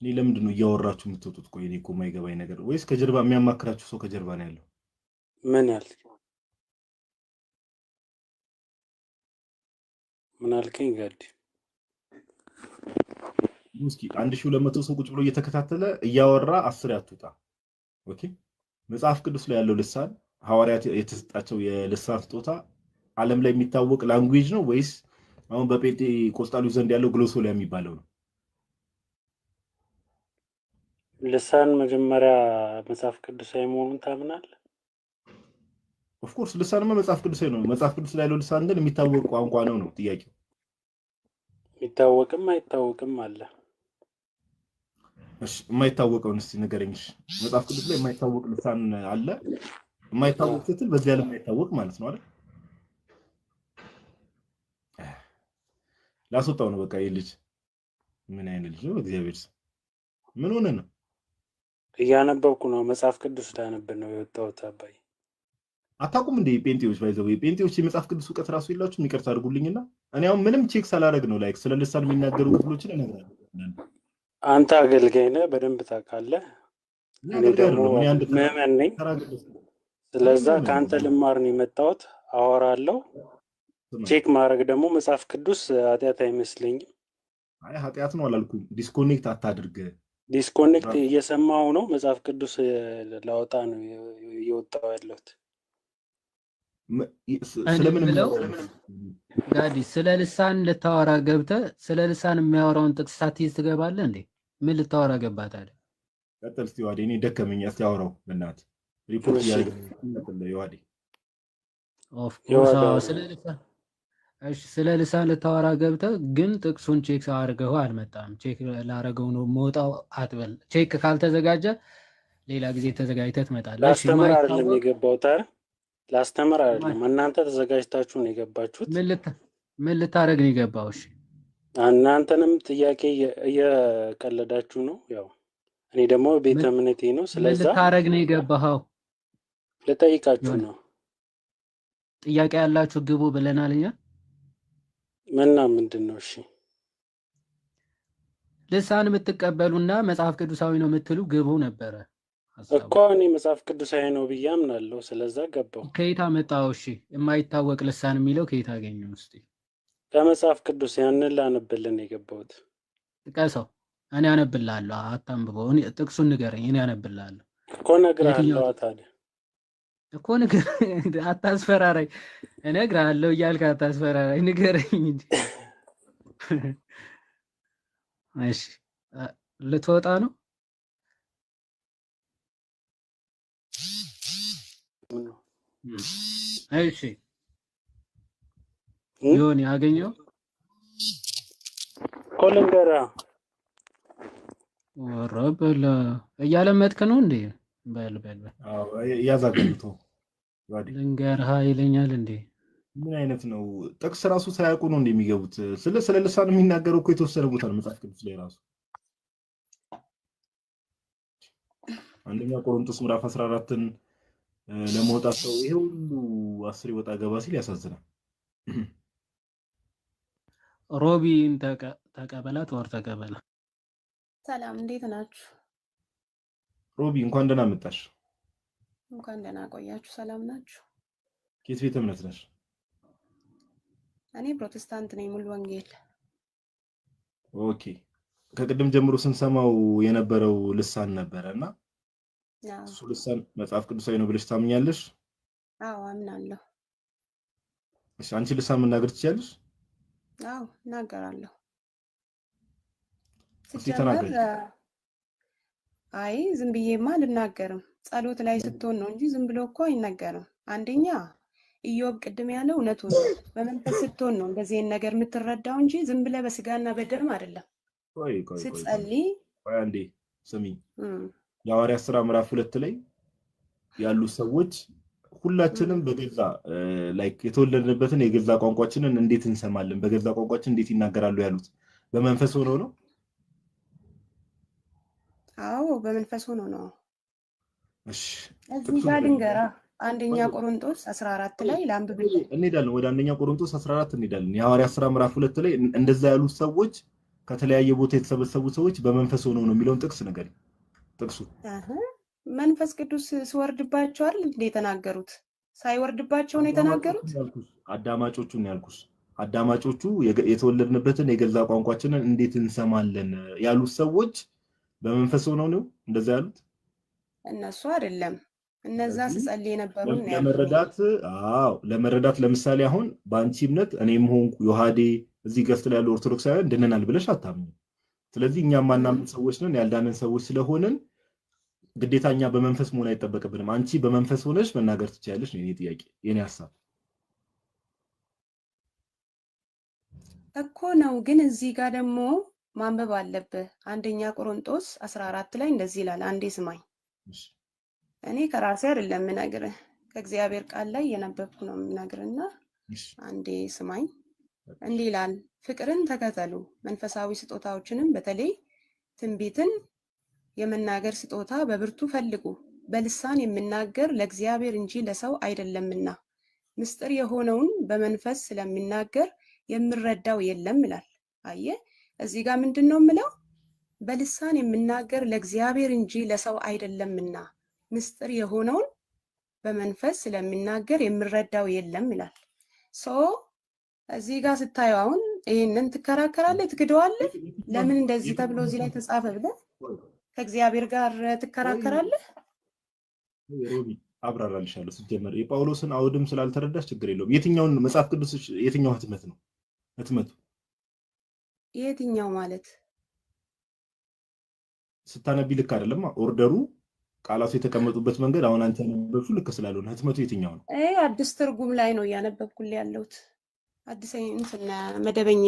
እኔ ለምንድን ነው እያወራችሁ የምትወጡት? ቆይ እኔ እኮ የማይገባኝ ነገር ወይስ ከጀርባ የሚያማክራችሁ ሰው ከጀርባ ነው ያለው? ምን ያልክ? ምን አልከኝ ጋዲ? እስኪ 1200 ሰው ቁጭ ብሎ እየተከታተለ እያወራ 10 ያትውጣ። ኦኬ መጽሐፍ ቅዱስ ላይ ያለው ልሳን ሐዋርያት የተሰጣቸው የልሳን ስጦታ ዓለም ላይ የሚታወቅ ላንጉዌጅ ነው ወይስ አሁን በጴንጤቆስጣሉ ዘንድ ያለው ግሎሶሊያ የሚባለው ነው? ልሳን መጀመሪያ መጽሐፍ ቅዱሳዊ መሆኑን ታምናለህ? ኦፍ ኮርስ ልሳንማ መጽሐፍ ቅዱሳዊ ነው። መጽሐፍ ቅዱስ ላይ ያለው ልሳን ግን የሚታወቅ ቋንቋ ነው ጥያቄው። የሚታወቅም አይታወቅም አለ። እሺ የማይታወቀውን እስቲ ንገረኝ። መጽሐፍ ቅዱስ ላይ የማይታወቅ ልሳን አለ? የማይታወቅ ስትል በዚህ ዓለም የማይታወቅ ማለት ነው አይደል? ላስወጣው ነው በቃ። ይሄ ልጅ ምን አይነት ልጅ ነው? እግዚአብሔር ምን ሆነ ነው? እያነበብኩ ነው። መጽሐፍ ቅዱስ ላነብ ነው የወጣሁት። አባይ አታውቁም እንዴ ጴንጤዎች? ባይዘው ጴንጤዎች የመጽሐፍ ቅዱስ እውቀት ራሱ የላችሁም? ይቅርታ አድርጉልኝና እኔ አሁን ምንም ቼክ ሳላደርግ ነው ላይክ ስለ ልሳን የሚናገሩ ክፍሎችን እነግራለሁ። አንተ አገልጋይ ነህ፣ በደንብ ታውቃለህ። እኔ ደግሞ ምዕመን ነኝ። ስለዛ ከአንተ ልማር ነው የመጣሁት። አወራለሁ። ቼክ ማድረግ ደግሞ መጽሐፍ ቅዱስ ኃጢአት አይመስለኝም። አይ ኃጢአት ነው አላልኩም። ዲስኮኔክት አታድርግ። ዲስኮኔክት እየሰማሁ ነው። መጽሐፍ ቅዱስ ላወጣ ነው እየወጣሁ ያለሁት። ስለምን ብለው ጋዲ ስለ ልሳን ልታወራ ገብተህ ስለ ልሳን የሚያወራውን ጥቅስ ሳትይዝ ትገባለህ እንዴ? ምን ልታወራ ገባህ ታዲያ? ቀጥል እስቲ ዋዲ። እኔ ደከመኝ። እስቲ አወራው በእናትህ ሪፖርት ያደርግልኝ ዋዲ። ኦፍ ኮርስ ስለ ልሳን እሺ፣ ስለ ልሳን ልታወራ ገብተህ ግን ጥቅሱን ቼክ አድርገው አልመጣም። ቼክ ላረገው ነው መውጣው አትበል። ቼክ ካልተዘጋጀ ሌላ ጊዜ ተዘጋጅተህ ትመጣለህ። ላስተምር አይደለም የገባሁት አይደል? ላስተምር አይደለም። እናንተ ተዘጋጅታችሁ ነው የገባችሁት። ምን ልታረግ ነው የገባው? እሺ እናንተንም ጥያቄ እየቀለዳችሁ ነው። ያው እኔ ደግሞ ቤተ እምነቴ ነው። ስለዚህ ምን ልታረግ ነው የገባኸው? ልጠይቃችሁ ነው። ጥያቄ ያላችሁ ግቡ ብለናል እኛ። ምንድን ነው? እሺ ልሳን የምትቀበሉና መጽሐፍ ቅዱሳዊ ነው የምትሉ ግቡ ነበረ እኮ። እኔ መጽሐፍ ቅዱሳዊ ነው ብዬ አምናለሁ። ስለዛ ገባው። ከየት አመጣው? እሺ የማይታወቅ ልሳን የሚለው ከየት አገኘው? እስቲ ከመጽሐፍ ቅዱስ ያንን ላነብልን የገባሁት። ጥቀሰው። እኔ አነብልሃለሁ። አታንብበው። እኔ ጥቅሱን ንገረኝ፣ እኔ አነብልሃለሁ እኮ። እነግርሃለሁ ታዲያ እኮ አታስፈራራኝ። እነግርሃለሁ እያልክ አታስፈራራኝ። ንገረኝ እንጂ። እሺ ልትወጣ ነው? እሺ ይሁን። ያገኘው ኮለንገራ ወረበለ እያለመጥክ ነው እንዴ? በል አዎ ያዛገምቶ ዋዲ ልንገርህ ይለኛል እንዴ? ምን አይነት ነው? ጥቅስ ራሱ ሳያውቁ ነው እንደሚገቡት። ስለ ልሳን የሚናገረው እኮ የተወሰነ ቦታ ነው መጽሐፍ ቅዱስ ላይ ራሱ። አንደኛ ቆሮንቶስ ምዕራፍ 14ን ለመውጣት ሰው ይሄ ሁሉ 10 ወጣ ገባ ሲል ያሳዝናል። ሮቢን ተቀበላት ወር ተቀበላ። ሰላም እንዴት ናችሁ? ሮቢ እንኳን ደህና መጣሽ። እንኳን ደህና ቆያችሁ። ሰላም ናችሁ? ከየት ቤተ እምነት ነሽ? እኔ ፕሮቴስታንት ነኝ፣ ሙሉ ወንጌል። ኦኬ። ከቅድም ጀምሮ ስንሰማው የነበረው ልሳን ነበረና እሱ ልሳን መጽሐፍ ቅዱሳዊ ነው ብለሽ ታምኛለሽ? አዎ አምናለሁ። እሺ አንቺ ልሳን መናገር ትችያለሽ? አዎ እናገራለሁ። ሲጀመር አይ ዝም ብዬማ አልናገርም። ጸሎት ላይ ስትሆን ነው እንጂ ዝም ብሎ እኮ አይነገርም። አንደኛ ኢዮብ ቅድም ያለው እውነቱን በመንፈስ ስትሆን ነው እንደዚህ ነገር የምትረዳው እንጂ ዝም ብለህ በስጋና በደም አይደለም። ስትጸልይ አንዴ ስሚ፣ የሐዋርያት ሥራ ምዕራፍ 2 ላይ ያሉ ሰዎች ሁላችንም በገዛ ላይክ የተወለድንበትን የገዛ ቋንቋችንን እንዴት እንሰማለን፣ በገዛ ቋንቋችን እንዴት ይናገራሉ ያሉት በመንፈስ ሆኖ ነው። አዎ በመንፈስ ሆኖ ነው። እሺ እዚህ ጋር ልንገራ አንደኛ ቆሮንቶስ 14 ላይ ላንብብ። እንሄዳለን ወደ አንደኛ ቆሮንቶስ 14 እንሄዳለን። የሐዋርያት ሥራ ምዕራፍ 2 ላይ እንደዛ ያሉት ሰዎች ከተለያየ ቦታ የተሰበሰቡ ሰዎች በመንፈስ ሆኖ ነው የሚለውን ጥቅስ ነገር ጥቅሱ መንፈስ ቅዱስ ሲወርድባቸው አይደል እንዴ የተናገሩት? ሳይወርድባቸው ነው የተናገሩት። አዳማጮቹን ያልኩሽ አዳማጮቹ የተወለድንበትን የገዛ ቋንቋችንን እንዴት እንሰማለን ያሉት ሰዎች በመንፈስ ሆነው ነው እንደዛ ያሉት። እነሱ አይደለም እነዛ ሲጸልይ የነበሩ ነው ለመረዳት ለምሳሌ አሁን በአንቺ እምነት እኔም ሆንኩ ዮሐዴ እዚህ ገስት ላይ ያሉ ኦርቶዶክሳውያን ድነናል ብለሽ አታምኚ። ስለዚህ እኛም ማናምን ሰዎች ነን ያልዳነን ሰዎች ስለሆነን ግዴታኛ በመንፈስ መሆን አይጠበቅብንም። አንቺ በመንፈስ ሆነሽ መናገር ትችያለሽ ነው የኔ ጥያቄ፣ የኔ ሐሳብ እኮ ነው። ግን እዚህ ጋር ደግሞ ማንበብ አለብህ። አንደኛ ቆሮንቶስ 14 ላይ እንደዚህ ይላል። አንዴ ስማኝ። እኔ ከራሴ አይደለም የምነግርህ ከእግዚአብሔር ቃል ላይ የነበብኩ ነው የምነግርህና አንዴ ስማኝ። እንዲህ ይላል፣ ፍቅርን ተከተሉ፣ መንፈሳዊ ስጦታዎችንም በተለይ ትንቢትን የመናገር ስጦታ በብርቱ ፈልጉ። በልሳን የምናገር ለእግዚአብሔር እንጂ ለሰው አይደለምና ምስጢር የሆነውን በመንፈስ ስለሚናገር የምረዳው የለም ይላል። አየህ እዚህ ጋር ምንድነው የምለው? በልሳን የምናገር ለእግዚአብሔር እንጂ ለሰው አይደለምና ምስጢር የሆነውን በመንፈስ ስለሚናገር የምረዳው የለም ይላል። እዚህ ጋር ስታየው አሁን ይሄንን ትከራከራለህ፣ ትክደዋለህ። ለምን እንደዚህ ተብሎ እዚህ ላይ ተጻፈ ብለህ ከእግዚአብሔር ጋር ትከራከራለህ? ሮቢ አብራራልሻለሁ። ሲጀመር የጳውሎስን አውድም ስላልተረዳሽ ችግር የለውም። የትኛውን መጽሐፍ ቅዱስ የትኛው ህትመት ነው? ህትመቱ የትኛው ማለት ስታነቢ ልክ አይደለም። ኦርደሩ ቃላቱ የተቀመጡበት መንገድ አሁን አንተ ያነበብሽው ልክ ስላልሆነ ህትመቱ የትኛው ነው? አዲስ ትርጉም ላይ ነው እያነበብኩልህ ያለሁት። አዲስ እንትን መደበኛ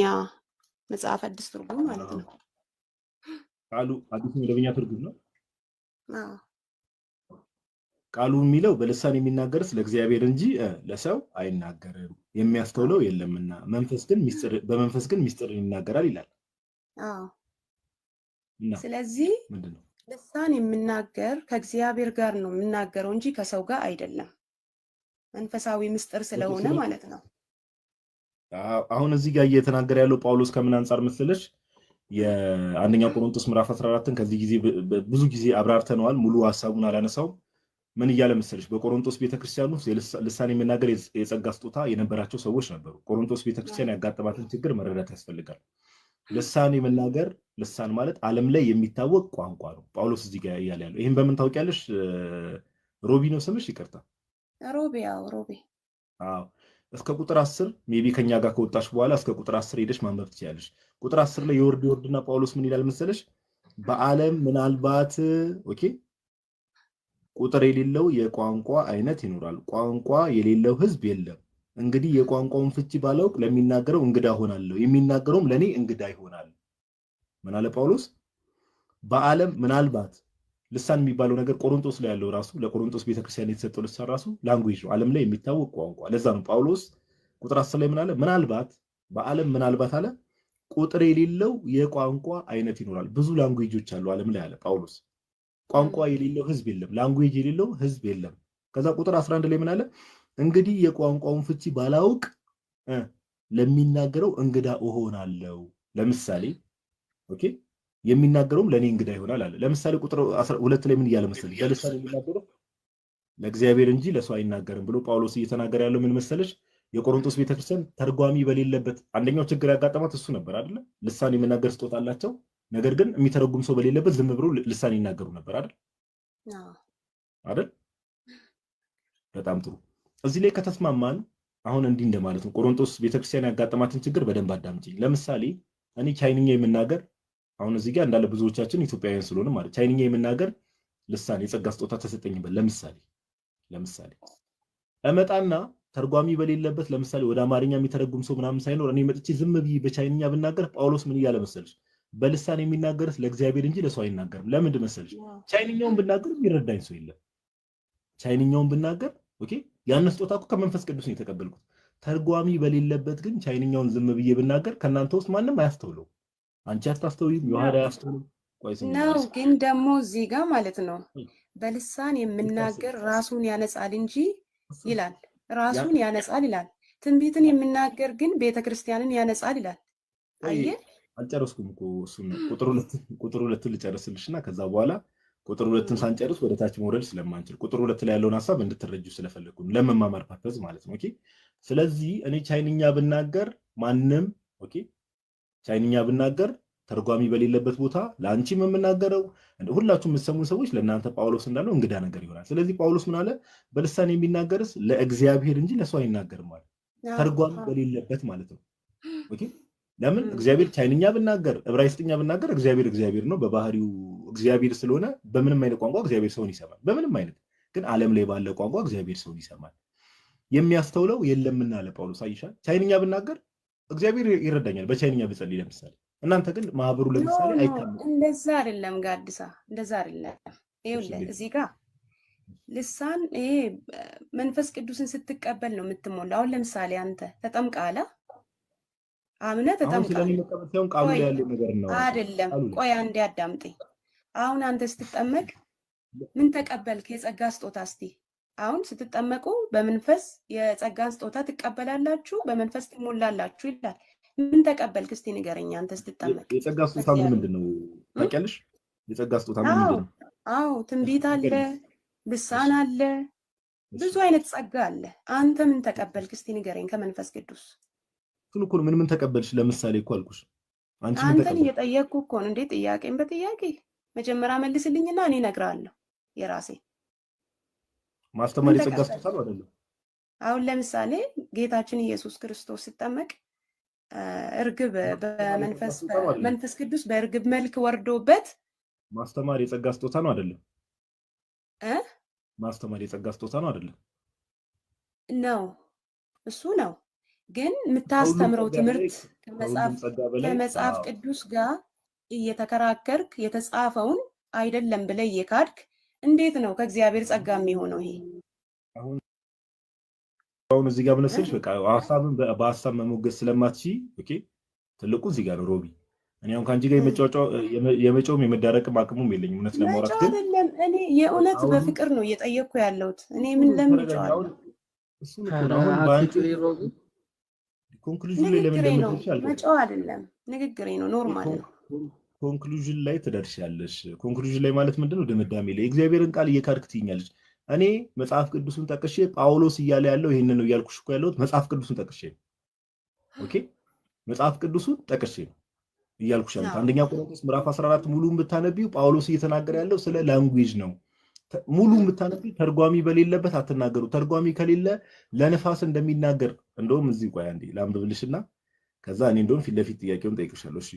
መጽሐፍ አዲስ ትርጉም ማለት ነው። ቃሉ አዲስ መደበኛ ትርጉም ነው። ቃሉ የሚለው በልሳን የሚናገርስ ለእግዚአብሔር እንጂ ለሰው አይናገርም፣ የሚያስተውለው የለምና በመንፈስ ግን ሚስጥር ይናገራል ይላል። ስለዚህ ልሳን የምናገር ከእግዚአብሔር ጋር ነው የምናገረው እንጂ ከሰው ጋር አይደለም። መንፈሳዊ ምስጢር ስለሆነ ማለት ነው። አሁን እዚህ ጋር እየተናገረ ያለው ጳውሎስ ከምን አንጻር መሰለሽ? የአንደኛ ቆሮንቶስ ምዕራፍ 14ን ከዚህ ጊዜ ብዙ ጊዜ አብራርተነዋል። ሙሉ ሐሳቡን አላነሳውም። ምን እያለ መሰለሽ? በቆሮንቶስ ቤተክርስቲያን ውስጥ ልሳን የመናገር የጸጋ ስጦታ የነበራቸው ሰዎች ነበሩ። ቆሮንቶስ ቤተክርስቲያን ያጋጠማትን ችግር መረዳት ያስፈልጋል። ልሳን የመናገር ልሳን ማለት ዓለም ላይ የሚታወቅ ቋንቋ ነው። ጳውሎስ እዚህ ጋር እያለ ያለው ይሄን በምን ታውቂያለሽ? ሮቢ ነው ስምሽ? ይቅርታ ሮቢ። ሮቢ እስከ ቁጥር 10 ሜቢ ከኛ ጋር ከወጣሽ በኋላ እስከ ቁጥር 10 ሄደሽ ማንበብ ትችያለሽ። ቁጥር 10 ላይ ይወርድና ጳውሎስ ምን ይላል መሰለሽ? በዓለም ምናልባት ቁጥር የሌለው የቋንቋ አይነት ይኖራል፣ ቋንቋ የሌለው ህዝብ የለም። እንግዲህ የቋንቋውን ፍቺ ባላውቅ ለሚናገረው እንግዳ ሆናለሁ፣ የሚናገረውም ለኔ እንግዳ ይሆናል። ምን አለ ጳውሎስ? በዓለም ምናልባት ልሳን የሚባለው ነገር ቆሮንቶስ ላይ ያለው ራሱ ለቆሮንቶስ ቤተክርስቲያን የተሰጠው ልሳን ራሱ ላንጉዌጅ ነው፣ ዓለም ላይ የሚታወቅ ቋንቋ። ለዛ ነው ጳውሎስ ቁጥር 10 ላይ ምን አለ? ምናልባት በዓለም ምናልባት አለ ቁጥር የሌለው የቋንቋ አይነት ይኖራል። ብዙ ላንጉዌጆች አሉ ዓለም ላይ አለ ጳውሎስ። ቋንቋ የሌለው ህዝብ የለም፣ ላንጉዌጅ የሌለው ህዝብ የለም። ከዛ ቁጥር 11 ላይ ምን አለ? እንግዲህ የቋንቋውን ፍቺ ባላውቅ ለሚናገረው እንግዳ እሆናለሁ። ለምሳሌ የሚናገረውም ለኔ እንግዳ ይሆናል አለ። ለምሳሌ ቁጥር 12 ላይ ምን እያለ መሰለሽ? በልሳን የሚናገረው ለእግዚአብሔር እንጂ ለሰው አይናገርም ብሎ ጳውሎስ እየተናገረ ያለው ምን መሰለሽ? የቆሮንቶስ ቤተክርስቲያን ተርጓሚ በሌለበት አንደኛው ችግር ያጋጠማት እሱ ነበር አይደል? ልሳን የመናገር ስጦታ አላቸው፣ ነገር ግን የሚተረጉም ሰው በሌለበት ዝም ብሎ ልሳን ይናገሩ ነበር አይደል? በጣም ጥሩ። እዚህ ላይ ከተስማማን አሁን እንዲህ እንደማለት ነው። ቆሮንቶስ ቤተክርስቲያን ያጋጠማትን ችግር በደንብ አዳምጪ። ለምሳሌ እኔ ቻይንኛ የምናገር አሁን እዚህ ጋር እንዳለ ብዙዎቻችን ኢትዮጵያውያን ስለሆነ ማለት ቻይንኛ የምናገር ልሳን የጸጋ ስጦታ ተሰጠኝበት ለምሳሌ እመጣና ተርጓሚ በሌለበት ለምሳሌ ወደ አማርኛ የሚተረጉም ሰው ምናምን ሳይኖር እኔ መጥቼ ዝም ብዬ በቻይንኛ ብናገር ጳውሎስ ምን እያለ መሰለሽ በልሳን የሚናገርስ ለእግዚአብሔር እንጂ ለሰው አይናገርም ለምንድን መሰለሽ ቻይንኛውን ብናገር የሚረዳኝ ሰው የለም ቻይንኛውን ብናገር ኦኬ ያን ስጦታ እኮ ከመንፈስ ቅዱስ ነው የተቀበልኩት ተርጓሚ በሌለበት ግን ቻይንኛውን ዝም ብዬ ብናገር ከናንተ ውስጥ ማንንም አያስተውለው አንቺ አታስተውይም ዮሐዳ ያስተውለው ነው ግን ደግሞ እዚህ ጋር ማለት ነው በልሳን የምናገር ራሱን ያነጻል እንጂ ይላል ራሱን ያነጻል ይላል ትንቢትን የምናገር ግን ቤተክርስቲያንን ያነጻል ይላል አየ አልጨረስኩም እኮ እሱን ቁጥር 2 ልጨርስልሽና ከዛ በኋላ ቁጥር 2ን ሳንጨርስ ወደ ታች መውረድ ስለማንችል ቁጥር 2 ላይ ያለውን ሐሳብ እንድትረጁ ስለፈለኩ ለመማማር ፐርፐዝ ማለት ነው ኦኬ ስለዚህ እኔ ቻይንኛ ብናገር ማንንም ኦኬ ቻይንኛ ብናገር ተርጓሚ በሌለበት ቦታ ላንቺም የምናገረው ሁላችሁም የምትሰሙ ሰዎች ለእናንተ ጳውሎስ እንዳለው እንግዳ ነገር ይሆናል ስለዚህ ጳውሎስ ምን አለ በልሳን የሚናገርስ ለእግዚአብሔር እንጂ ለሰው አይናገርም ማለት ተርጓሚ በሌለበት ማለት ነው ኦኬ ለምን እግዚአብሔር ቻይንኛ ብናገር ዕብራይስጥኛ ብናገር እግዚአብሔር ነው በባህሪው እግዚአብሔር ስለሆነ በምንም አይነት ቋንቋ እግዚአብሔር ሰውን ይሰማል በምንም አይነት ግን ዓለም ላይ ባለ ቋንቋ እግዚአብሔር ሰውን ይሰማል የሚያስተውለው የለምና አለ ጳውሎስ አይሻል ቻይንኛ ብናገር እግዚአብሔር ይረዳኛል በቻይንኛ ብጸልይ ለምሳሌ እናንተ ግን ማህበሩ ለምሳሌ አይካም እንደዛ አይደለም ጋድሳ እንደዛ አይደለም ይኸውልህ እዚህ ጋር ልሳን መንፈስ ቅዱስን ስትቀበል ነው የምትሞላው አሁን ለምሳሌ አንተ ተጠምቃላ አምነ ተጠምቃላ ቃሉ ያለው ነገር ነው አይደለም ቆይ አንዴ አዳምጠኝ አሁን አንተ ስትጠመቅ ምን ተቀበልክ የጸጋ ስጦታ እስቲ አሁን ስትጠመቁ በመንፈስ የጸጋን ስጦታ ትቀበላላችሁ በመንፈስ ትሞላላችሁ ይላል ምን ተቀበልክ እስቲ ንገረኝ አንተ ስትጠመቅ የጸጋ ስጦታ ምንድነው ታውቂያለሽ የጸጋ ስጦታ ምንድነው አዎ ትንቢት አለ ልሳን አለ ብዙ አይነት ጸጋ አለ አንተ ምን ተቀበልክ እስቲ ንገረኝ ከመንፈስ ቅዱስ እሱን እኮ ምን ተቀበልሽ ለምሳሌ እኮ አልኩሽ አንቺ ምን አንተን እየጠየቅኩ እኮ ነው እንዴ ጥያቄን በጥያቄ መጀመሪያ መልስልኝና እኔ እነግርሃለሁ የራሴ ማስተማር የጸጋ ስጦታ ነው አይደለም አሁን ለምሳሌ ጌታችን ኢየሱስ ክርስቶስ ሲጠመቅ እርግብ በመንፈስ ቅዱስ በእርግብ መልክ ወርዶበት ማስተማር የጸጋ ስጦታ ነው አይደለም ማስተማር የጸጋ ስጦታ ነው አይደለም ነው እሱ ነው ግን የምታስተምረው ትምህርት ከመጽሐፍ ቅዱስ ጋር እየተከራከርክ የተጻፈውን አይደለም ብለህ እየካድክ እንዴት ነው ከእግዚአብሔር ጸጋ የሚሆነው ይሄ አሁን እዚህ ጋር ብነስልሽ በቃ ሐሳብን በሐሳብ መሞገስ ስለማትቺ ኦኬ ትልቁ እዚህ ጋር ነው ሮቢ እኔ አሁን ካንቺ ጋር የመጫወም የመዳረቅም አቅሙም የለኝም እውነት ለማውራት ግን እኔ የእውነት በፍቅር ነው እየጠየቅኩ ያለሁት እኔ ምን ለምን እጫዋለሁ እሱ ነው አሁን ባንቺ ሮቢ ኮንክሉዥን ላይ ለምን እንደምትችል መጫው አይደለም ንግግሬ ነው ኖርማል ነው ኮንክሉዥን ላይ ትደርሻለሽ ኮንክሉዥን ላይ ማለት ምንድነው ድምዳሜ ላይ እግዚአብሔርን ቃል እየካድክ ትይኛለሽ እኔ መጽሐፍ ቅዱስን ጠቅሼ ጳውሎስ እያለ ያለው ይሄን ነው ያልኩሽ እኮ ያለው መጽሐፍ ቅዱስን ጠቅሼ ኦኬ መጽሐፍ ቅዱስን ጠቅሼ እያልኩሽ ያለው አንደኛ ቆሮንቶስ ምዕራፍ 14 ሙሉን ብታነቢው ጳውሎስ እየተናገረ ያለው ስለ ላንጉዌጅ ነው ሙሉን ብታነቢው ተርጓሚ በሌለበት አትናገሩ ተርጓሚ ከሌለ ለነፋስ እንደሚናገር እንደውም እዚህ ቆይ አንዴ ላምብብልሽና ከዛ እኔ እንደውም ፊት ለፊት ጥያቄውን ጠይቅሻለሁ እሺ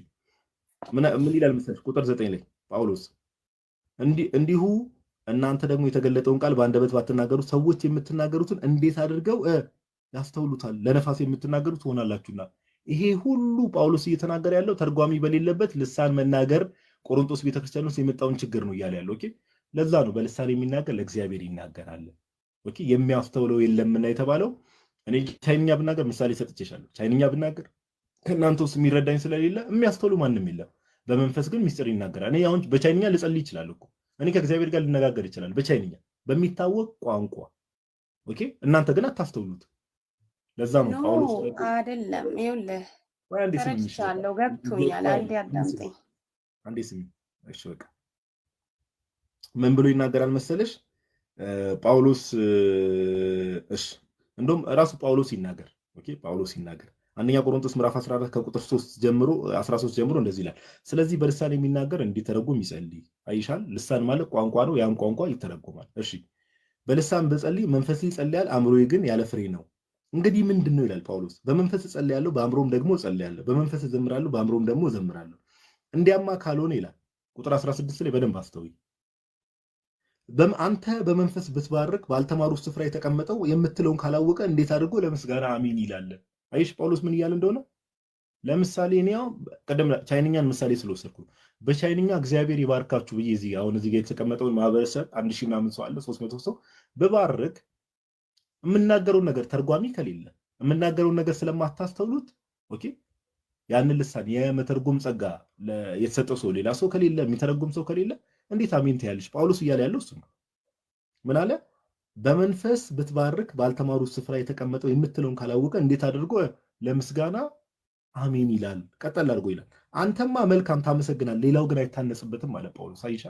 ምን ይላል መሰለሽ ቁጥር 9 ላይ ጳውሎስ እንዲሁ እናንተ ደግሞ የተገለጠውን ቃል በአንደበት ባትናገሩ ሰዎች የምትናገሩትን እንዴት አድርገው ያስተውሉታል ለነፋስ የምትናገሩት ሆናላችሁና ይሄ ሁሉ ጳውሎስ እየተናገረ ያለው ተርጓሚ በሌለበት ልሳን መናገር ቆሮንቶስ ቤተክርስቲያን ውስጥ የመጣውን ችግር ነው እያለ ያለው ኦኬ ለዛ ነው በልሳን የሚናገር ለእግዚአብሔር ይናገራል ኦኬ የሚያስተውለው የለምና የተባለው እኔ ቻይንኛ ብናገር ምሳሌ ሰጥቼሻለሁ ቻይንኛ ብናገር ከናንተ ውስጥ የሚረዳኝ ስለሌለ የሚያስተውሉ ማንንም የለም በመንፈስ ግን ሚስጥር ይናገራል እኔ አሁን በቻይንኛ ልጸልይ ይችላል እኮ እኔ ከእግዚአብሔር ጋር ልነጋገር ይችላል በቻይንኛ በሚታወቅ ቋንቋ ኦኬ እናንተ ግን አታስተውሉት ለዛ ነው ጳውሎስ አይደለም ይኸውልህ ተረድቻለሁ ገብቶኛል አንዴ አዳምጠኝ አንዴ ስሚ እሺ በቃ ምን ብሎ ይናገራል መሰለሽ ጳውሎስ እሺ እንደውም ራሱ ጳውሎስ ይናገር ኦኬ ጳውሎስ ይናገር አንደኛ ቆሮንቶስ ምዕራፍ 14 ከቁጥር 3 ጀምሮ 13 ጀምሮ እንደዚህ ይላል ስለዚህ በልሳን የሚናገር እንዲተረጎም ይጸልይ አይሻል ልሳን ማለት ቋንቋ ነው ያን ቋንቋ ይተረጎማል እሺ በልሳን በጸልይ መንፈስ ይጸልያል አእምሮዬ ግን ያለ ፍሬ ነው እንግዲህ ምንድነው ይላል ጳውሎስ በመንፈስ ጸልያለሁ በአእምሮም ደግሞ ጸልያለሁ በመንፈስ ዘምራለሁ በአእምሮም ደግሞ ዘምራለሁ እንዲያማ ካልሆነ ይላል ቁጥር 16 ላይ በደንብ አስተውይ። አንተ በመንፈስ ብትባርክ ባልተማሩ ስፍራ የተቀመጠው የምትለውን ካላወቀ እንዴት አድርጎ ለምስጋና አሜን ይላል? አይሽ ጳውሎስ ምን እያለ እንደሆነ ለምሳሌ እኔ ያው ቀደም ቻይንኛን ምሳሌ ስለወሰድኩ በቻይንኛ እግዚአብሔር ይባርካችሁ ብዬ እዚህ አሁን እዚህ ጋር የተቀመጠውን ማህበረሰብ 1000 ምናምን ሰው አለ 300 ሰው በባርክ የምናገረው ነገር ተርጓሚ ከሌለ የምናገረው ነገር ስለማታስተውሉት ኦኬ ያንን ልሳን የመተርጎም ጸጋ የተሰጠው ሰው ሌላ ሰው ከሌለ የሚተረጎም ሰው ከሌለ እንዴት አሜን ትያለሽ? ጳውሎስ እያለ ያለው እሱ ነው። ምን አለ? በመንፈስ ብትባርክ ባልተማሩ ስፍራ የተቀመጠው የምትለውን ካላወቀ እንዴት አድርጎ ለምስጋና አሜን ይላል? ቀጠል አድርጎ ይላል አንተማ መልካም ታመሰግናል፣ ሌላው ግን አይታነጽበትም አለ ጳውሎስ። አይሻ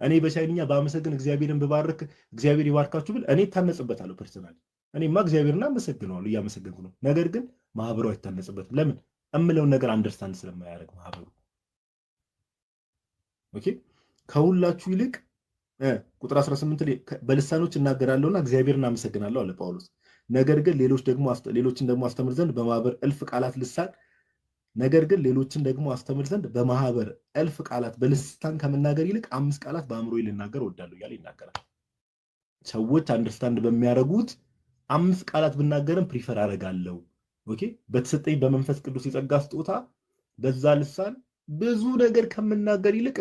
እኔ በቻይንኛ ባመሰግን እግዚአብሔርን ብባርክ እግዚአብሔር ይባርካችሁ ብል እኔ ታነጽበታለሁ። ፐርሰናሊ እኔማ እግዚአብሔርን አመሰግነዋለሁ እያመሰገንኩ ነው። ነገር ግን ማህበሩ አይታነጽበትም። ለምን? እምለውን ነገር አንደርስታንድ ስለማያደርግ ማህበሩ። ኦኬ ከሁላችሁ ይልቅ ቁጥር 18 ላይ በልሳኖች እናገራለሁና እግዚአብሔርን አመሰግናለሁ አለ ጳውሎስ። ነገር ግን ሌሎችን ደግሞ አስተምር ዘንድ በማህበር እልፍ ቃላት ልሳን በማህበር እልፍ ቃላት በልሳን ከመናገር ይልቅ 5 ቃላት በአእምሮዬ ልናገር እወዳለሁ እያለ ይናገራል። ሰዎች አንደርስታንድ በሚያደርጉት 5 ቃላት ብናገርም ፕሪፈር አደርጋለሁ። ኦኬ በተሰጠኝ በመንፈስ ቅዱስ የጸጋ ስጦታ በዛ ልሳን ብዙ ነገር ከምናገር ይልቅ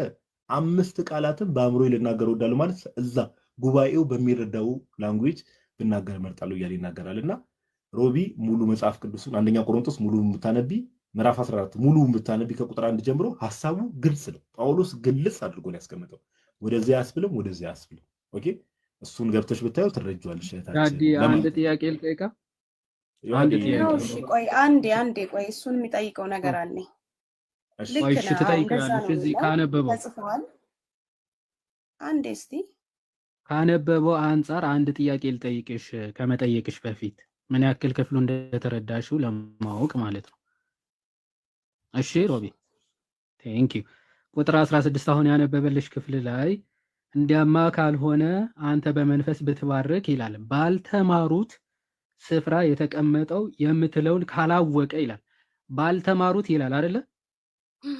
5 ቃላትን በአእምሮዬ ልናገር እወዳለሁ ማለት እዛ ጉባኤው በሚረዳው ላንጉዌጅ ብናገር እመርጣለሁ እያለ ይናገራልና ሮቢ ሙሉ መጽሐፍ ቅዱስን አንደኛ ቆሮንቶስ ሙሉ ብታነቢ ምዕራፍ 14 ሙሉ ብታነቢ ከቁጥር 1 ጀምሮ ሐሳቡ ግልጽ ነው። ጳውሎስ ግልጽ አድርጎ ነው ያስቀመጠው። ወደዚያ ያስብልም ወደዚያ ያስብልም። ኦኬ እሱን ገብተሽ ብታዩ ትረጃዋለሽ። ጋዲ አንድ ጥያቄ ልጠይቃ። አንድ ጥያቄ እሺ ቆይ አንዴ ቆይ እሱን የሚጠይቀው ነገር አለኝ። ልክ እሺ ትጠይቃለሽ። እዚህ ካነበበው ተጽፏል። አንዴ እስቲ ካነበበው አንፃር አንድ ጥያቄ ልጠይቅሽ ከመጠየቅሽ በፊት ምን ያክል ክፍሉ እንደተረዳሽው ለማወቅ ማለት ነው። እሺ ሮቢ ቴንክ ዩ። ቁጥር 16 አሁን ያነበበልሽ ክፍል ላይ እንዲያማ ካልሆነ አንተ በመንፈስ ብትባርክ ይላል። ባልተማሩት ስፍራ የተቀመጠው የምትለውን ካላወቀ ይላል። ባልተማሩት ይላል አይደለ?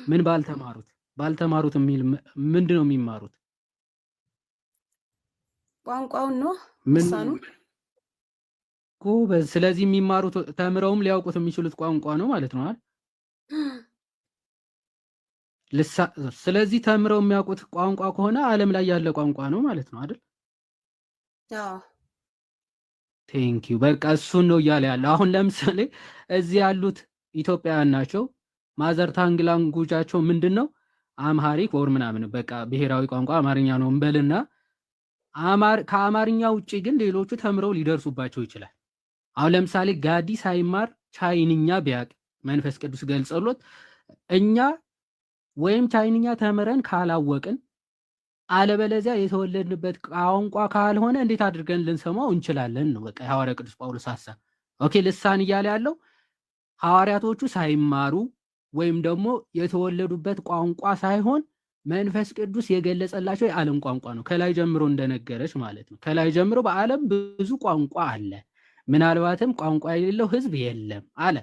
ምን ባልተማሩት የሚል ምንድነው የሚማሩት? ቋንቋውን ነው ምሳኑ ጎበዝ። ስለዚህ የሚማሩት ተምረውም ሊያውቁት የሚችሉት ቋንቋ ነው ማለት ነው አይደል? ስለዚህ ተምረው የሚያውቁት ቋንቋ ከሆነ ዓለም ላይ ያለ ቋንቋ ነው ማለት ነው አይደል? አዎ ቴንክ ዩ። በቃ እሱን ነው እያለ ያለው። አሁን ለምሳሌ እዚህ ያሉት ኢትዮጵያውያን ናቸው። ማዘር ታንግ ላንጉጃቸው ምንድነው? አምሃሪክ ወር ምናምን በቃ ብሔራዊ ቋንቋ አማርኛ ነው እንበልና ከአማርኛ ውጪ ግን ሌሎቹ ተምረው ሊደርሱባቸው ይችላል። አሁን ለምሳሌ ጋዲ ሳይማር ቻይንኛ ቢያቅ መንፈስ ቅዱስ ገልጸሎት እኛ ወይም ቻይንኛ ተምረን ካላወቅን አለበለዚያ የተወለድንበት ቋንቋ ካልሆነ እንዴት አድርገን ልንሰማው እንችላለን ነው በቃ ሐዋርያ ቅዱስ ጳውሎስ ሐሳብ። ኦኬ ልሳን እያለ ያለው ሐዋርያቶቹ ሳይማሩ ወይም ደግሞ የተወለዱበት ቋንቋ ሳይሆን መንፈስ ቅዱስ የገለጸላቸው የዓለም ቋንቋ ነው። ከላይ ጀምሮ እንደነገረች ማለት ነው። ከላይ ጀምሮ በዓለም ብዙ ቋንቋ አለ፣ ምናልባትም ቋንቋ የሌለው ህዝብ የለም አለ።